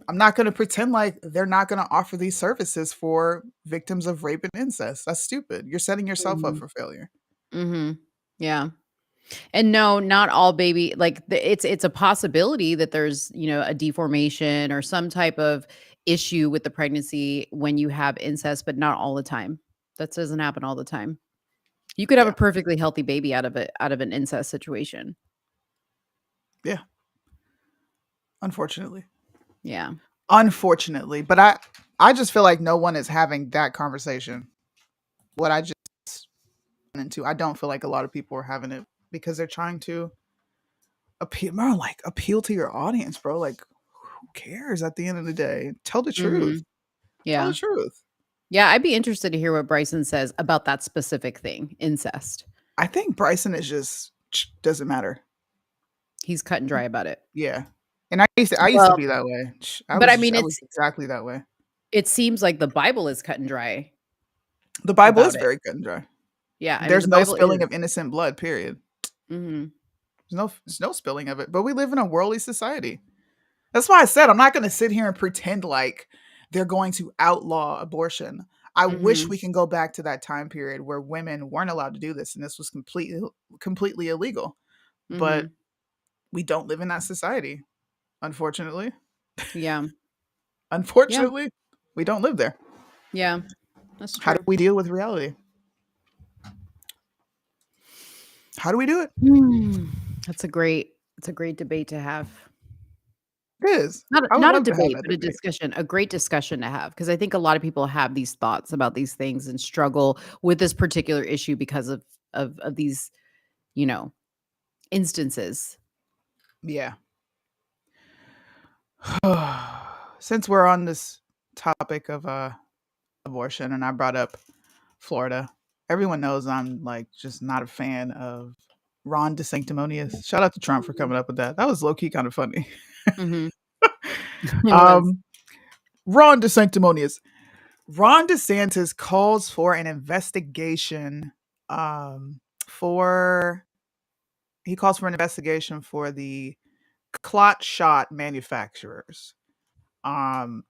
I'm not going to pretend like they're not going to offer these services for victims of rape and incest. That's stupid. You're setting yourself up Hmm. for failure. Hmm. Yeah. And no, not all baby, like it's a possibility that there's, a deformation or some type of issue with the pregnancy when you have incest, but not all the time. That doesn't happen all the time. You could have a Yeah. perfectly healthy baby out of an incest situation. Yeah. Unfortunately. Yeah. Unfortunately. But I just feel like no one is having that conversation. What I just went into. I don't feel like a lot of people are having it because they're trying to appeal to your audience, bro. Like, who cares at the end of the day? Tell the truth. Tell Yeah. the truth. Yeah. I'd be interested to hear what Bryson says about that specific thing, incest. I think Bryson is just doesn't matter. He's cut and dry about it. Yeah. And I used to Well, be that way. but I mean, I was exactly that way. it seems like the Bible is cut and dry The Bible is about it. very cut and dry. Yeah. I mean, There's the no Bible spilling is. of innocent blood, period. Hmm. There's no spilling of it. But we live in a worldly society. That's why I said I'm not going to sit here and pretend like they're going to outlaw abortion. I wish Hmm. we can go back to that time period where women weren't allowed to do this and this was completely illegal. But Hmm. we don't live in that society, unfortunately. Yeah. Yeah. Unfortunately, we don't live there. Yeah. That's How do true. we deal with reality? How do we do it? That's a great debate to have. It is. Not I would not a love to have debate, that but a debate. discussion, a great discussion to have because I think a lot of people have these thoughts about these things and struggle with this particular issue because of these, you know, instances. Yeah. Since we're on this topic of abortion and I brought up Florida, everyone knows I'm like just not a fan of Ron DeSanctimonious. Shout out to Trump for coming up with that. That was low key kind of funny. Mhm. It was. um, Ron DeSanctimonious. Ron DeSantis calls for an investigation for he calls for an investigation for the clot shot manufacturers um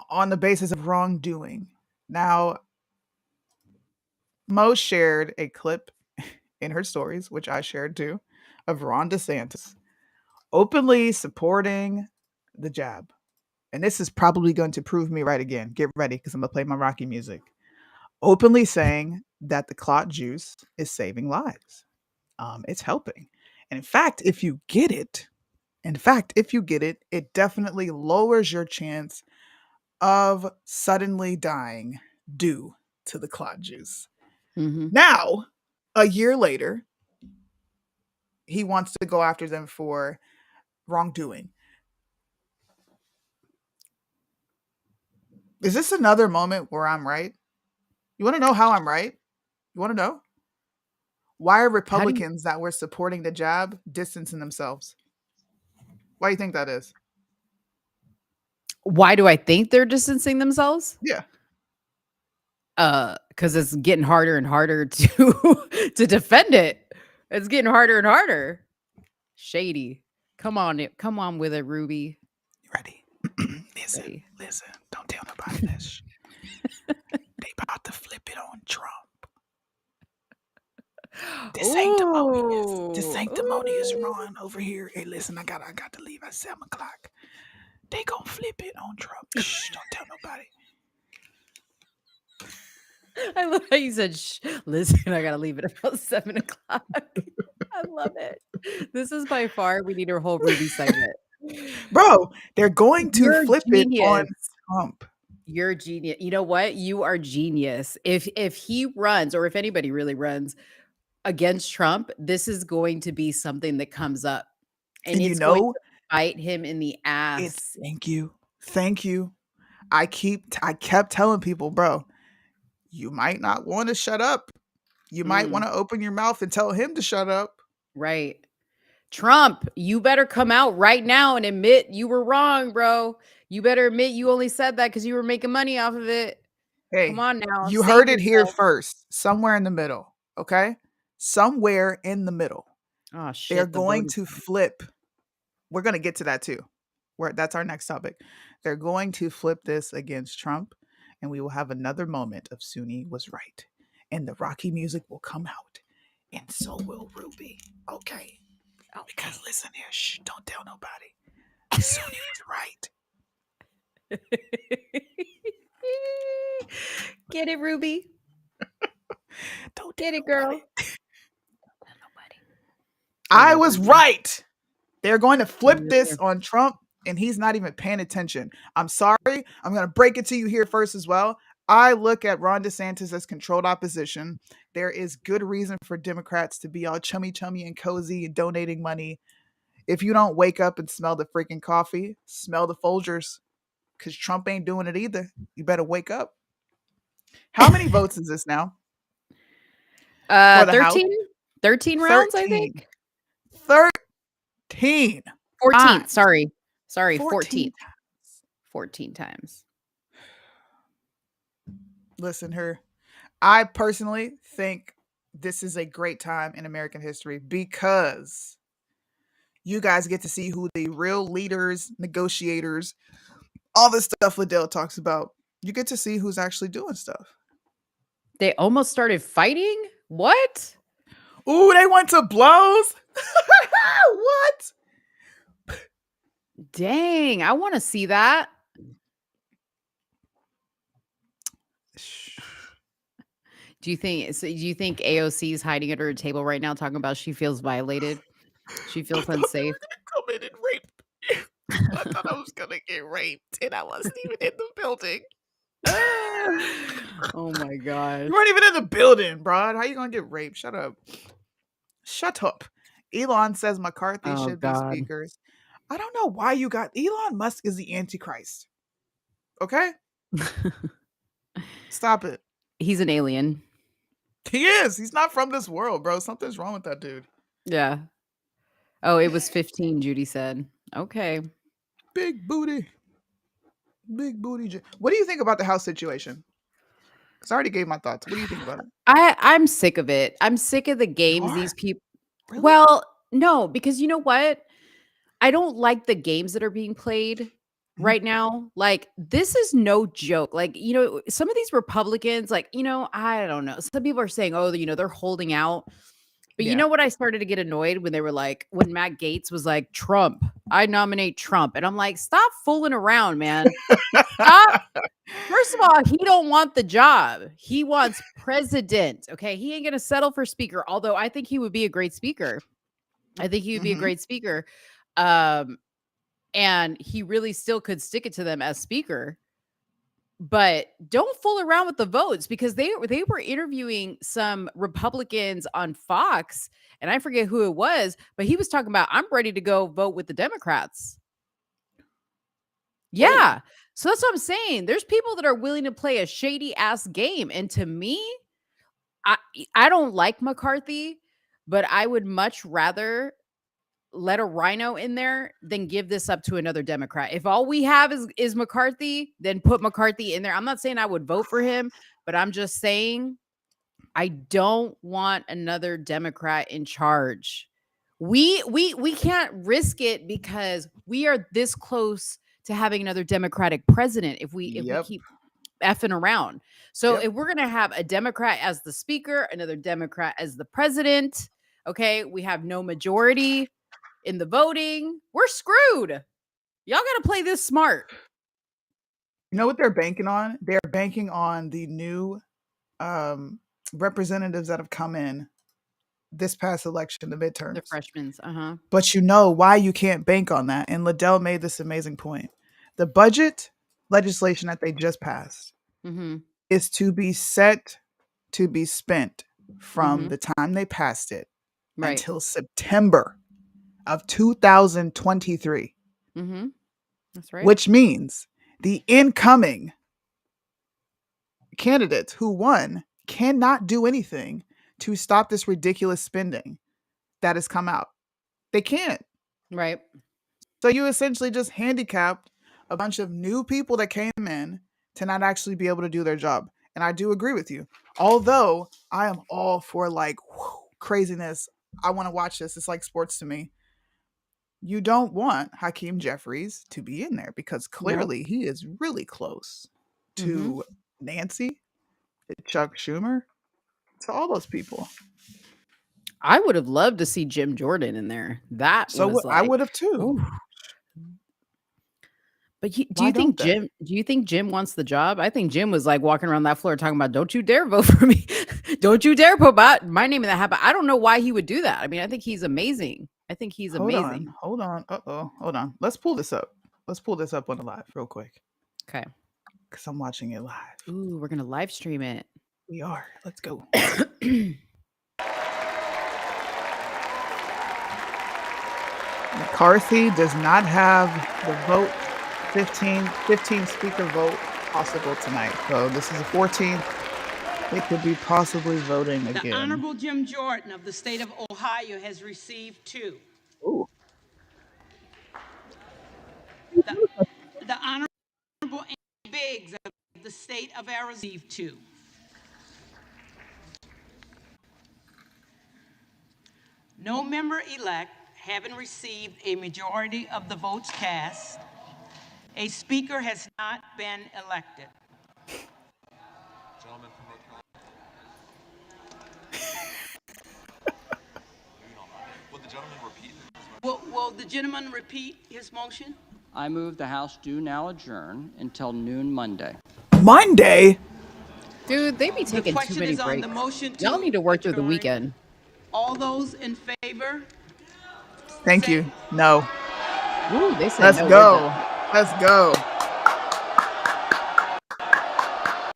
on the basis of wrongdoing. Now, Mo shared a clip in her stories, which I shared too, of Ron DeSantis openly supporting the jab. And this is probably going to prove me right again. Get ready because I'm going to play my Rocky music. Openly saying that the clot juice is saving lives. It's helping. And in fact, if you get it, it definitely lowers your chance of suddenly dying due to the clot juice. Mhm. Now, a year later, he wants to go after them for wrongdoing. Is this another moment where I'm right? You want to know how I'm right? You want to know? Why are How do you Republicans that were supporting the jab distancing themselves? Why do you think that is? Why do I think they're distancing themselves? Yeah. Because it's getting harder and harder to to defend it. It's getting harder and harder. Shady. Come on with it, Ruby. You ready? listen, Ready. listen. Don't tell nobody this. They about to flip it on Trump. This sanctimonious Ooh. Ron over here. Hey, listen, I got to leave at 7:00. They gonna flip it on Trump. Shh, don't tell nobody. I love how you said, Shh, listen, I gotta leave it about 7:00. I love it. This is by far, we need a whole Ruby segment. Bro, they're going to You're flip it on genius. Trump. You're genius. You know what? You are genius. If he runs, or if anybody really runs against Trump, this is going to be something that comes up, and And you it's going know, to bite him in the it's ass. thank you. Thank you. I kept telling people, bro, you might not want to shut up. You might want Mm, to open your mouth and tell him to shut up. right. Trump, you better come out right now and admit you were wrong, bro. You better admit you only said that because you were making money off of it. Come Hey, on now, you save heard it here yourself. first, somewhere in the middle, okay? Somewhere in the middle. Oh They're shit, the vote going is to flip. We're going to get to that too. That's our next topic. They're going to flip this against Trump, and we will have another moment of Sunni was right. And the Rocky music will come out, and so will Ruby. Okay. Because listen here, shh, don't tell nobody. Sunni was right. Get it, Ruby. Don't Get tell it, girl. nobody. I I love was Ruby. right. They're going to flip this on Trump, and he's not even paying attention. I'm sorry. I'm going to break it to you here first as well. I look at Ron DeSantis as controlled opposition. There is good reason for Democrats to be all chummy and cozy and donating money. If you don't wake up and smell the freaking coffee, smell the Folgers, because Trump ain't doing it either. You better wake up. How many votes is this now? 13? 13 rounds, 13. I think. 13. 14. Sorry, 14. 14 times. Listen, I personally think this is a great time in American history because you guys get to see who the real leaders, negotiators, all the stuff Liddell talks about. You get to see who's actually doing stuff. They almost started fighting? What? Ooh, they went to blows? What? Dang, I want to see that. Do you think AOC is hiding under a table right now talking about she feels violated? She feels unsafe. Come in and rape me. I thought I was gonna get raped and I wasn't even in the building. Oh my god. You weren't even in the building, bro. How you gonna get raped? Shut up. Shut up. Elon says McCarthy should be speakers. I don't know why you got Elon Musk is the Antichrist. Okay? Stop it. He's an alien. He is. He's not from this world, bro. Something's wrong with that dude. Yeah. Oh, it was 15, Judy said. Okay. Big booty. Big booty. What do you think about the House situation? Because I already gave my thoughts. What do you think about it? I'm sick of it. I'm sick of the games these people. Really? Well, no, because you know what? I don't like the games that are being played right now. Like, this is no joke. Like, some of these Republicans, like, I don't know. Some people are saying, oh, they're holding out. But you know what? I started to get annoyed when they were like, when Matt Gaetz was like, Trump, I nominate Trump. And I'm like, stop fooling around, man. Stop. First of all, he don't want the job. He wants president. Okay. He ain't going to settle for speaker. Although I think he would be a great speaker. And he really still could stick it to them as speaker. But don't fool around with the votes, because they were interviewing some Republicans on Fox, and I forget who it was, but he was talking about, I'm ready to go vote with the Democrats. Yeah. So that's what I'm saying. There's people that are willing to play a shady ass game. And to me, I don't like McCarthy, but I would much rather let a rhino in there than give this up to another Democrat. If all we have is McCarthy, then put McCarthy in there. I'm not saying I would vote for him, but I'm just saying I don't want another Democrat in charge. We can't risk it because we are this close to having another Democratic president if we keep effing around. So if we're going to have a Democrat as the speaker, another Democrat as the president, okay, we have no majority in the voting, we're screwed. Y'all got to play this smart. You know what they're banking on? They're banking on the new representatives that have come in this past election, the midterms. The freshmen. But you know why you can't bank on that. And Liddell made this amazing point. The budget legislation that they just passed is to be set to be spent from the time they passed it until September of 2023. That's right. Which means the incoming candidates who won cannot do anything to stop this ridiculous spending that has come out. They can't. Right. So you essentially just handicapped a bunch of new people that came in to not actually be able to do their job. And I do agree with you. Although I am all for craziness. I want to watch this. It's like sports to me. You don't want Hakeem Jeffries to be in there because clearly he is really close to Nancy, to Chuck Schumer, to all those people. I would have loved to see Jim Jordan in there. I would have too. Ooh. But do you think Jim wants the job? I think Jim was like walking around that floor talking about, don't you dare vote for me. Don't you dare put my name in that hat. But I don't know why he would do that. I mean, I think he's amazing. I think he's Hold amazing. on. Hold on. Hold on. Let's pull this up. Let's pull this up on the live real quick Okay. because I'm watching it live. Ooh, we're gonna live stream it. We are. Let's go. McCarthy does not have the vote 15 speaker vote possible tonight. So this is the 14th. It could be possibly voting The again. Honorable Jim Jordan of the state of Ohio has received 2. Ooh. The Honorable Andy Biggs of the state of Arizona received 2. No member-elect having received a majority of the votes cast, a speaker has not been elected. Gentleman from North Carolina. Will the gentleman repeat his motion? Will the gentleman repeat his motion? I move the House do now adjourn until noon Monday. Monday? Dude, they be The taking too question many is on breaks. the motion to Y'all need to work through the adjourn. weekend. All those in favor? Thank you. No. Ooh, they said Let's no, go. Let's go.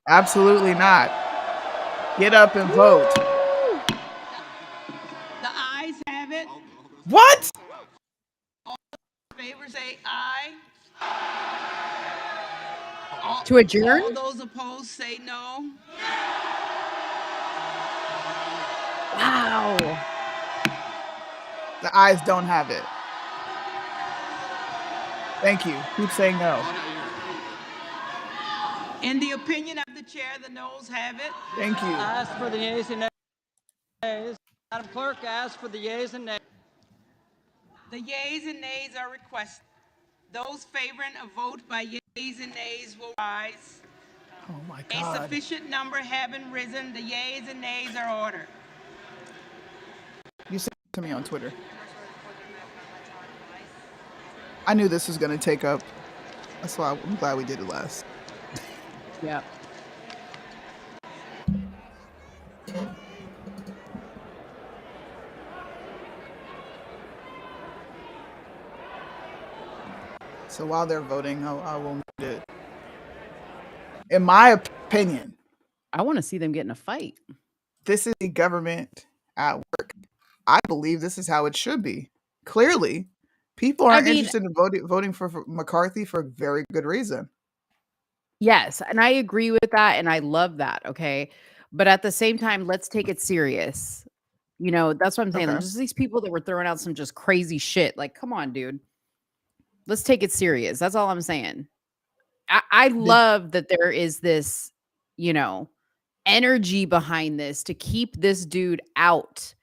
Absolutely not. Get up and vote. The ayes have it. What? All in favor say aye. To adjourn? All those opposed say no. Wow. The ayes don't have it. Thank you. Keep saying no. In the opinion of the chair, the noes have it. Thank you. Ask for the yeas and nays. Madam Clerk, ask for the yeas and nays. The yeas and nays are requested. Those favoring a vote by yeas and nays will rise. Oh my A God. sufficient number having risen, the yeas and nays are ordered. You sent it to me on Twitter. I knew this was going to take up. That's why I'm glad we did it last. Yeah. So while they're voting, I will mute it. In my opinion, I want to see them get in a fight. this is the government at work. I believe this is how it should be. Clearly, people aren't interested in voting for McCarthy for a very good reason. Yes, and I agree with that, and I love that. Okay, but at the same time, let's take it serious. You know, that's what I'm saying. Okay. There's just these people that were throwing out some just crazy shit. Like, come on, dude. Let's take it serious. That's all I'm saying. I love that there is this, you know, energy behind this to keep this dude out.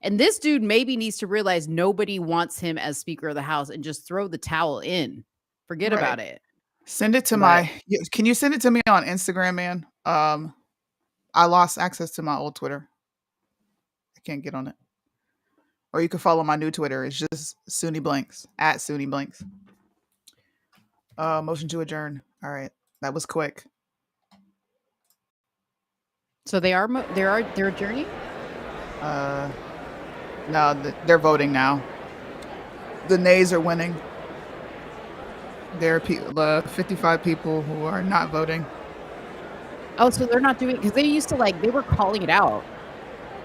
And this dude maybe needs to realize nobody wants him as Speaker of the House and just throw the towel in. Forget Right. about it. Send it to can you send it to me on Instagram, man? I lost access to my old Twitter. I can't get on it. Or you can follow my new Twitter. It's just Sunni Blanks, at Sunni Blanks. Motion to adjourn. All right. That was quick. So they're adjourning? No, they're voting now. The nays are winning. There are 55 people who are not voting. Oh, so they're not doing, because they used to they were calling it out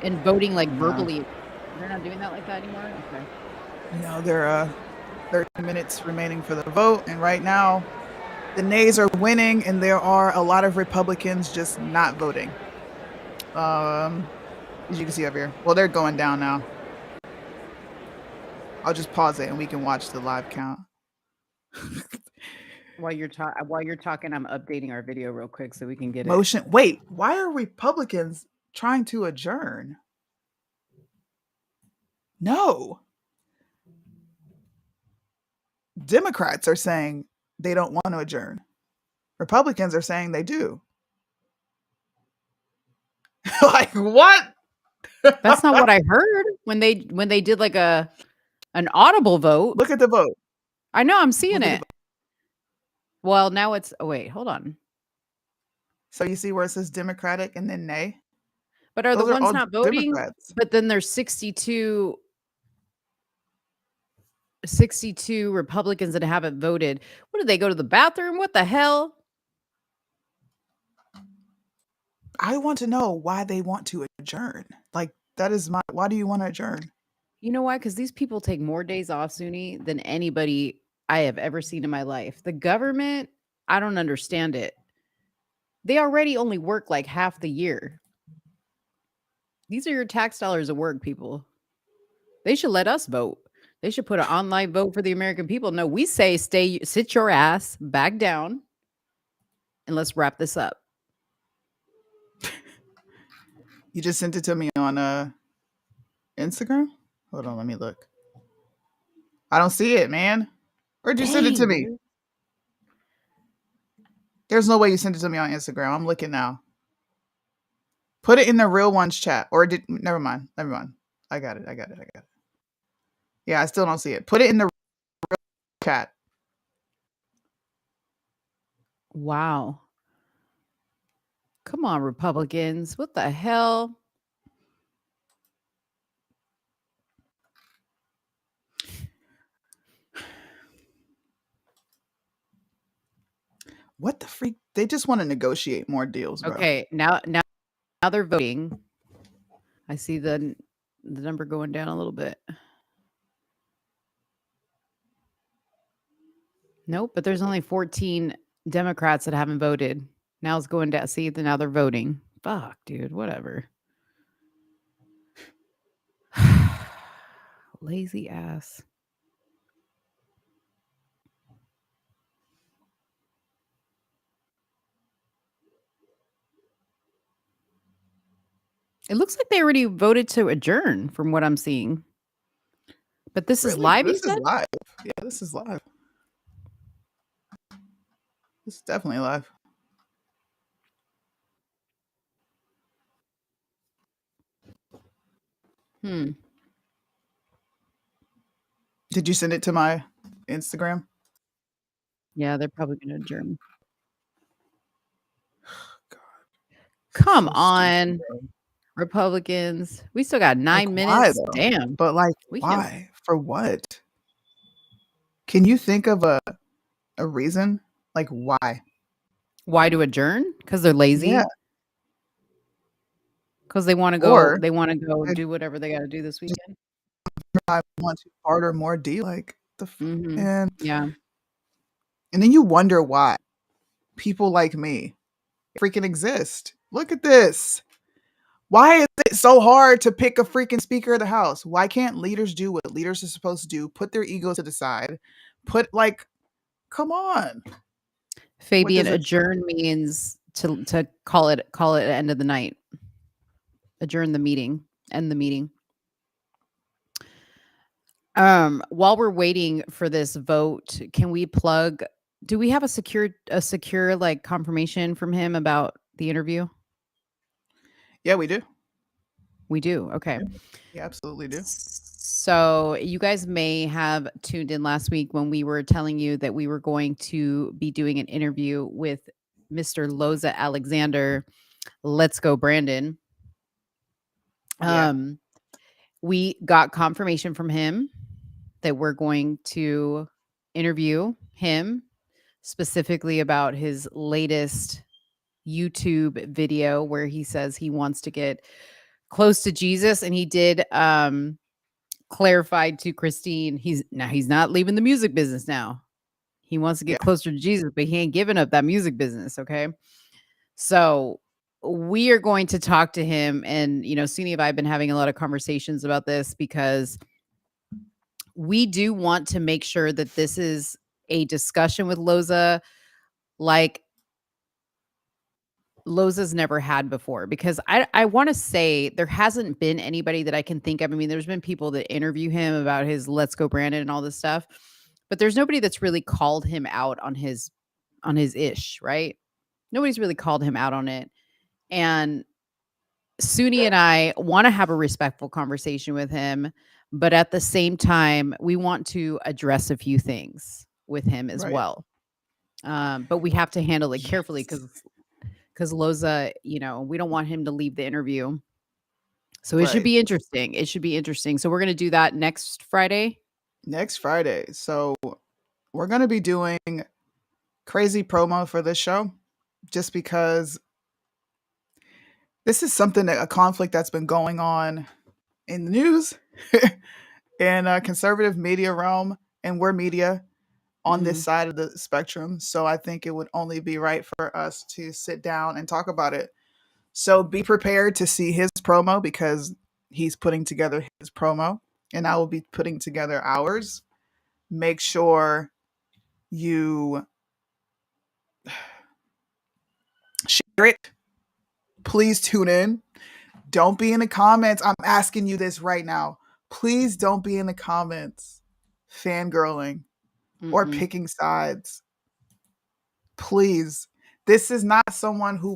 and voting verbally. They're not doing that like that anymore? Okay. No, there are 30 minutes remaining for the vote. And right now, the nays are winning, and there are a lot of Republicans just not voting. As you can see up here. Well, they're going down now. I'll just pause it, and we can watch the live count. While you're talking, I'm updating our video real quick so we can get Motion. Wait, why are Republicans trying to adjourn? No. Democrats are saying they don't want to adjourn. Republicans are saying they do. Like what? That's not what I heard when they did an audible vote. Look at the vote. I know, I'm seeing it. Well, now it's wait, hold on. So you see where it says Democratic and then nay? But are Those the are ones all not voting? Democrats. But then there's 62 62 Republicans that haven't voted. What did they go to the bathroom? What the hell? I want to know why they want to adjourn. Like, that is my, why do you want to adjourn? You know why? Because these people take more days off, Suni, than anybody I have ever seen in my life. The government, I don't understand it. They already only work like half the year. These are your tax dollars at work, people. They should let us vote. They should put an online vote for the American people. No, we say sit your ass back down and let's wrap this up. You just sent it to me on Instagram? Hold on, let me look. I don't see it, man. Where'd you send it to me? Dude. There's no way you sent it to me on Instagram. I'm looking now. Put it in the real ones chat. Or never mind. I got it. Yeah, I still don't see it. Put it in the real chat. Wow. Come on, Republicans. What the hell? What the freak? They just want to negotiate more deals, bro. Okay, now they're voting. I see the number going down a little bit. Nope, but there's only 14 Democrats that haven't voted. Now it's going down. See, now they're voting. Fuck, dude, whatever. Lazy ass. It looks like they already voted to adjourn from what I'm seeing. But this is live, you This is said? live. Yeah, this is live. This is definitely live. Did you send it to my Instagram? Yeah, they're probably going to adjourn. God. Come So on, stupid, bro. Republicans. We still got 9 Like, minutes. why, though? Damn. But like, We can- why? For what? Can you think of a reason? Like, why? Why to adjourn? Because they're lazy. Yeah. Because they want to go. Or They want to go they do whatever they got to do this weekend. I want to barter more deal. Like the and Yeah. and then you wonder why people like me freaking exist. Look at this. Why is it so hard to pick a freaking Speaker of the House? Why can't leaders do what leaders are supposed to do? Put their ego to the side. Come on. Fabian, does it- adjourn means to call it end of the night. Adjourn the meeting. End the meeting. While we're waiting for this vote, can we plug? Do we have a secure like confirmation from him about the interview? Yeah, we do. We do. Okay. We absolutely do. So you guys may have tuned in last week when we were telling you that we were going to be doing an interview with Mr. Loza Alexander. Let's go, Brandon. Yeah. We got confirmation from him that we're going to interview him specifically about his latest YouTube video where he says he wants to get close to Jesus, and he did clarified to Christine he's not leaving the music business now. He wants to get closer to Jesus, but he ain't giving up that music business, okay? So we are going to talk to him, and Suni and I have been having a lot of conversations about this because we do want to make sure that this is a discussion with Loza like Loza's never had before, because I want to say there hasn't been anybody that I can think of. I mean, there's been people that interview him about his Let's Go Brandon and all this stuff, but there's nobody that's really called him out on his ish, right? Nobody's really called him out on it. And Suni and I want to have a respectful conversation with him, but at the same time, we want to address a few things with him as well. But we have to handle it carefully because Loza, we don't want him to leave the interview. So it should be interesting. So we're going to do that next Friday. Next Friday. So we're going to be doing crazy promo for this show just because this is something a conflict that's been going on in the news in conservative media realm, and we're media on this side of the spectrum. So I think it would only be right for us to sit down and talk about it. So be prepared to see his promo because he's putting together his promo and I will be putting together ours. Make sure you share it. Please tune in. Don't be in the comments. I'm asking you this right now. Please don't be in the comments fangirling or picking sides. Please. This is not someone who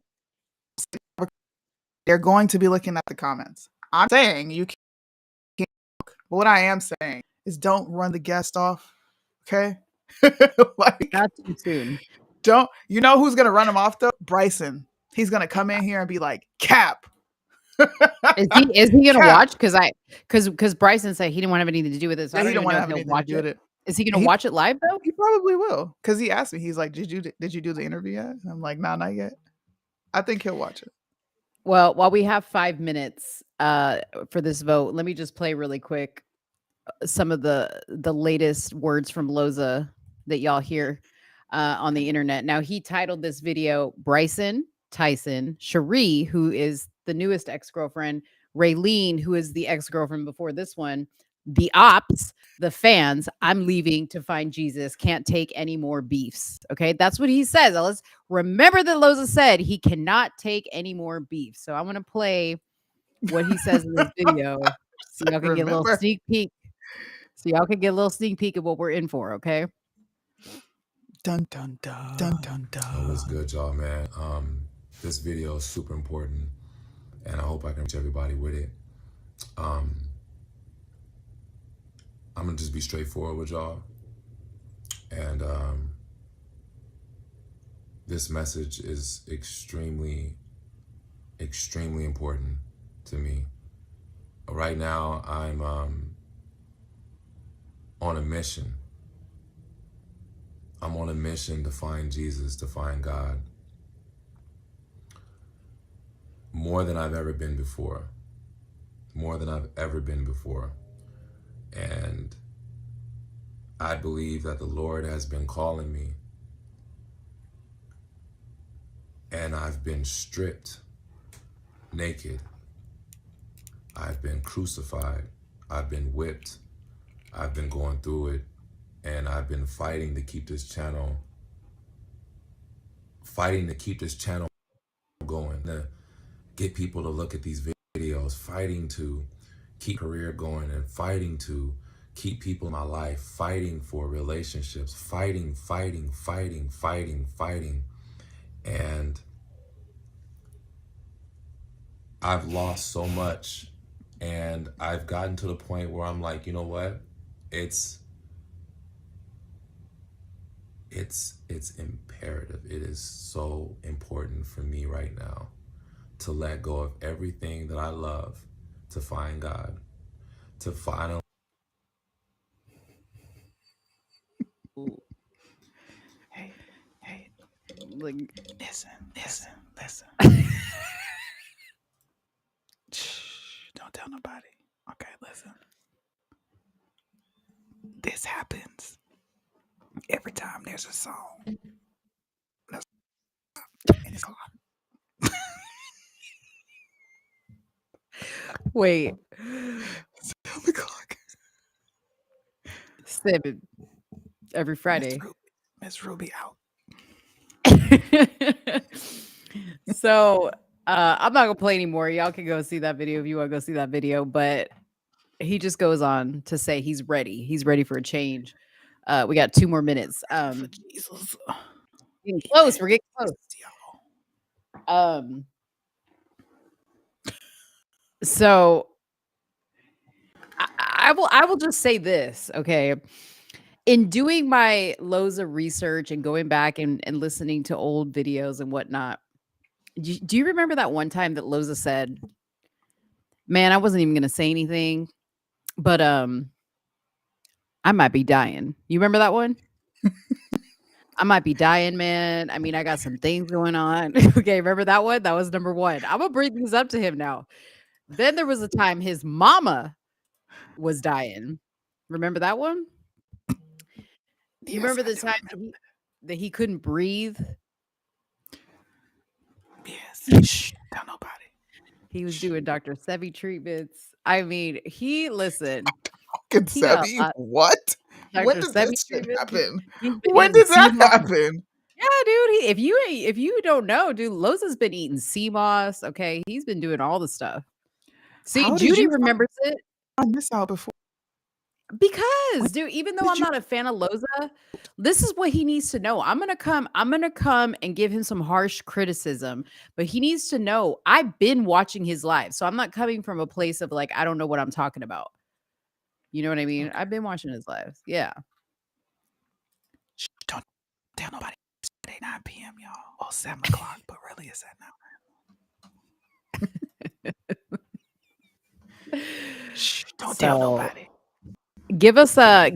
they're going to be looking at the comments. I'm saying you can't, but what I am saying is don't run the guest off. Okay? Like, Not too soon. don't, you know who's gonna run him off though? Bryson. He's gonna come in here and be like, Cap. Is he gonna watch? Because Bryson said he didn't want to have anything to do with it. So Yeah, I he don't don't even want know to if have he'll anything to watch do with it. it. Is he gonna watch it live though? He probably will. Because he asked me, he's like, Did you do the interview yet? And I'm like, nah, not yet. I think he'll watch it. Well, while we have 5 minutes for this vote, let me just play really quick some of the latest words from Loza that y'all hear on the internet. Now, he titled this video Bryson, Tyson, Cherie, who is the newest ex-girlfriend, Raylene, who is the ex-girlfriend before this one, the ops, the fans, I'm leaving to find Jesus, can't take any more beefs. Okay, that's what he says. Now, let's remember that Loza said he cannot take any more beef. So I'm going to play what he says in this video so y'all can get a little sneak peek. So y'all can get a little sneak peek of what we're in for, okay? Dun dun dun dun dun dun. What's good, y'all, man? This video is super important, and I hope I can reach everybody with it. I'm gonna just be straightforward with y'all, and this message is extremely important to me. Right now, I'm on a mission. I'm on a mission to find Jesus, to find God. More than I've ever been before. More than I've ever been before. And I believe that the Lord has been calling me. And I've been stripped naked. I've been crucified. I've been whipped. I've been going through it. And I've been fighting to keep this channel going, to get people to look at these videos, fighting to keep career going, and fighting to keep people in my life, fighting for relationships, fighting. And I've lost so much, and I've gotten to the point where I'm like, you know what? It's imperative. It is so important for me right now to let go of everything that I love, to find God, to finally. Hey, like, listen. Shh, don't tell nobody. Okay, listen. This happens every time there's a song. And it's clock. Wait. 7 o'clock. 7 every Friday. Miss Ruby out. So I'm not gonna play anymore. Y'all can go see that video if you want to go see that video. But he just goes on to say he's ready. He's ready for a change. We got 2 more minutes. Jesus. Getting close. We're getting close. So I will just say this, okay? In doing my Loza research and going back and listening to old videos and whatnot, do you remember that one time that Loza said, man, I wasn't even going to say anything, but I'm I might be dying. You remember that one? I might be dying, man. I mean, I got some things going on. Okay, remember that one? That was number one. I'm gonna bring things up to him now. Then there was a time his mama was dying. Remember that one? You remember the time that he couldn't breathe? Yes. Shh, tell nobody. He was doing Dr. Sebi treatments. I mean, listen. Fucking He got a Sebi? lot. What? When Dr. did Sebi this shit treatments. happen? He's been When getting did that sea moss. happen? Yeah, dude. If you don't know, dude, Loza's been eating sea moss. Okay, he's been doing all the stuff. See, How did Judy you remembers it find this out before? because, dude, even though I'm not a fan of Loza, this is what he needs to know. I'm gonna come and give him some harsh criticism, but he needs to know I've been watching his live, so I'm not coming from a place of like I don't know what I'm talking about. You know what I mean? I've been watching his lives. Yeah. Shh, don't tell nobody. It's 9 p.m., y'all. Or 7 o'clock, but really it's at now. Shh, don't tell nobody. Give us a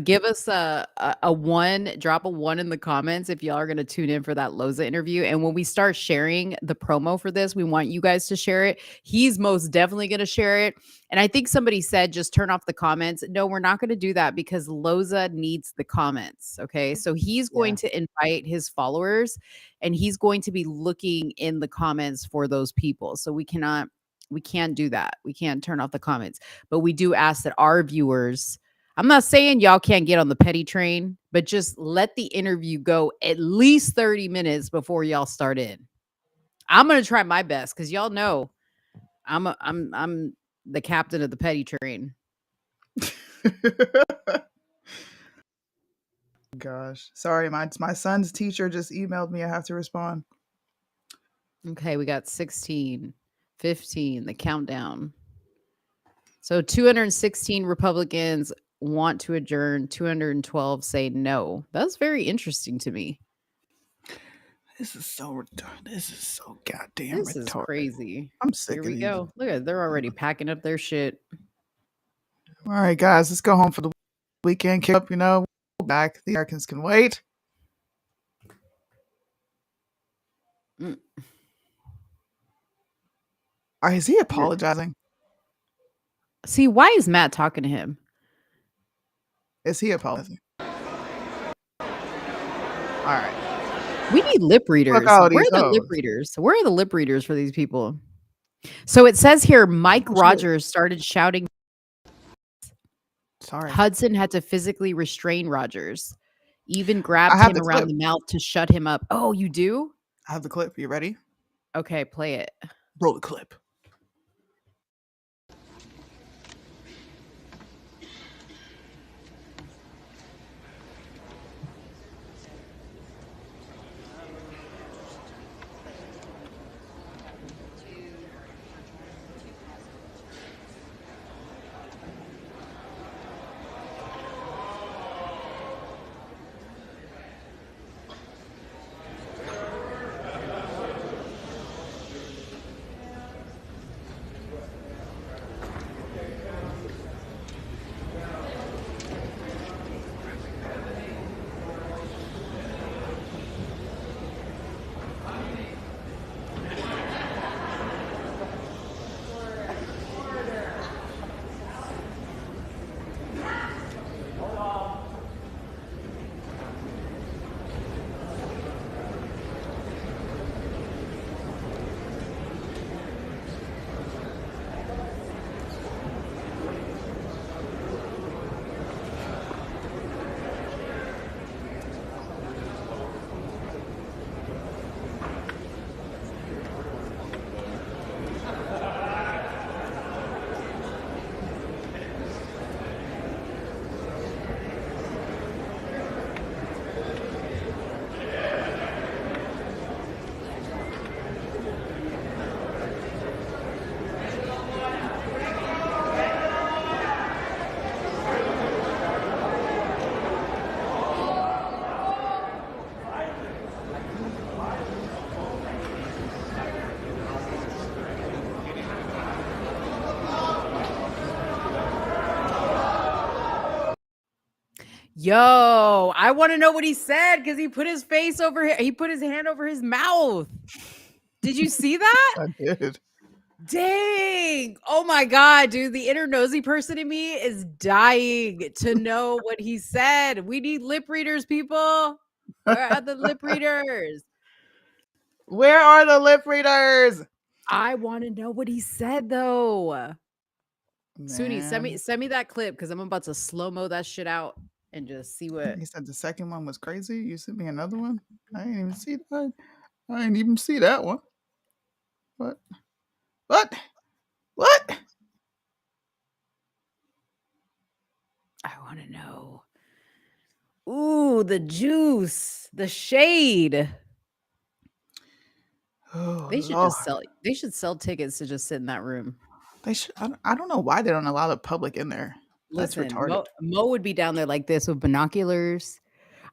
one, drop a one in the comments if y'all are going to tune in for that Loza interview. And when we start sharing the promo for this, we want you guys to share it. He's most definitely going to share it. And I think somebody said just turn off the comments. No, we're not going to do that because Loza needs the comments. Okay. So he's going to invite his followers and he's going to be looking in the comments for those people. So we can't do that. We can't turn off the comments, but we do ask that our viewers, I'm not saying y'all can't get on the petty train, but just let the interview go at least 30 minutes before y'all start in. I'm going to try my best because y'all know I'm the captain of the petty train. Gosh. Sorry, my son's teacher just emailed me. I have to respond. Okay, we got 16, 15, the countdown. So 216 Republicans want to adjourn, 212 say no. That's very interesting to me. This is so goddamn This retarded. is crazy. I'm sick Here of we these. go. Look at, they're already packing up their shit. All right, guys, let's go home for the weekend. Kick up, we'll be back. The Americans can wait. Is he apologizing? See, why is Matt talking to him? Is he apologizing? All right. We need lip readers. Where are the lip readers? Where are the lip readers for these people? So it says here, Mike Rogers started shouting. Sorry. Hudson had to physically restrain Rogers, even grabbed him around the mouth to shut him up. Oh, you do? I have the clip. You ready? Okay, play it. Roll the clip. Yo, I want to know what he said because he put his face over. He put his hand over his mouth. Did you see that? I did. Dang. Oh my God, dude. The inner nosy person in me is dying to know what he said. We need lip readers, people. Where are the lip readers? Where are the lip readers? I want to know what he said though. Suni, Man. send me that clip because I'm about to slow-mo that shit out and just see what. He said the second one was crazy. You sent me another one. I didn't even see that. I didn't even see that one. What? What? What? I want to know. Ooh, the juice, the shade. Oh, They should Lord. just sell. They should sell tickets to just sit in that room. They should. I don't know why they don't allow the public in there. That's Listen, retarded. Mo would be down there like this with binoculars.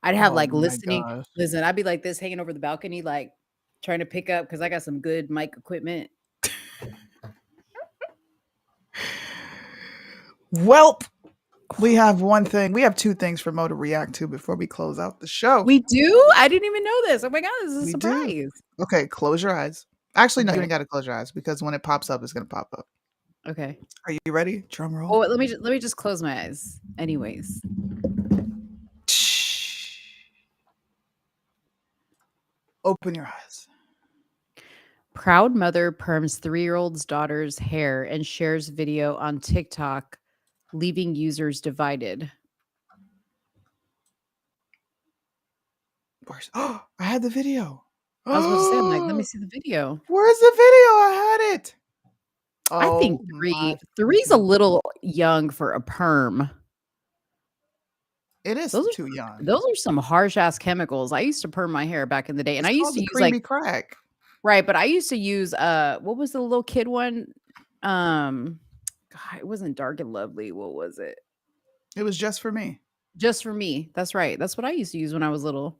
I'd have Oh like my listening. gosh. Listen, I'd be like this hanging over the balcony, like trying to pick up because I got some good mic equipment. Welp. We have one thing. We have two things for Mo to react to before we close out the show. We do? I didn't even know this. Oh my God, this is a We surprise. do. Okay, close your eyes. Actually, no, you Okay. ain't got to close your eyes because when it pops up, it's gonna pop up. Okay. Are you ready? Drum roll. Oh, let me just close my eyes. Anyways. Open your eyes. Proud mother perms 3-year-old's daughter's hair and shares video on TikTok, leaving users divided. Where's? Oh, I had the video. I was about to say, I'm like, let me see the video. Where's the video? I had it. I think my three's a little young for a perm. It is Those are too young. Those are some harsh ass chemicals. I used to perm my hair back in the day, and It's I used called to the use creamy like crack. right, but I used to use what was the little kid one? God, it wasn't Dark and Lovely. What was it? It was just for me. Just for me. That's right. That's what I used to use when I was little.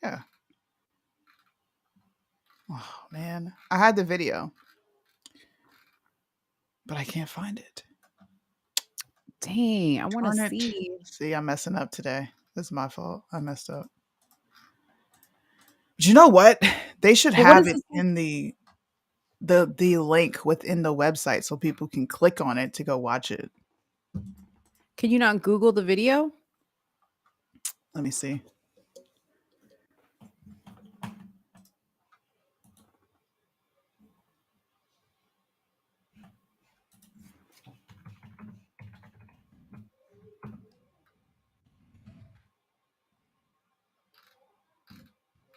Yeah. Oh man, I had the video, but I can't find it. Dang, I want to Darn it. see. See, I'm messing up today. This is my fault. I messed up. But you know what? They should Well, what have is it this? in the link within the website so people can click on it to go watch it. Can you not Google the video? Let me see.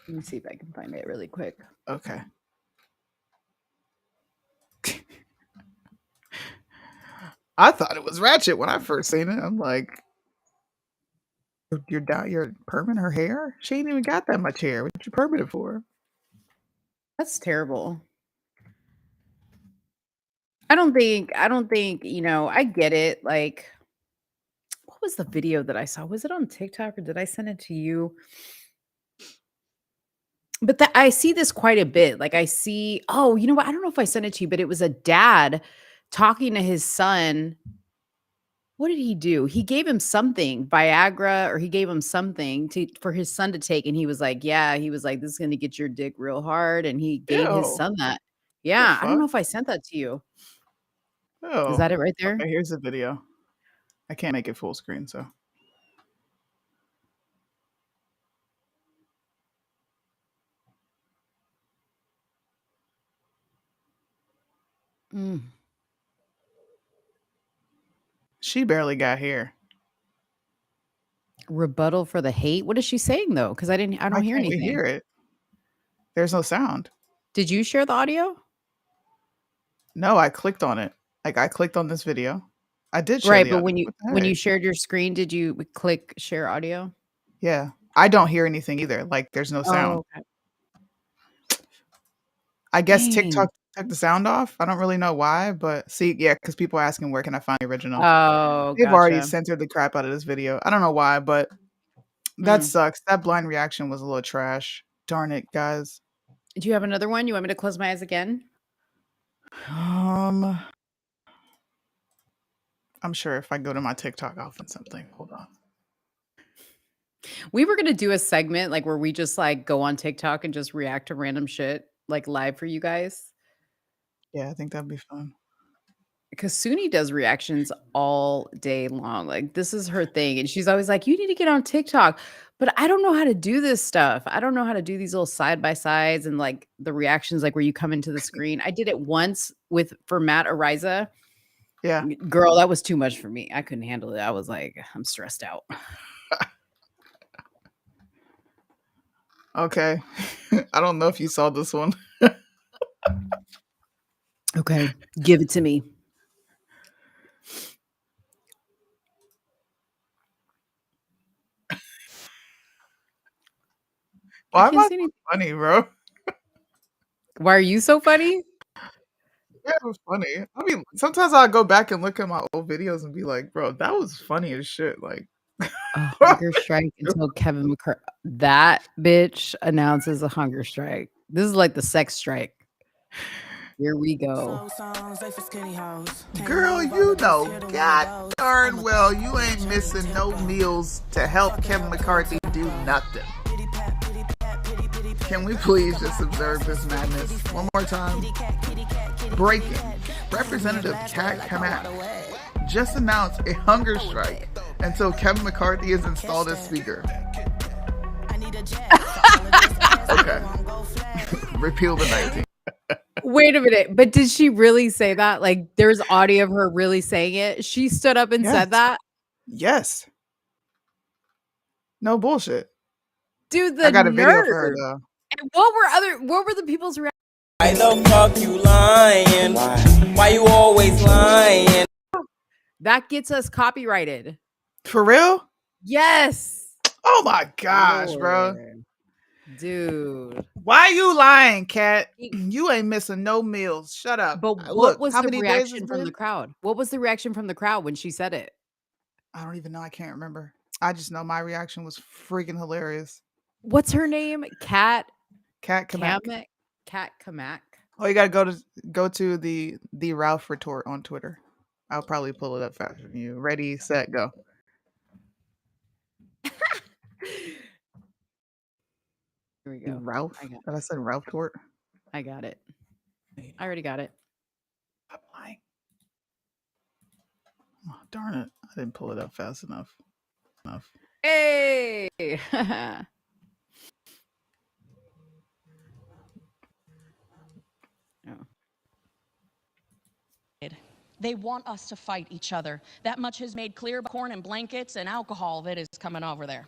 Let me see if I can find it really quick. Okay. I thought it was Ratchet when I first seen it. I'm like, you're perming her hair? She ain't even got that much hair. What you perming it for? That's terrible. I don't think, I get it. Like, what was the video that I saw? Was it on TikTok or did I send it to you? But I see this quite a bit. Like I see, oh, you know what? I don't know if I sent it to you, but it was a dad talking to his son. What did he do? He gave him something, Viagra, or he gave him something for his son to take. And he was like, yeah, he was like, this is going to get your dick real hard. And he gave his Ew. son that. The Yeah. I don't know fuck? if I sent that to you. Oh. Is that it right there? Okay, here's the video. I can't make it full screen, so. Mm. She barely got hair. Rebuttal for the hate. What is she saying though? Because I don't Why hear can't we anything. hear it? There's no sound. Did you share the audio? No, I clicked on it. Like I clicked on this video. I did share Right, the but audio. when What the you heck? shared your screen, did you click share audio? Yeah. I don't hear anything either. Like there's no sound. Oh, okay. I guess Dang. TikTok took the sound off. I don't really know why, but see, yeah, because people are asking where can I find the original. Oh, They've already gotcha. censored the crap out of this video. I don't know why, but that sucks. That blind reaction was a little trash. Darn it, guys. Do you have another one? You want me to close my eyes again? I'm sure if I go to my TikTok, I'll find something. Hold on. We were gonna do a segment like where we just like go on TikTok and just react to random shit like live for you guys. Yeah, I think that'd be fun. Because Suni does reactions all day long. Like this is her thing. And she's always like, you need to get on TikTok. But I don't know how to do this stuff. I don't know how to do these little side by sides and like the reactions, like where you come into the screen. I did it once for Matt Ariza. Yeah. Girl, that was too much for me. I couldn't handle it. I was like, I'm stressed out. Okay. I don't know if you saw this one. Okay. Give it to me. Why am I so funny, bro? Why are you so funny? Yeah, it was funny. I mean, sometimes I go back and look at my old videos and be like, bro, that was funny as shit. Like, A hunger strike until Kevin McCarthy. That bitch announces a hunger strike. This is like the sex strike. Here we go. girl, you know, God darn well, you ain't missing no meals to help Kevin McCarthy do nothing. Can we please just observe this madness one more time? Breaking. Representative Kat Kamak just announced a hunger strike until Kevin McCarthy is installed as speaker. Okay. Repeal the 19. Wait a minute, but did she really say that? Like, there's audio of her really saying it. She stood up and said that. Yes. No bullshit. Dude, the I got a video nerve. for her though. And what were the people's reactions? Why the fuck you lying? Why you always lying? That gets us copyrighted. For real? Yes. Oh my gosh, bro. Dude. Why you lying, Kat? You ain't missing no meals. Shut up. But Look, what was how the many days reaction it's from been? the crowd? What was the reaction from the crowd when she said it? I don't even know. I can't remember. I just know my reaction was freaking hilarious. What's her name? Kat Kamak. Kat Kamak. Oh, you gotta go to the Ralph retort on Twitter. I'll probably pull it up faster than you. Ready, set, go. Here we go. Ralph? Did I say Ralph tort? I got it. I already got it. Stop lying. Oh, darn it. I didn't pull it up fast enough. Hey. They want us to fight each other. That much is made clear by corn and blankets and alcohol that is coming over there.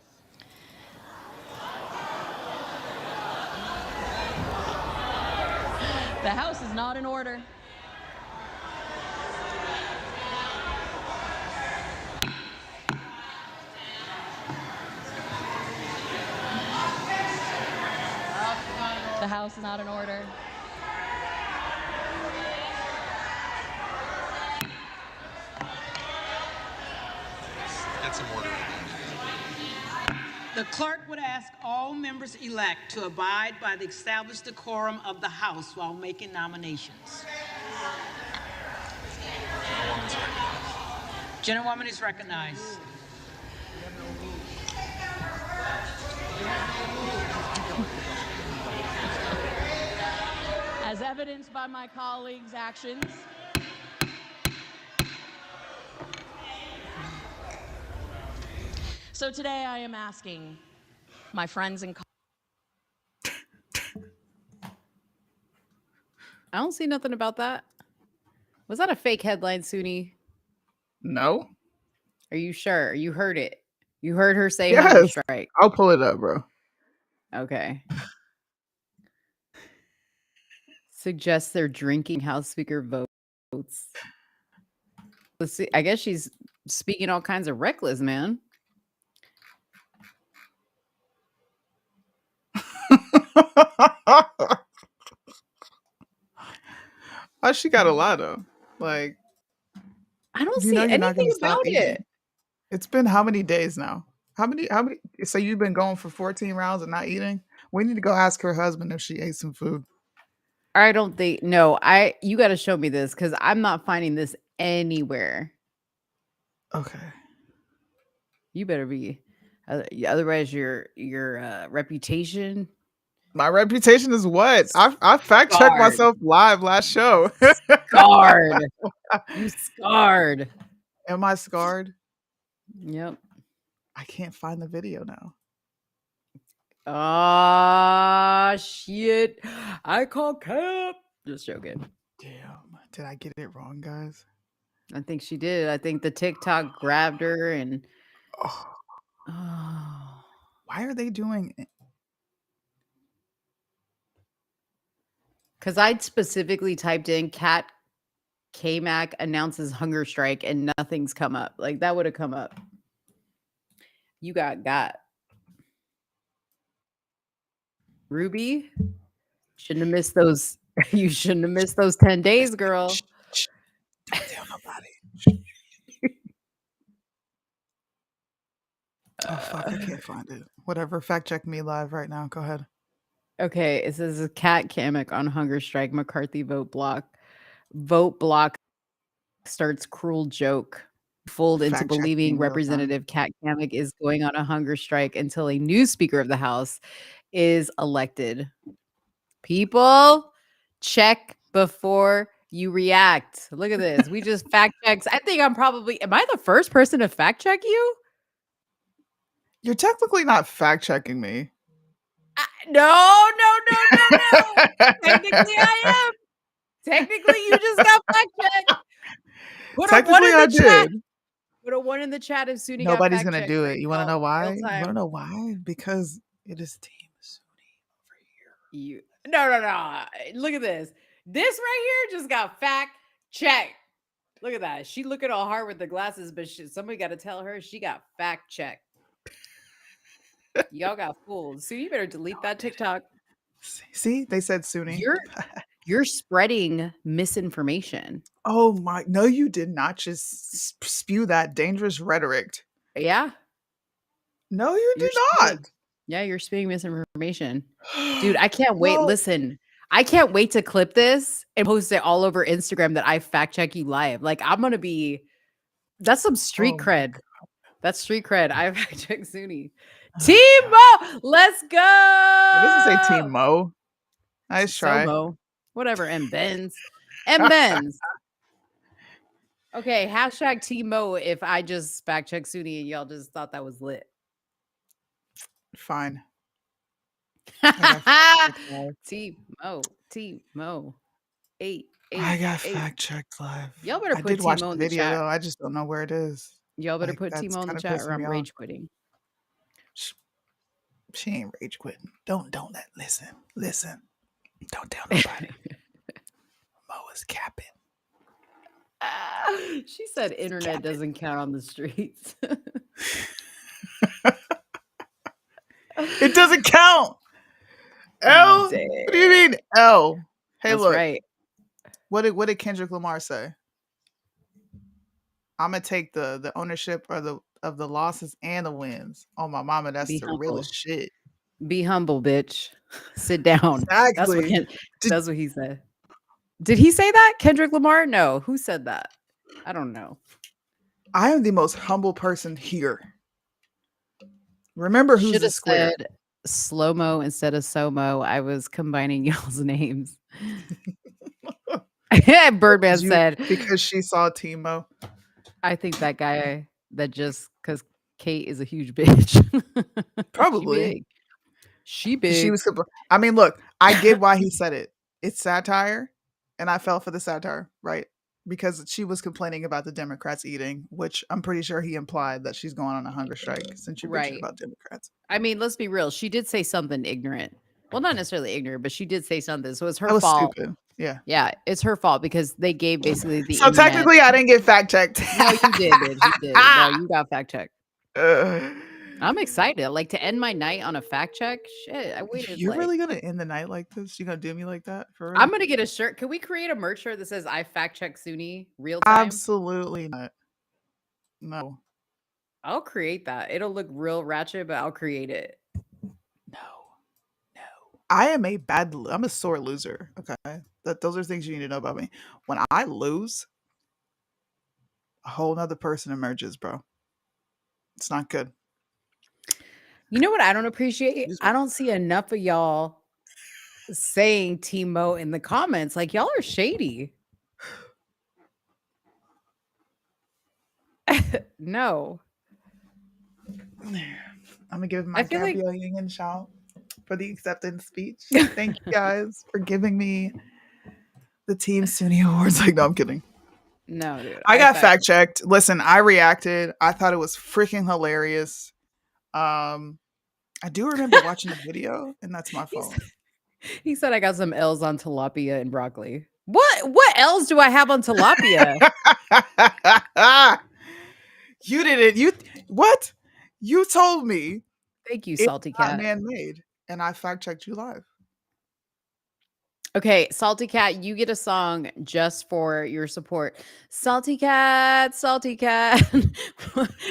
The house is not in order. The house is not in order. Get some order. The clerk would ask all members-elect to abide by the established decorum of the House while making nominations. Gentlewoman is recognized. As evidenced by my colleagues' actions, so today I am asking my friends and I don't see nothing about that. Was that a fake headline, Suni? No. Are you sure? You heard it. You heard her say Yes. hunger strike. I'll pull it up, bro. Okay. Suggests they're drinking House Speaker votes. Let's see. I guess she's speaking all kinds of reckless, man. Oh, she got a lot of. Like, I don't you see know you're not anything gonna stop about eating. it. It's been how many days now? How many? So you've been going for 14 rounds and not eating? We need to go ask her husband if she ate some food. I don't think. No, you got to show me this because I'm not finding this anywhere. Okay. You better be. Otherwise, your reputation My reputation is what? I fact checked scarred. myself live last show. Scarred. You scarred. Am I scarred? Yep. I can't find the video now. Ah, shit. I call cap. Just joking. Damn. Did I get it wrong, guys? I think she did. I think the TikTok grabbed her and. Oh, Oh. why are they doing it? Because I'd specifically typed in Cat K-Mac announces hunger strike and nothing's come up. Like that would have come up. You got. Ruby, shouldn't have missed those. You shouldn't have missed those 10 days, girl. Don't tell nobody. Oh, fuck. I can't find it. Whatever. Fact check me live right now. Go ahead. Okay, it says a Cat Kamek on hunger strike. McCarthy vote block. Vote block starts cruel joke. Fooled into Fact check me believing in real time. Representative Kat Kamek is going on a hunger strike until a new Speaker of the House is elected. People, check before you react. Look at this. We just fact checks. I think am I the first person to fact check you? You're technically not fact checking me. No. Technically, I am. Technically, you just got fact checked. Put a one Technically, in I the chat. did. Put a one in the chat if Suni got Nobody's fact gonna checked do for it. You want to know why? real You time. want to know why? Because it is Team Suni. You no. Look at this. This right here just got fact checked. Look at that. She looking all hard with the glasses, but somebody got to tell her she got fact checked. Y'all got fooled. So you better delete that TikTok. See, they said Suni. You're spreading misinformation. Oh my! No, you did not just spew that dangerous rhetoric. Yeah. No, you did not. Yeah, you're spewing misinformation. Dude, I can't wait. Well- Listen, I can't wait to clip this and post it all over Instagram that I fact check you live. Like, I'm going to be, that's some street cred. That's street cred. I fact check Suni. Team Mo, let's go. It doesn't say Team Mo. Nice try. Mo. Whatever. And Benz. And Benz. Okay, hashtag Team Mo if I just fact check Suni and y'all just thought that was lit. Fine. Team Mo. 8. I got fact checked live. Y'all better I put did watch Timo the in the video chat. though. I just don't know where it is. Y'all better put Timo in the chat or I'm rage quitting. She ain't rage quitting. Don't listen. Don't tell nobody. Mo is capping. She said internet doesn't count on the streets. It doesn't count. L? What do you mean L? Hey, That's look. right. What did Kendrick Lamar say? I'm gonna take the ownership of the losses and the wins. Oh my mama, that's Be the humble. realest shit. Be humble, bitch. Sit down. Exactly. That's what he said. Did he say that? Kendrick Lamar? No. Who said that? I don't know. I am the most humble person here. Remember who's the square. Said slow-mo instead of so-mo. I was combining y'all's names. Birdman said because she saw Timo. I think that guy that just because Kate is a huge bitch. Probably. She big. She was. I mean, look, I get why he said it. It's satire, and I fell for the satire, right? Because she was complaining about the Democrats eating, which I'm pretty sure he implied that she's going on a hunger strike since you're bitching about Democrats. I mean, let's be real. She did say something ignorant. Well, not necessarily ignorant, but she did say something. So it's her fault. Stupid. Yeah. Yeah, it's her fault because they gave basically the So internet. technically, I didn't get fact checked. No, you did, bitch. You did. No, you got fact checked. I'm excited. Like to end my night on a fact check. Shit, I waited. You're really gonna end the night like this? You gonna do me like that for real? I'm gonna get a shirt. Can we create a merch shirt that says "I fact check Suni real time"? Absolutely not. No. I'll create that. It'll look real ratchet, but I'll create it. I am I'm a sore loser. Okay. Those are things you need to know about me. When I lose, a whole nother person emerges, bro. It's not good. You know what I don't appreciate? I don't see enough of y'all saying Team Mo in the comments. Like, y'all are shady. No. I'm gonna give my I feel like Gabriel Union shout for the acceptance speech. Thank you guys for giving me the Team SUNY Awards. Like, no, I'm kidding. no, dude. I got fact checked. Listen, I reacted. I thought it was freaking hilarious. I do remember watching the video, and that's my fault. He said I got some L's on tilapia and broccoli. What L's do I have on tilapia? You didn't. You what? You told me. Thank you, It's Salty not Cat. man-made, and I fact checked you live. Okay, Salty Cat, you get a song just for your support. Salty Cat, Salty Cat.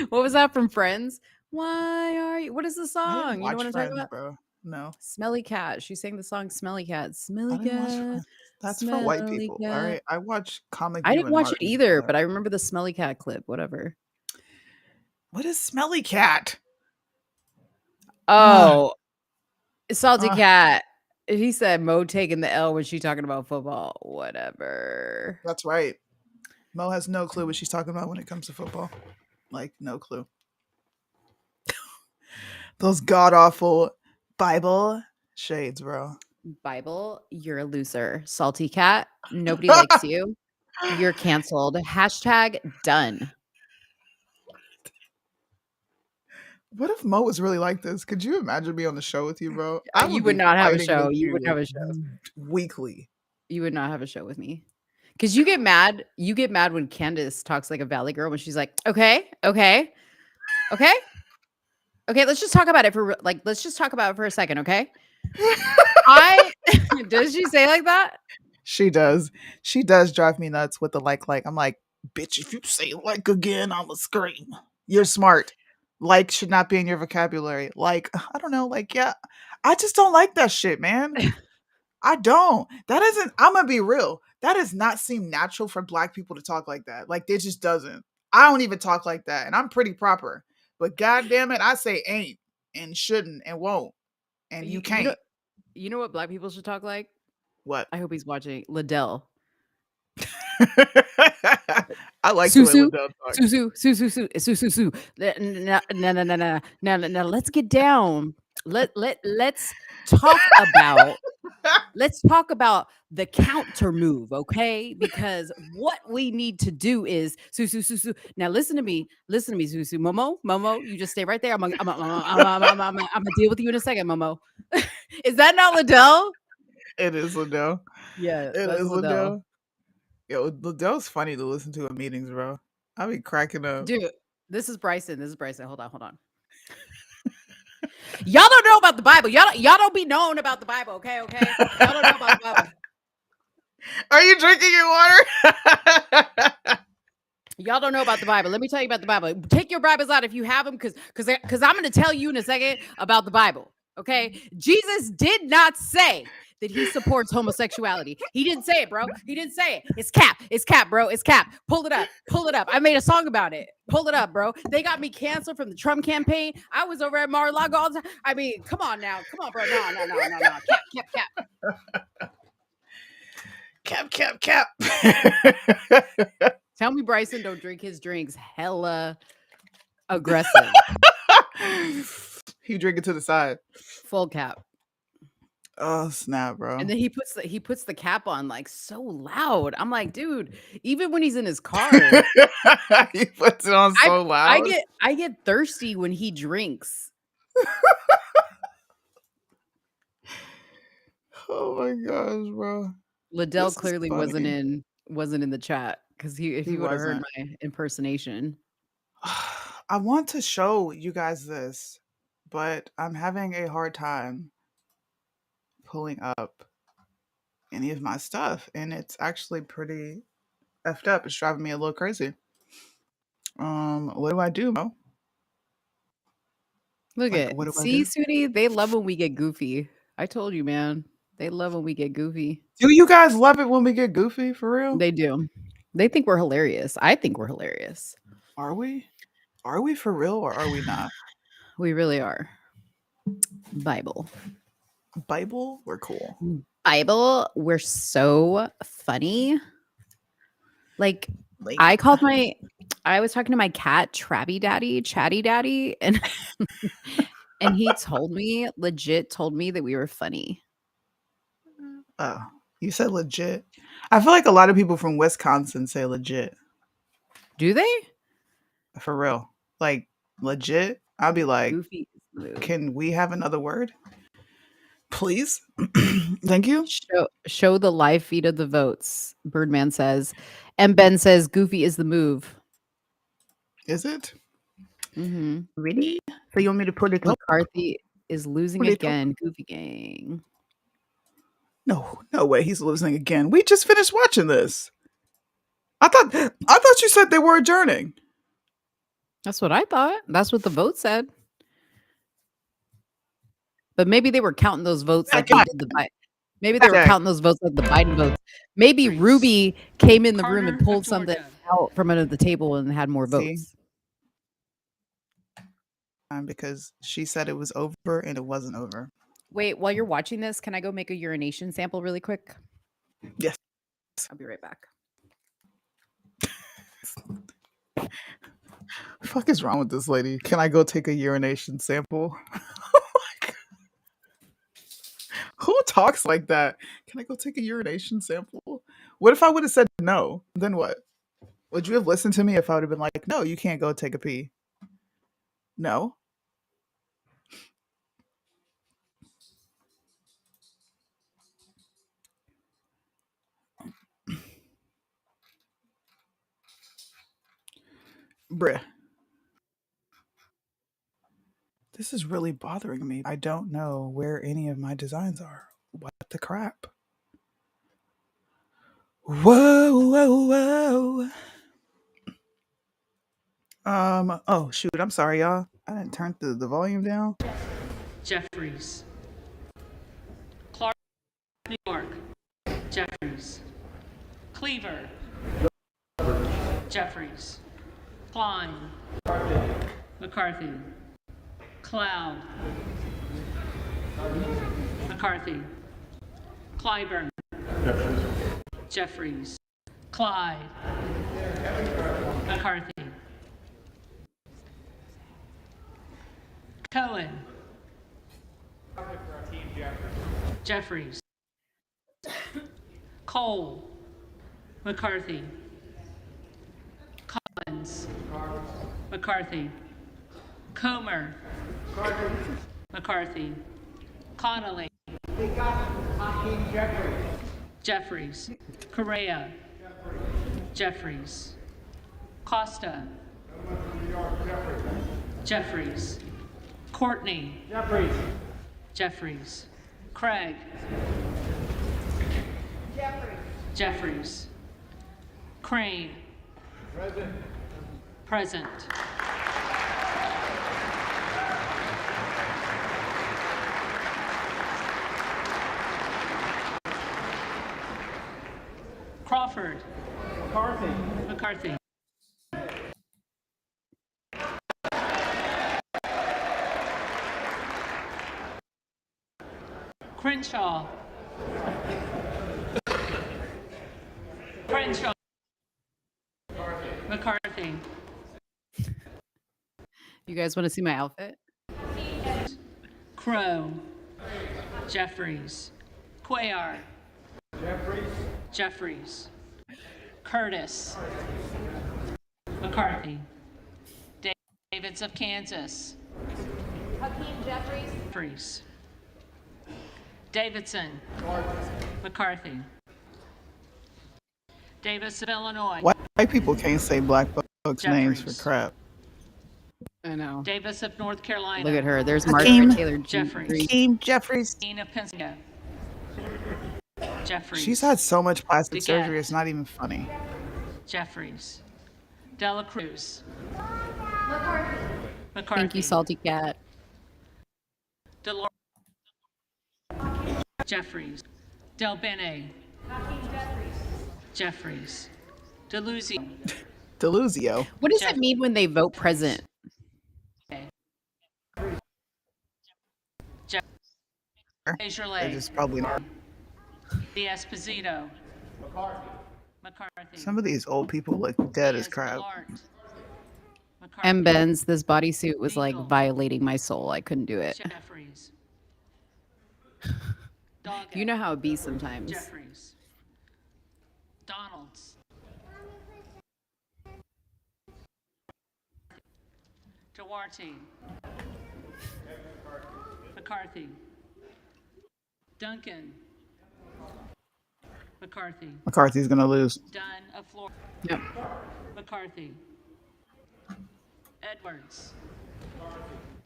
What was that from Friends? Why are you? What is the I song? didn't You know watch what I'm Friends, talking about? bro. No, Smelly Cat. She sang the song Smelly Cat. I Smelly didn't watch Cat. Friends. That's for white Smelly people. All Cat. right, I watch Comic I View didn't and watch it Martin. either, but I remember the Smelly Cat clip, whatever. What is Smelly Cat? Oh, Salty Cat. He said Mo taking the L when she talking about football. Whatever. That's right. Mo has no clue what she's talking about when it comes to football. Like, no clue. Those god awful Bible shades, bro. Bible, you're a loser. Salty Cat, nobody likes you. You're canceled. Hashtag done. What if Mo was really like this? Could you imagine me on the show with you, bro? I You would would be not have a fighting show. with You wouldn't have a show. weekly. You would not have a show with me. Because you get mad. You get mad when Candace talks like a valley girl when she's like, okay. Let's just talk about it let's just talk about it for a second, okay? Does she say like that? She does. She does drive me nuts with the like. I'm like, bitch, if you say like again, I'ma scream. You're smart. Like should not be in your vocabulary. Like, I don't know, like, yeah. I just don't like that shit, man. I don't. That isn't, I'm gonna be real. That does not seem natural for black people to talk like that. Like, it just doesn't. I don't even talk like that. And I'm pretty proper. But god damn it, I say ain't and shouldn't and won't. And you can't. You know what black people should talk like? What? I hope he's watching. Liddell. I like the way Susu, Liddell talks. Susu. No. Let's get down. Let's talk about the counter move, okay? Because what we need to do is Susu. Now listen to me, Susu. Momo, you just stay right there. I'm gonna deal with you in a second, Momo. Is that not Liddell? It is Liddell. Yeah, it is Liddell. Yo, Liddell's funny to listen to in meetings, bro. I be cracking up. Dude, this is Bryson. Hold on. Y'all don't know about the Bible. Y'all don't be known about the Bible, okay? Y'all don't know about the Bible. Are you drinking your water? Y'all don't know about the Bible. Let me tell you about the Bible. Take your Bibles out if you have them, because I'm going to tell you in a second about the Bible, okay? Jesus did not say that he supports homosexuality. He didn't say it, bro. He didn't say it. It's cap, bro. It's cap. Pull it up. I made a song about it. Pull it up, bro. They got me canceled from the Trump campaign. I was over at Mar-a-Lago all the time. I mean, come on, bro. No. Cap. Tell me Bryson don't drink his drinks hella aggressive. He drink it to the side. Full cap. Oh snap, bro. And then he puts the cap on like so loud. I'm like, dude, even when he's in his car, he puts it on so loud. I get thirsty when he drinks. Oh my gosh, bro. Liddell clearly wasn't in the chat because if he would have heard my impersonation. I want to show you guys this, but I'm having a hard time pulling up any of my stuff, and it's actually pretty effed up. It's driving me a little crazy. What do, Mo? Look see, Sudi, they love when we get goofy. I told you, man. They love when we get goofy. Do you guys love it when we get goofy, for real? They do. They think we're hilarious. I think we're hilarious. Are we? Are we for real or are we not? We really are. Bible. Bible, we're cool. Bible, we're so funny. Like Like, I was talking to my cat, Chatty Daddy, and and he legit told me that we were funny. oh, you said legit. I feel like a lot of people from Wisconsin say legit. Do they? For real. Like legit. I'll be like, Goofy is the move. can we have another word? Please. Thank you. Show the live feed of the votes, Birdman says. And Ben says Goofy is the move. Is it? Mm-hmm. Really? So you want me to put it up? McCarthy is losing Put it again. Goofy gang. No way he's losing again. We just finished watching this. I thought you said they were adjourning. That's what I thought. That's what the vote said. But maybe they were counting those votes like they did the Biden. Maybe they were counting those votes like the Biden votes. Maybe Ruby came in the room and pulled something out from under the table and had more votes. Because she said it was over and it wasn't over. Wait, while you're watching this, can I go make a urination sample really quick? Yes. I'll be right back. Fuck is wrong with this lady? Can I go take a urination sample? Who talks like that? Can I go take a urination sample? What if I would have said no? Then what? Would you have listened to me if I would have been like, no, you can't go take a pee? No? Bruh. This is really bothering me. I don't know where any of my designs are. What the crap? Whoa. Oh shoot, I'm sorry, y'all. I didn't turn the volume down. Jeffries. Clark, New York. Jeffries. Cleaver. Jeffries. Klein. McCarthy. Cloud. McCarthy. Clyburn. Jeffries. Clyde. McCarthy. Cohen. Jeffries. Cole. McCarthy. Collins. McCarthy. Comer. McCarthy. Connolly. Jeffries. Correa. Jeffries. Costa. Jeffries. Courtney. Jeffries. Craig. Jeffries. Crane. Present. Crawford. McCarthy. Crenshaw. McCarthy. You guys want to see my outfit? Crow. Jeffries. Cuellar. Jeffries. Curtis. McCarthy. Davids of Kansas. Hakeem Jeffries. Jeffries. Davidson. McCarthy. Davis of Illinois. White people can't say black folks' names for crap. I know. Davis of North Carolina. Look at her. There's Hakeem Margaret Taylor Jeffries. Hakeem Jeffries. Dean of Pennsylvania. Jeffries. She's had so much plastic DeGette. surgery, it's not even funny. Jeffries. Dela Cruz. McCarthy. Thank you, Salty Cat. Delores. Jeffries. Del Bene. Jeffries. Deluzio. Deluzio. What does it mean when they vote president? They're just probably not. The Esposito. McCarthy. Some of these old people look dead as crap. M. Benz, this bodysuit was like violating my soul. I couldn't do it. Jeffries. You know how it be sometimes. Jeffries. Donalds. Duarte. McCarthy. Duncan. McCarthy. McCarthy's gonna lose. Dunn of Florida. Yep. McCarthy. Edwards.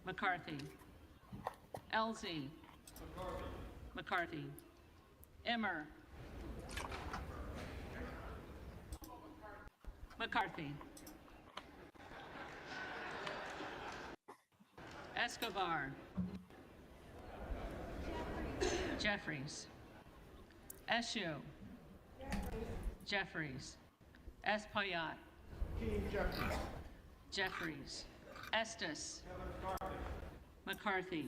McCarthy. Elsie. McCarthy. Emmer. McCarthy. Escobar. Jeffries. Eshu. Jeffries. Espaillat. Jeffries. Estes. McCarthy.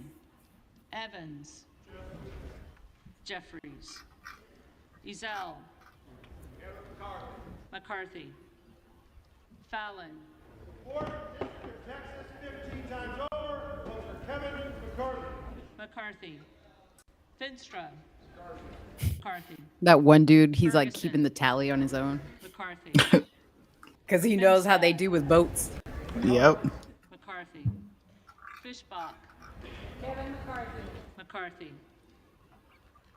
Evans. Jeffries. Ezell. McCarthy. Fallon. McCarthy. Finstra. McCarthy. That one dude, he's like keeping the tally on his own. McCarthy. Because he knows how they do with boats. Yep. McCarthy. Fishbach. Kevin McCarthy. McCarthy.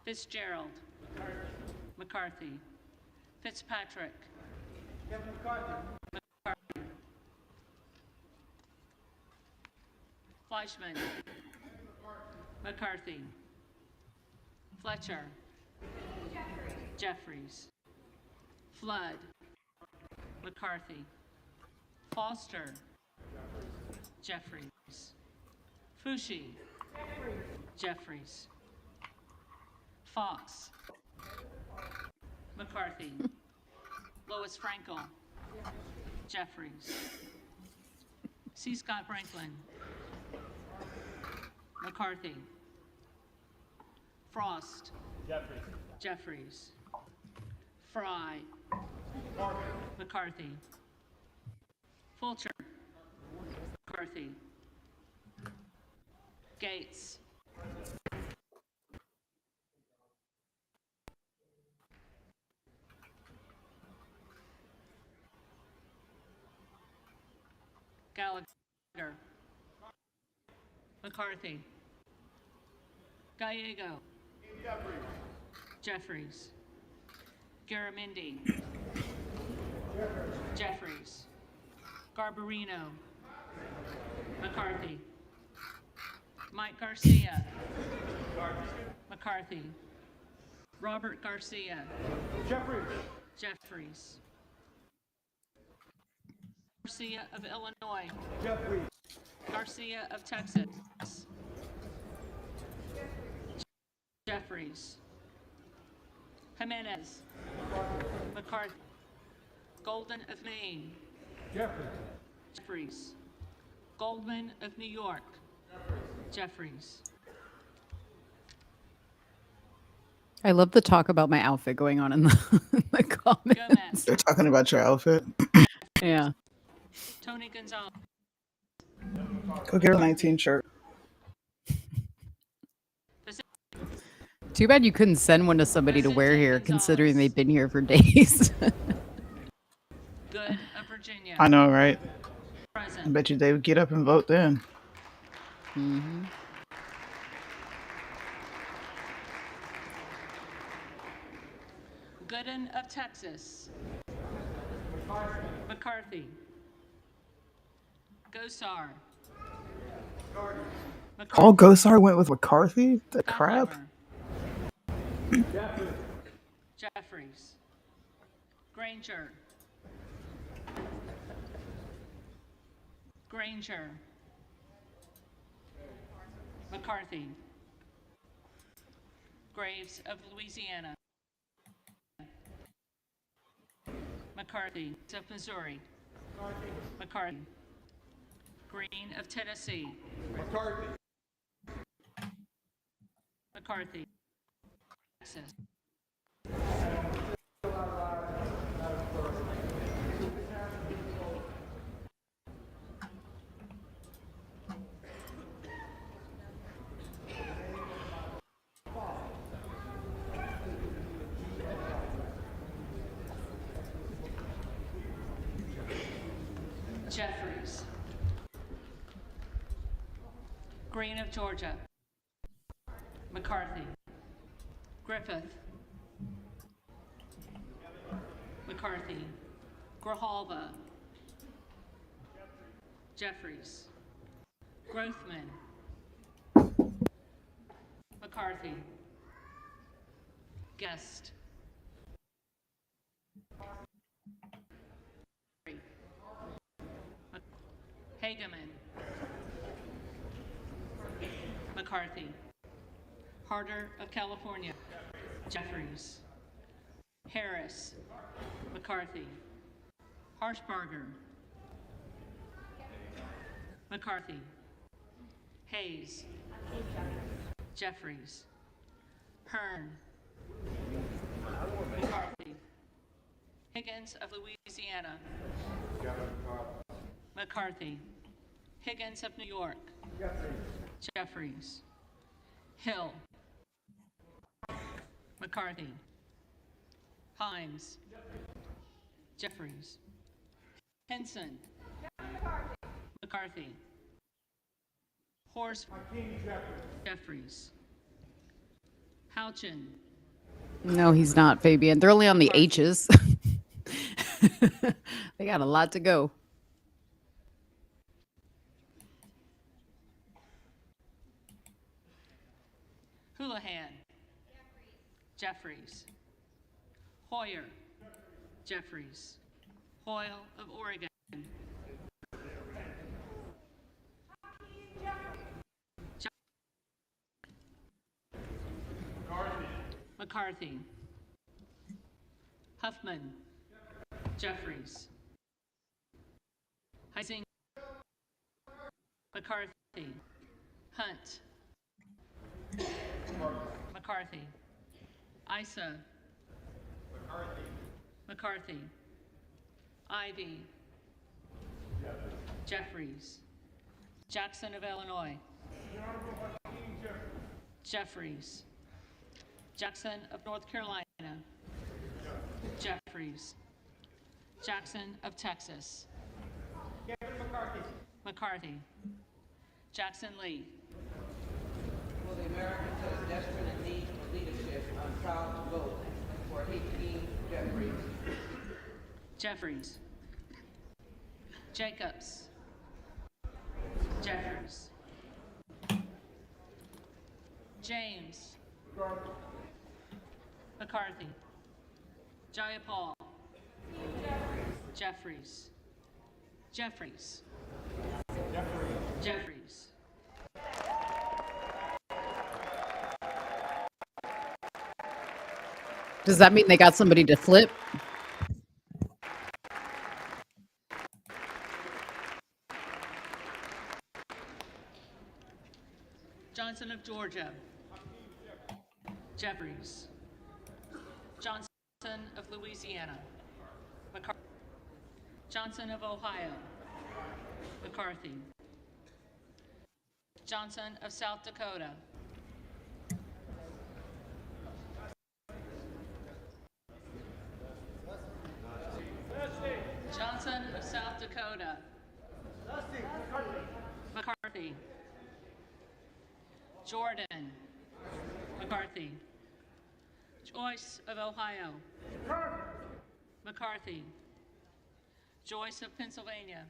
Fitzgerald. McCarthy. Fitzpatrick. Kevin McCarthy. McCarthy. Fleischman. McCarthy. Fletcher. Jeffries. Flood. McCarthy. Foster. Jeffries. Fushi. Jeffries. Fox. McCarthy. Lois Frankel. Jeffries. C. Scott Franklin. McCarthy. Frost. Jeffries. Fry. McCarthy. Fulcher. McCarthy. Gates. Gallagher. McCarthy. Gallego. Jeffries. Garamendi. Jeffries. Garbarino. McCarthy. Mike Garcia. McCarthy. Robert Garcia. Jeffries. Garcia of Illinois. Garcia of Texas. Jeffries. Jimenez. McCarthy. Golden of Maine. Jeffries. Goldman of New York. Jeffries. I love the talk about my outfit going on in the comments. They're talking about your outfit. Yeah. Tony Gonzalez. Go get a 19 shirt. Too bad you couldn't send one to somebody to wear here, considering they've been here for days. Good of Virginia. I know, right? Present. I bet you they would get up and vote then. Mm-hmm. Gooden of Texas. McCarthy. Gosar. All Gosar went with McCarthy? The crap? Jeffries. Granger. Granger. McCarthy. Graves of Louisiana. McCarthy of Missouri. McCarthy. Green of Tennessee. McCarthy. McCarthy. Texas. Jeffries. Green of Georgia. McCarthy. Griffith. McCarthy. Grijalva. Jeffries. Grothman. McCarthy. Guest. Hageman. McCarthy. Harder of California. Jeffries. Harris. McCarthy. Harshbarger. McCarthy. Hayes. Jeffries. Hearn. McCarthy. Higgins of Louisiana. McCarthy. Higgins of New York. Jeffries. Hill. McCarthy. Himes. Jeffries. Henson. McCarthy. Horse. Jeffries. Houchin. No, he's not, Fabian. They're only on the H's. They got a lot to go. Houlihan. Jeffries. Hoyer. Jeffries. Hoyle of Oregon. McCarthy. Huffman. Jeffries. Heising. McCarthy. Hunt. McCarthy. Isa. McCarthy. Ivy. Jeffries. Jackson of Illinois. Jeffries. Jackson of North Carolina. Jeffries. Jackson of Texas. McCarthy. Jackson Lee. For the Americans that are desperate in need of leadership, I'm proud to vote for Hakeem Jeffries. Jeffries. Jacobs. Jeffries. James. McCarthy. Jayapal. Jeffries. Jeffries. Jeffries. Does that mean they got somebody to flip? Johnson of Georgia. Jeffries. Johnson of Louisiana. McCarthy. Johnson of Ohio. McCarthy. Johnson of South Dakota. Johnson of South Dakota. McCarthy. Jordan. McCarthy. Joyce of Ohio. McCarthy. Joyce of Pennsylvania.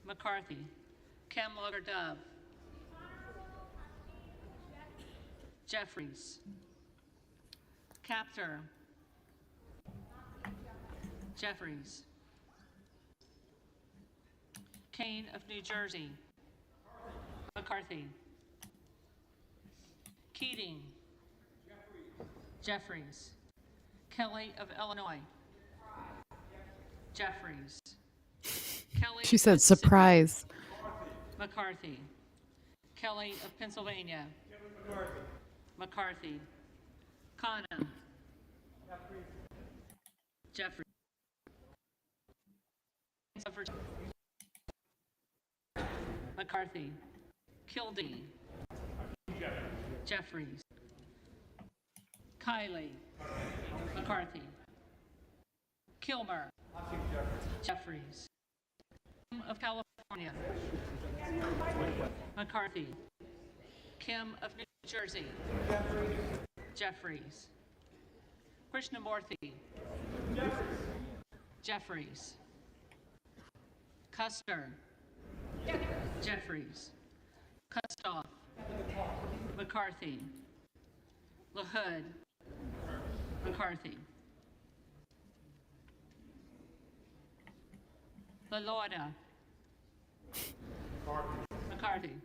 McCarthy. Camlogger Dove. Jeffries. Captor. Jeffries. Kane of New Jersey. McCarthy. Keating. Jeffries. Kelly of Illinois. Jeffries. Kelly She of said Mississippi. surprise. McCarthy. Kelly of Pennsylvania. McCarthy. Kana. Jeffries. McCarthy. Kildee. Jeffries. Kiley. McCarthy. Kilmer. Jeffries. Of California. McCarthy. Kim of New Jersey. Jeffries. Krishnamurthy. Jeffries. Custer. Jeffries. Kustoff. McCarthy. LaHood. McCarthy. LaLorda. McCarthy.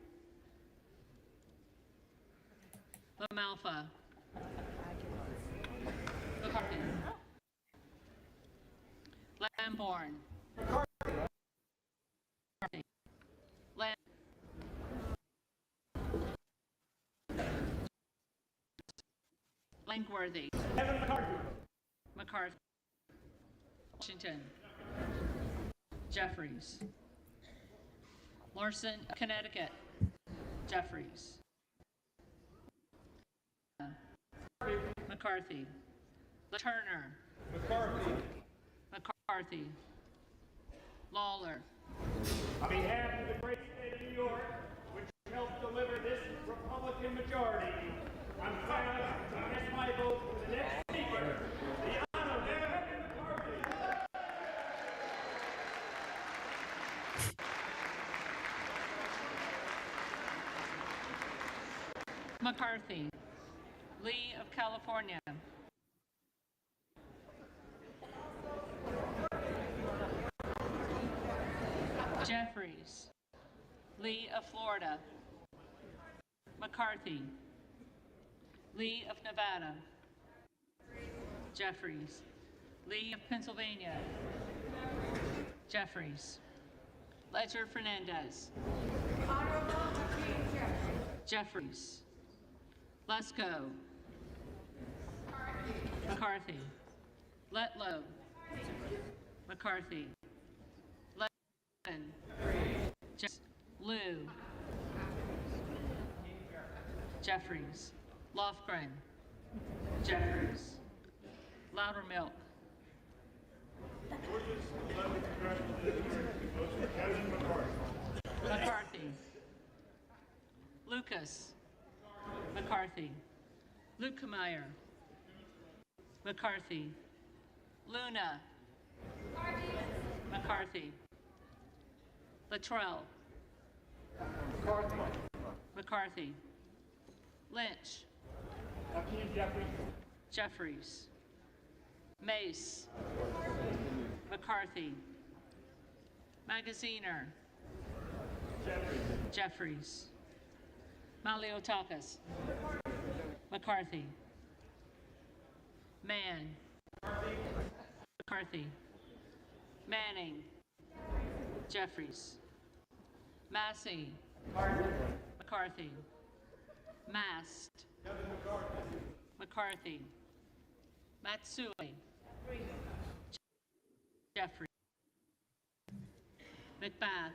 LaMalfa. McCarthy. Lamborn. McCarthy. Langworthy. McCarthy. Washington. Jeffries. Larson, Connecticut. Jeffries. McCarthy. Turner. McCarthy. Lawler. On behalf of the great state of New York, which helped deliver this Republican majority, I'm proud to cast my vote for the next speaker, the Honorable McCarthy. Lee of California. Jeffries. Lee of Florida. McCarthy. Lee of Nevada. Jeffries. Lee of Pennsylvania. Jeffries. Ledger Fernandez. Jeffries. Lesko. McCarthy. Letlow. McCarthy. Levin. Lou. Jeffries. Lofgren. Jeffries. Loudermilk. McCarthy. Lucas. McCarthy. Lukemeyer. McCarthy. Luna. McCarthy. Luttrell. McCarthy. Lynch. Jeffries. Mace. McCarthy. Magaziner. Jeffries. Maliotakis. McCarthy. Mann. McCarthy. Manning. Jeffries. Massey. McCarthy. Mast. McCarthy. Matsui. Jeffrey. McBath.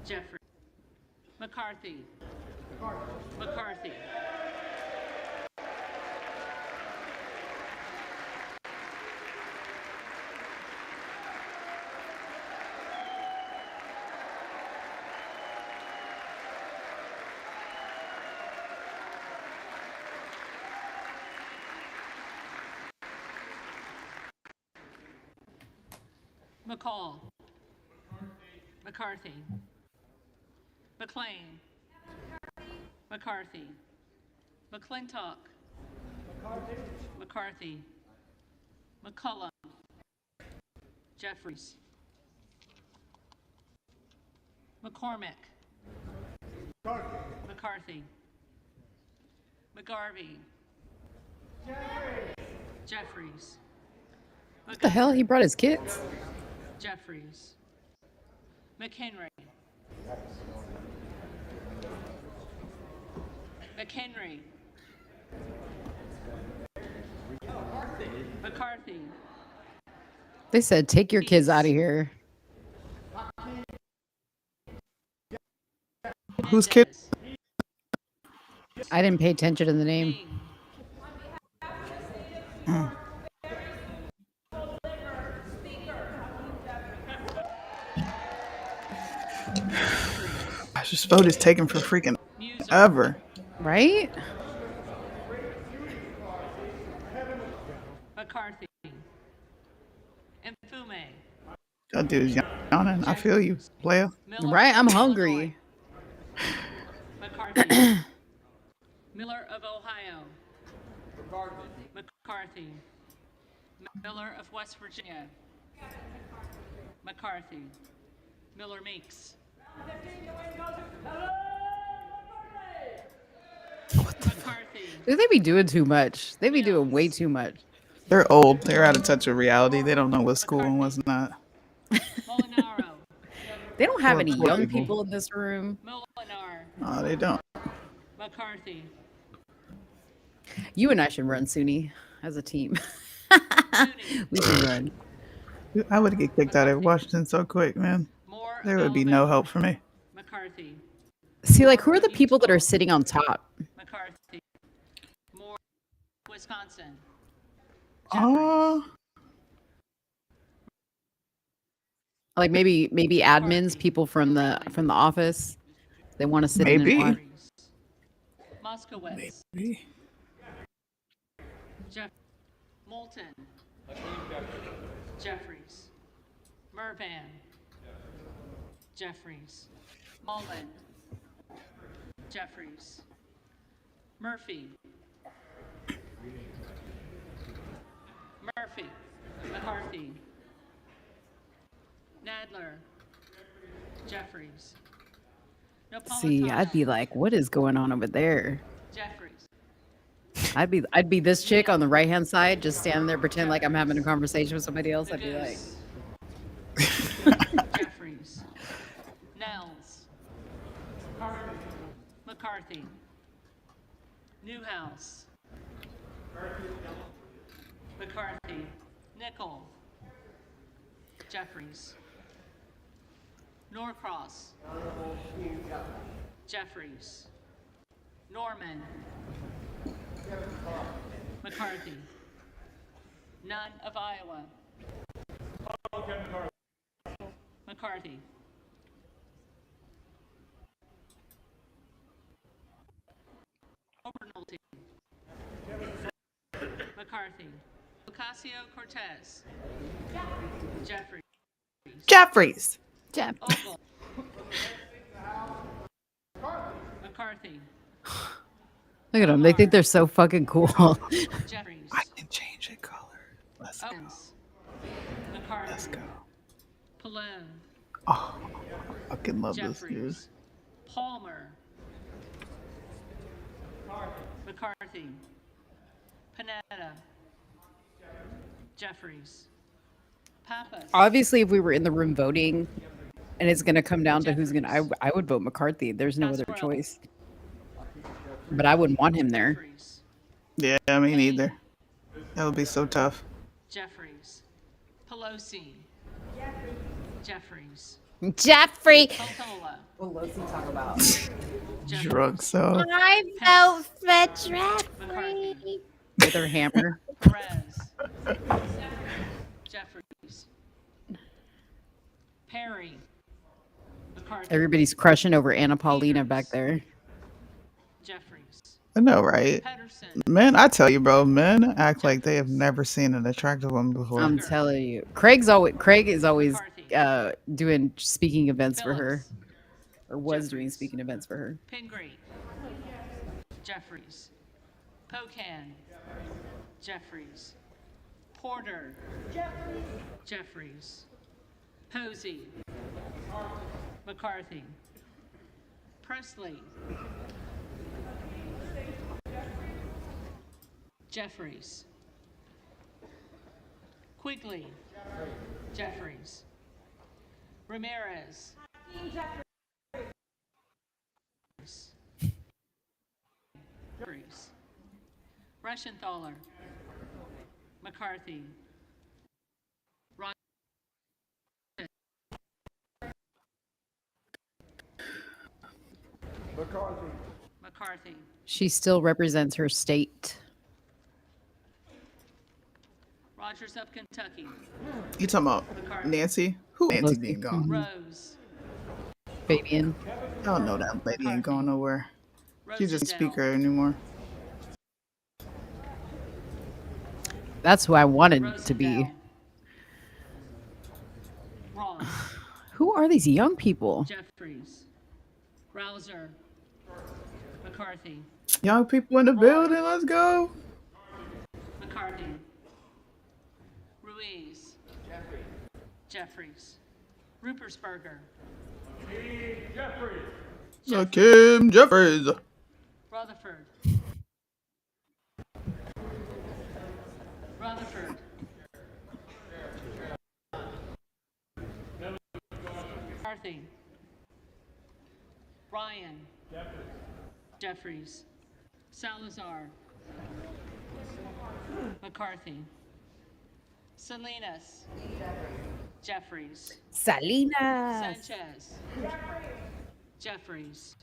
Jeffrey. McCarthy. McCarthy. McCall. McCarthy. McLean. McCarthy. McClintock. McCarthy. McCullum. Jeffries. McCormick. McCarthy. McGarvey. Jeffries. What the hell? He brought his kids? Jeffries. McHenry. McHenry. McCarthy. They said, take your kids out of here. Whose kid? I didn't pay attention to the name. This vote is taken for freaking ever. Right? McCarthy. Mfume. That dude's yawning. I feel you, player. Right? I'm hungry. McCarthy. Miller of Ohio. McCarthy. Miller of West Virginia. McCarthy. Miller Meeks. McCarthy. They be doing too much. They be doing way too much. They're old. They're out of touch with reality. They don't know what's cool and what's not. Molinaro. They don't have Poor any people. young people in this room. Molinar. No, they don't. McCarthy. You and I should run SUNY as a team. We should run. I would get kicked out of Washington so quick, man. There would be no help for me. McCarthy. See, like, who are the people that are sitting on top? McCarthy. Moore. Wisconsin. Oh, Like maybe admins, people from the office. They want to sit in maybe. and watch. Moskowitz. Maybe. Jeff. Moulton. Jeffries. Mervan. Jeffries. Mullen. Jeffries. Murphy. Murphy. McCarthy. Nadler. Jeffries. See, I'd be like, what is going on over there? Jeffries. I'd be this chick on the right hand side, just standing there, pretend like I'm having a conversation with somebody else. I'd be like, Jeffries. Nels. McCarthy. Newhouse. McCarthy. Nickel. Jeffries. Norcross. Jeffries. Norman. McCarthy. None of Iowa. McCarthy. Obernolte. McCarthy. Ocasio-Cortez. Jeffries. Jeffries. Ogle. McCarthy. look at them. They think they're so fucking cool. Jeffries. I can change it color. Let's go. Owens. McCarthy. Let's go. Pallone. Oh, I fucking love this dude. Jeffries. Palmer. McCarthy. Panetta. Jeffries. Pappas. Obviously, if we were in the room voting, and it's gonna come down to who's gonna, I would vote McCarthy. There's no other choice. But I wouldn't want him there. Yeah, me neither. That would be so tough. Jeffries. Pelosi. Jeffries. Jeffrey. Peltola. Pelosi talk about Drug so. I vote for Jeffrey. with her hammer. Perez. Jeffries. Perry. McCarthy. Everybody's crushing over Anna Paulina back there. Jeffries. I know, right? Pedersen. Men, I tell you, bro, men act like they have never seen an attractive woman before. I'm telling you, Craig is always doing speaking events for her, or was doing speaking events for her. Pingree. Jeffries. Pocan. Jeffries. Porter. Jeffries. Posey. McCarthy. Presley. Jeffries. Quigley. Jeffries. Ramirez. Jeffries. Reschenthaler. McCarthy. Ron. McCarthy. She still represents her state. Rogers of Kentucky. You talking about Nancy? Who Nancy Look, being gone? Rose. Fabian. I don't know that lady ain't going nowhere. She's just a speaker anymore. That's who I wanted to be. Ross. Who are these young people? Jeffries. Rouser. McCarthy. Young people in the building, let's go. McCarthy. Ruiz. Jeffries. Rupersberger. Jeffries. Kim Jeffries. Rutherford. Rutherford. McCarthy. Ryan. Jeffries. Salazar. McCarthy. Salinas. Jeffries. Salinas. Sanchez. Jeffries.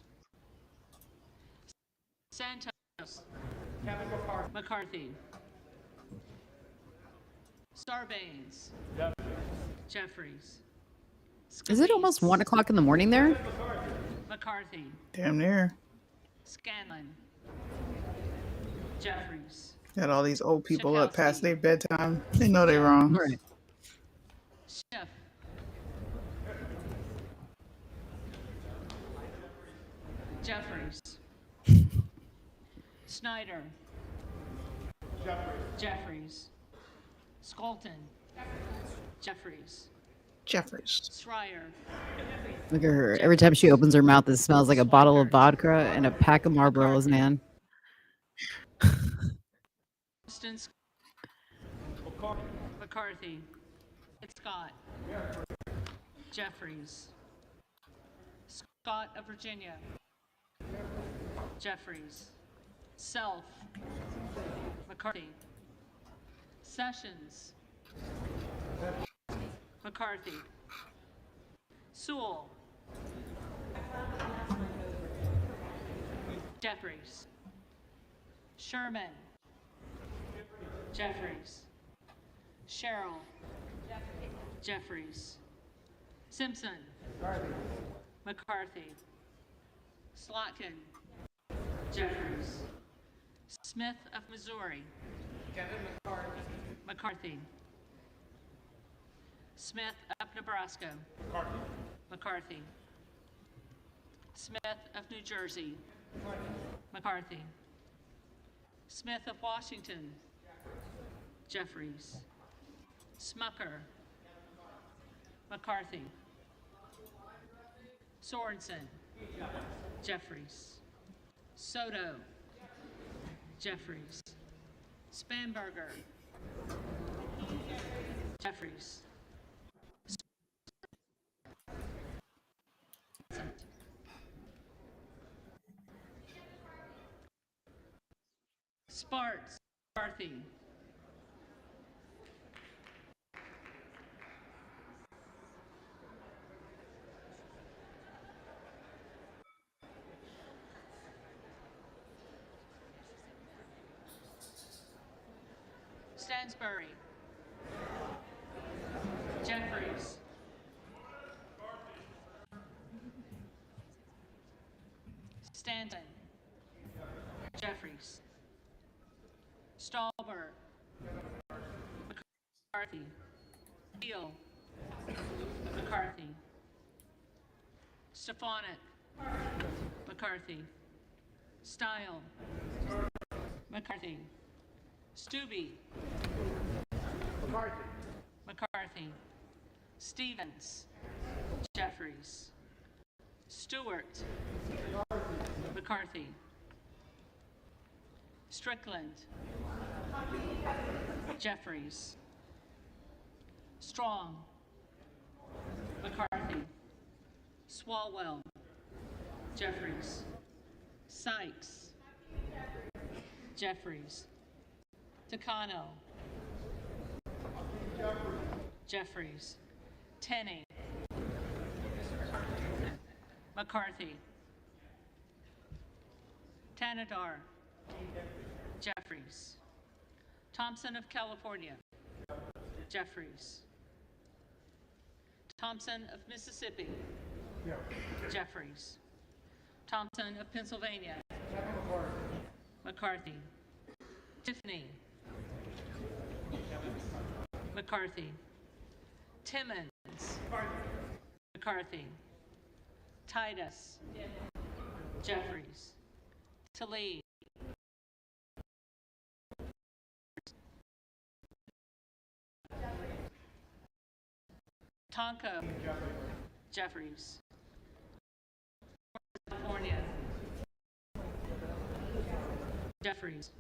Santos. McCarthy. Sarbanes. Jeffries. Is it almost 1 o'clock in the morning there? McCarthy. Damn near. Scanlon. Jeffries. Got all these old people up past their bedtime. They know they're wrong. Right. Schiff. Jeffries. Snyder. Jeffries. Skolton. Jeffries. Jeffries. Schreier. Look at her. Every time she opens her mouth, it smells like a bottle of vodka and a pack of Marlboros, man. McCarthy. Scott. Jeffries. Scott of Virginia. Jeffries. Self. McCarthy. Sessions. McCarthy. Sewell. Jeffries. Sherman. Jeffries. Sherrill. Jeffries. Simpson. McCarthy. Slotkin. Jeffries. Smith of Missouri. McCarthy. Smith of Nebraska. McCarthy. Smith of New Jersey. McCarthy. Smith of Washington. Jeffries. Smucker. McCarthy. Sorensen. Jeffries. Soto. Jeffries. Spanberger. Jeffries. Sparks. McCarthy. Stansbury. Jeffries. Stanton. Jeffries. Stallberg. McCarthy. Steele. McCarthy. Stefanik. McCarthy. Style. McCarthy. Stubbe. McCarthy. Stevens. Jeffries. Stewart. McCarthy. Strickland. Jeffries. Strong. McCarthy. Swalwell, Jeffries, Sykes, Jeffries, Takano, Jeffries, Tenney, McCarthy, Tanadar, Jeffries, Thompson of California, Jeffries, Thompson of Mississippi, Jeffries, Thompson of Pennsylvania, McCarthy, Tiffany, McCarthy, Timmons, McCarthy, Titus, Jeffries, Talib, Tonko, Jeffries, California, Jeffries,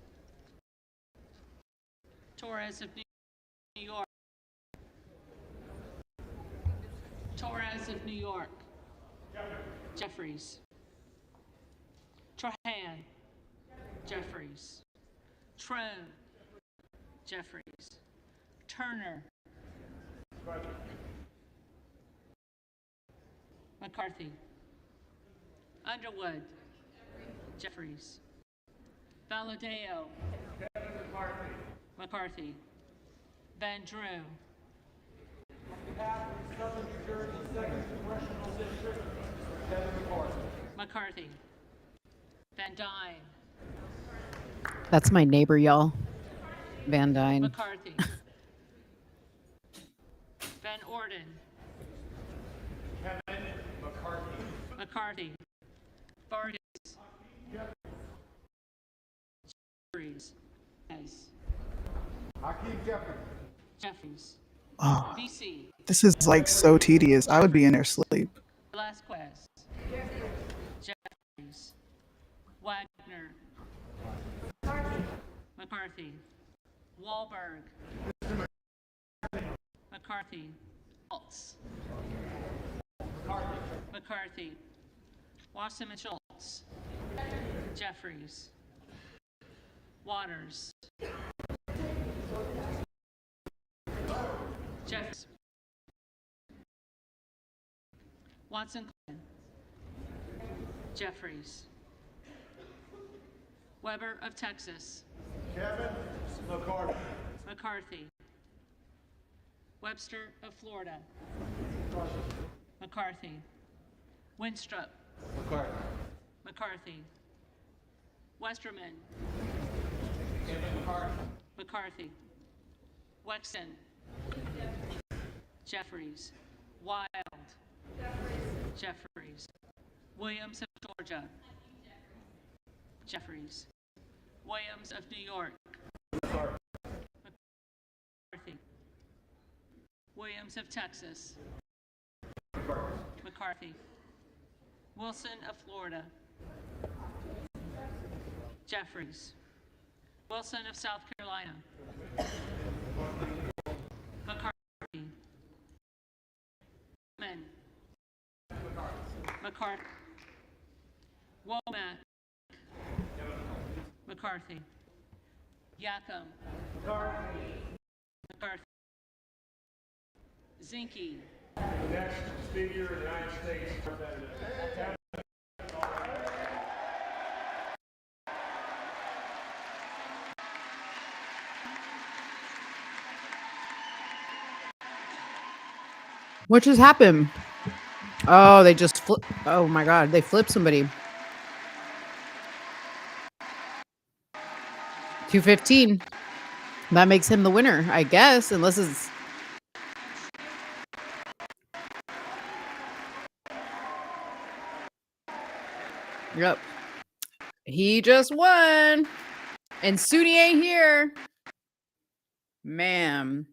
Torres of New York, Torres of New York, Jeffries, Trahan, Jeffries, Trone, Jeffries, Turner, McCarthy, Underwood, Jeffries, Valadeo, McCarthy, Van Drew, On behalf of the Southern New Jersey 2nd Congressional District, Kevin McCarthy. McCarthy, Van Dyne, That's my neighbor, y'all. Van Dyne. McCarthy, Van Orden, Kevin McCarthy. McCarthy, Vargas, Jeffries, Hakeem Jeffrey. Jeffries, Oh, VC, this is like so tedious. I would be in there sleep. Velasquez, Jeffries, Wagner, McCarthy, Wahlberg, McCarthy, Schultz, McCarthy, Wasserman Schultz, Jeffries, Waters, Jeffries, Watson Clinton, Jeffries, Weber of Texas, Kevin McCarthy. McCarthy, Webster of Florida, McCarthy, Winstrup, McCarthy. McCarthy, Westerman, Kevin McCarthy. McCarthy, Wexton, Jeffries, Wild, Jeffries, Williams of Georgia, Jeffries, Williams of New York, McCarthy, Williams of Texas, McCarthy, Wilson of Florida, Jeffries, Wilson of South Carolina, McCarthy, Men, McCarthy, Womack, McCarthy, Yackham, McCarthy, Zinke, The next speaker of the United States Representative. What just happened? Oh, they just flip. Oh my God, they flipped somebody. 215. That makes him the winner, I guess, unless it's. Yep. He just won. And Suni ain't here. Man.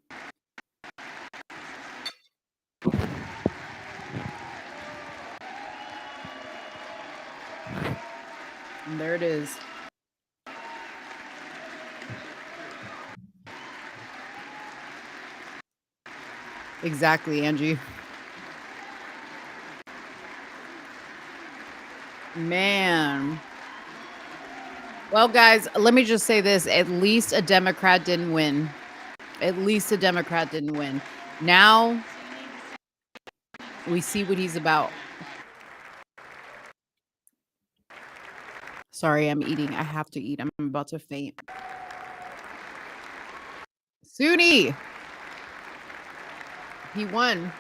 And there it is. Exactly, Angie. Man. Well, guys, let me just say this. At least a Democrat didn't win. At least a Democrat didn't win. Now we see what he's about. Sorry, I'm eating. I have to eat. I'm about to faint. Suni! He won.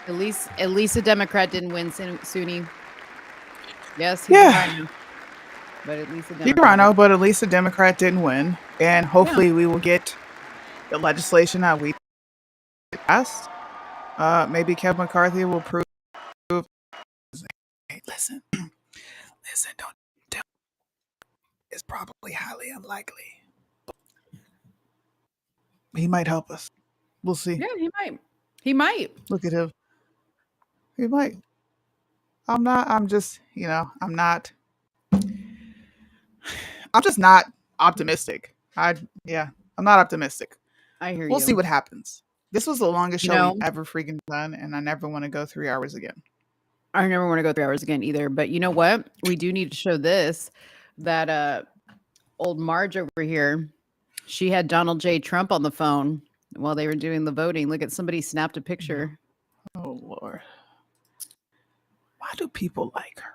At least a Democrat didn't win, Suni. Yes, he's a rhino. But at least a He's Democrat. a rhino, but at least a Democrat didn't win. And hopefully we will get the legislation that we passed. Maybe Kevin McCarthy will prove. Hey, listen, don't tell. It's probably highly unlikely. He might help us. We'll see. Yeah, he might. He might. Look at him. He might. I'm just not optimistic. I'm not optimistic. I hear you. We'll see what happens. This was the longest show we've ever freaking done, and I never want to go 3 hours again. I never want to go 3 hours again either. But you know what? We do need to show this. That old Marge over here, she had Donald J. Trump on the phone while they were doing the voting. Look at somebody snapped a picture. Oh, Lord. Why do people like her?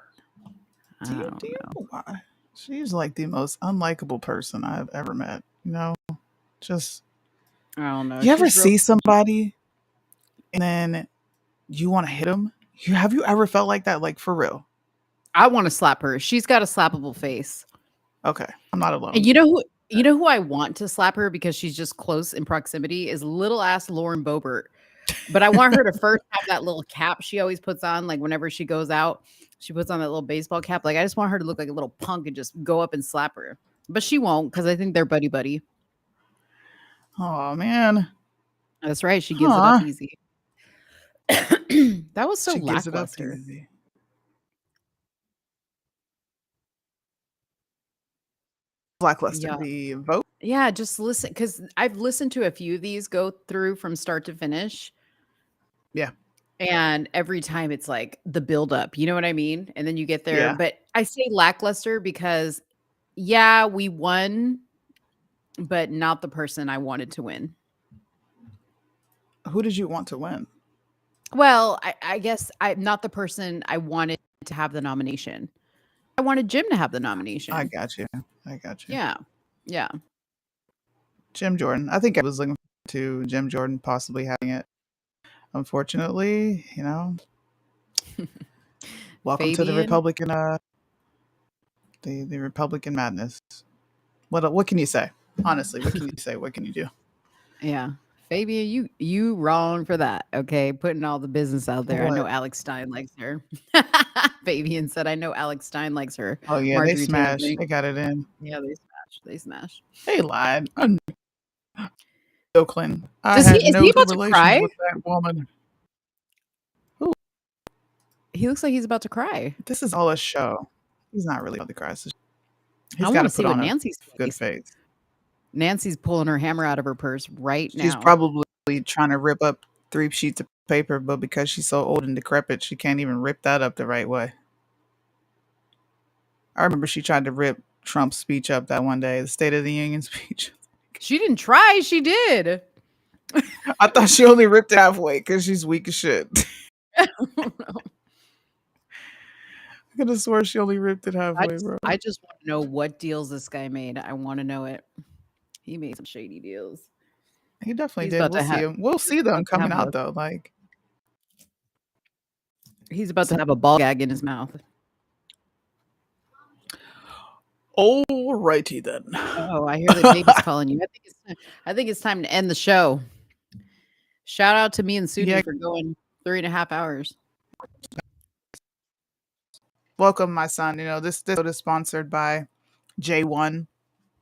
Do you know why? She's like the most unlikable person I've ever met. Just I don't know. You ever see somebody and then you want to hit them? Have you ever felt like that? Like, for real? I want to slap her. She's got a slappable face. Okay, I'm not alone. And you know who I want to slap her because she's just close in proximity is little ass Lauren Boebert. But I want her to first have that little cap she always puts on, like whenever she goes out, she puts on that little baseball cap. Like I just want her to look like a little punk and just go up and slap her. But she won't because I think they're buddy buddy. Oh man, that's right. She gives it up easy. That was so lackluster. Lackluster. The vote. Yeah, just listen because I've listened to a few of these go through from start to finish. Yeah. And every time it's like the buildup, you know what I mean? And then you get there. Yeah. But I say lackluster because, yeah, we won, but not the person I wanted to win. Who did you want to win? Well, I guess I'm not the person I wanted to have the nomination. I wanted Jim to have the nomination. I got you. Yeah. Yeah. Jim Jordan. I think I was looking to Jim Jordan possibly having it. Unfortunately, welcome to the Republican the Republican madness. What can you say? Honestly, what can you say? What can you do? Yeah. Fabian, you wrong for that. Okay. Putting all the business out there. What? I know Alex Stein likes her. Fabian said, I know Alex Stein likes her. Oh yeah, Marjorie they smashed. They got it in. Yeah, they smashed. They lied. Bill Clinton. Is he about to cry? With that woman. Who? He looks like he's about to cry. This is all a show. He's not really about to cry. He's got to put on Nancy's good face. Nancy's pulling her hammer out of her purse right now. She's probably trying to rip up 3 sheets of paper, but because she's so old and decrepit, she can't even rip that up the right way. I remember she tried to rip Trump's speech up that one day, the State of the Union speech. She didn't try. She did. I thought she only ripped it halfway because she's weak as shit. I could have swore she only ripped it halfway, bro. I just want to know what deals this guy made. I want to know it. He made some shady deals. He definitely did. We'll see him. We'll see them coming out though. Like he's about to have a ball gag in his mouth. Alrighty then. Oh, I hear the baby's calling you. I think it's time to end the show. Shout out to me and Sudi for going 3.5 hours. Welcome, my son. This episode is sponsored by J1. I'm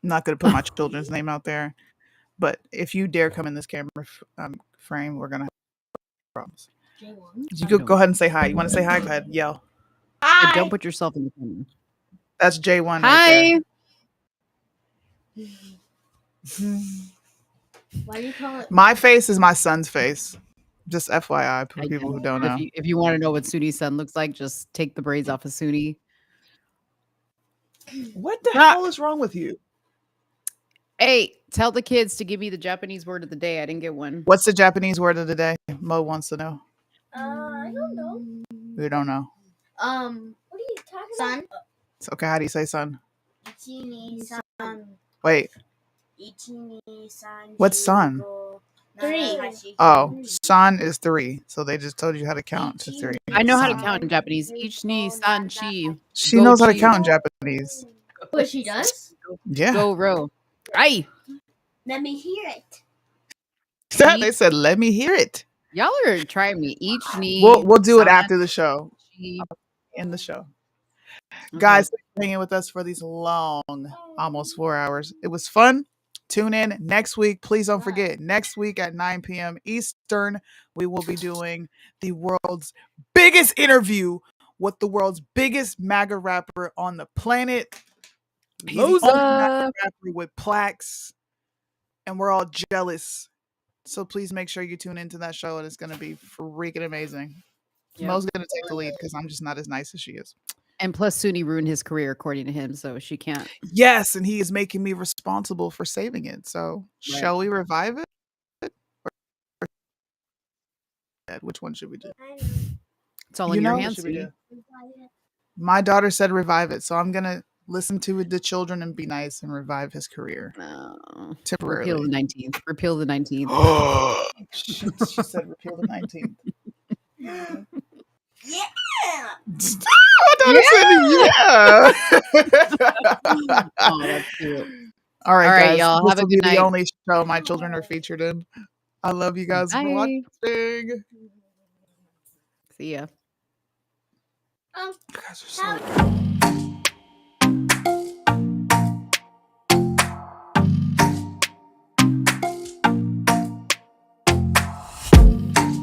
not going to put my children's name out there, but if you dare come in this camera frame, we're going to have problems. J1. You go ahead and say hi. You want to say hi? Go ahead. Yell. Hi. Don't put yourself in the camera. That's J1. Hi. Right there. Why do you call it? My face is my son's face. Just FYI for I people know. who don't know. If you want to know what Suni's son looks like, just take the braids off of Suni. What the hell is wrong with you? Hey, tell the kids to give me the Japanese word of the day. I didn't get one. What's the Japanese word of the day? Mo wants to know. I don't know. We don't know. What are you talking about? It's okay. How do you say son? Ichini-san. Wait. Ichini-san. What's son? 3. Oh, son is 3. So they just told you how to count to 3. I know how to Son. count in Japanese. Ich ni san chi. She Go knows how to chi. count in Japanese. But she does? Yeah. Go row. Aye. Let me hear it. They said, "Let me hear it." Y'all are trying me. Ich ni. We'll do it san after the show. chi. In the show. Okay. Guys, thanks for hanging with us for these long, almost 4 hours. It was fun. Tune in next week. Please don't forget, next week at 9 p.m. Eastern, we will be doing the world's biggest interview with the world's biggest MAGA rapper on the planet. He's the only MAGA rapper with plaques, and we're all jealous. So please make sure you tune into that show, and it's going to be freaking amazing. Yep. Mo's going to take the lead because I'm just not as nice as she is. And plus, Suni ruined his career, according to him, so she can't. Yes, and he is making me responsible for saving it. So, shall we revive it? Which one should we do? It's all in your hands, Should we Suni. do? My daughter said revive it, so I'm gonna listen to the children and be nice and revive his career temporarily. Repeal the 19th. Repeal the 19th. she said repeal the 19th. Yeah. I said yeah. Oh, that's cute. All right, guys. y'all. This Have a will be good night. the only show my children are featured in. I love you guys for Bye. watching. See ya. You guys are so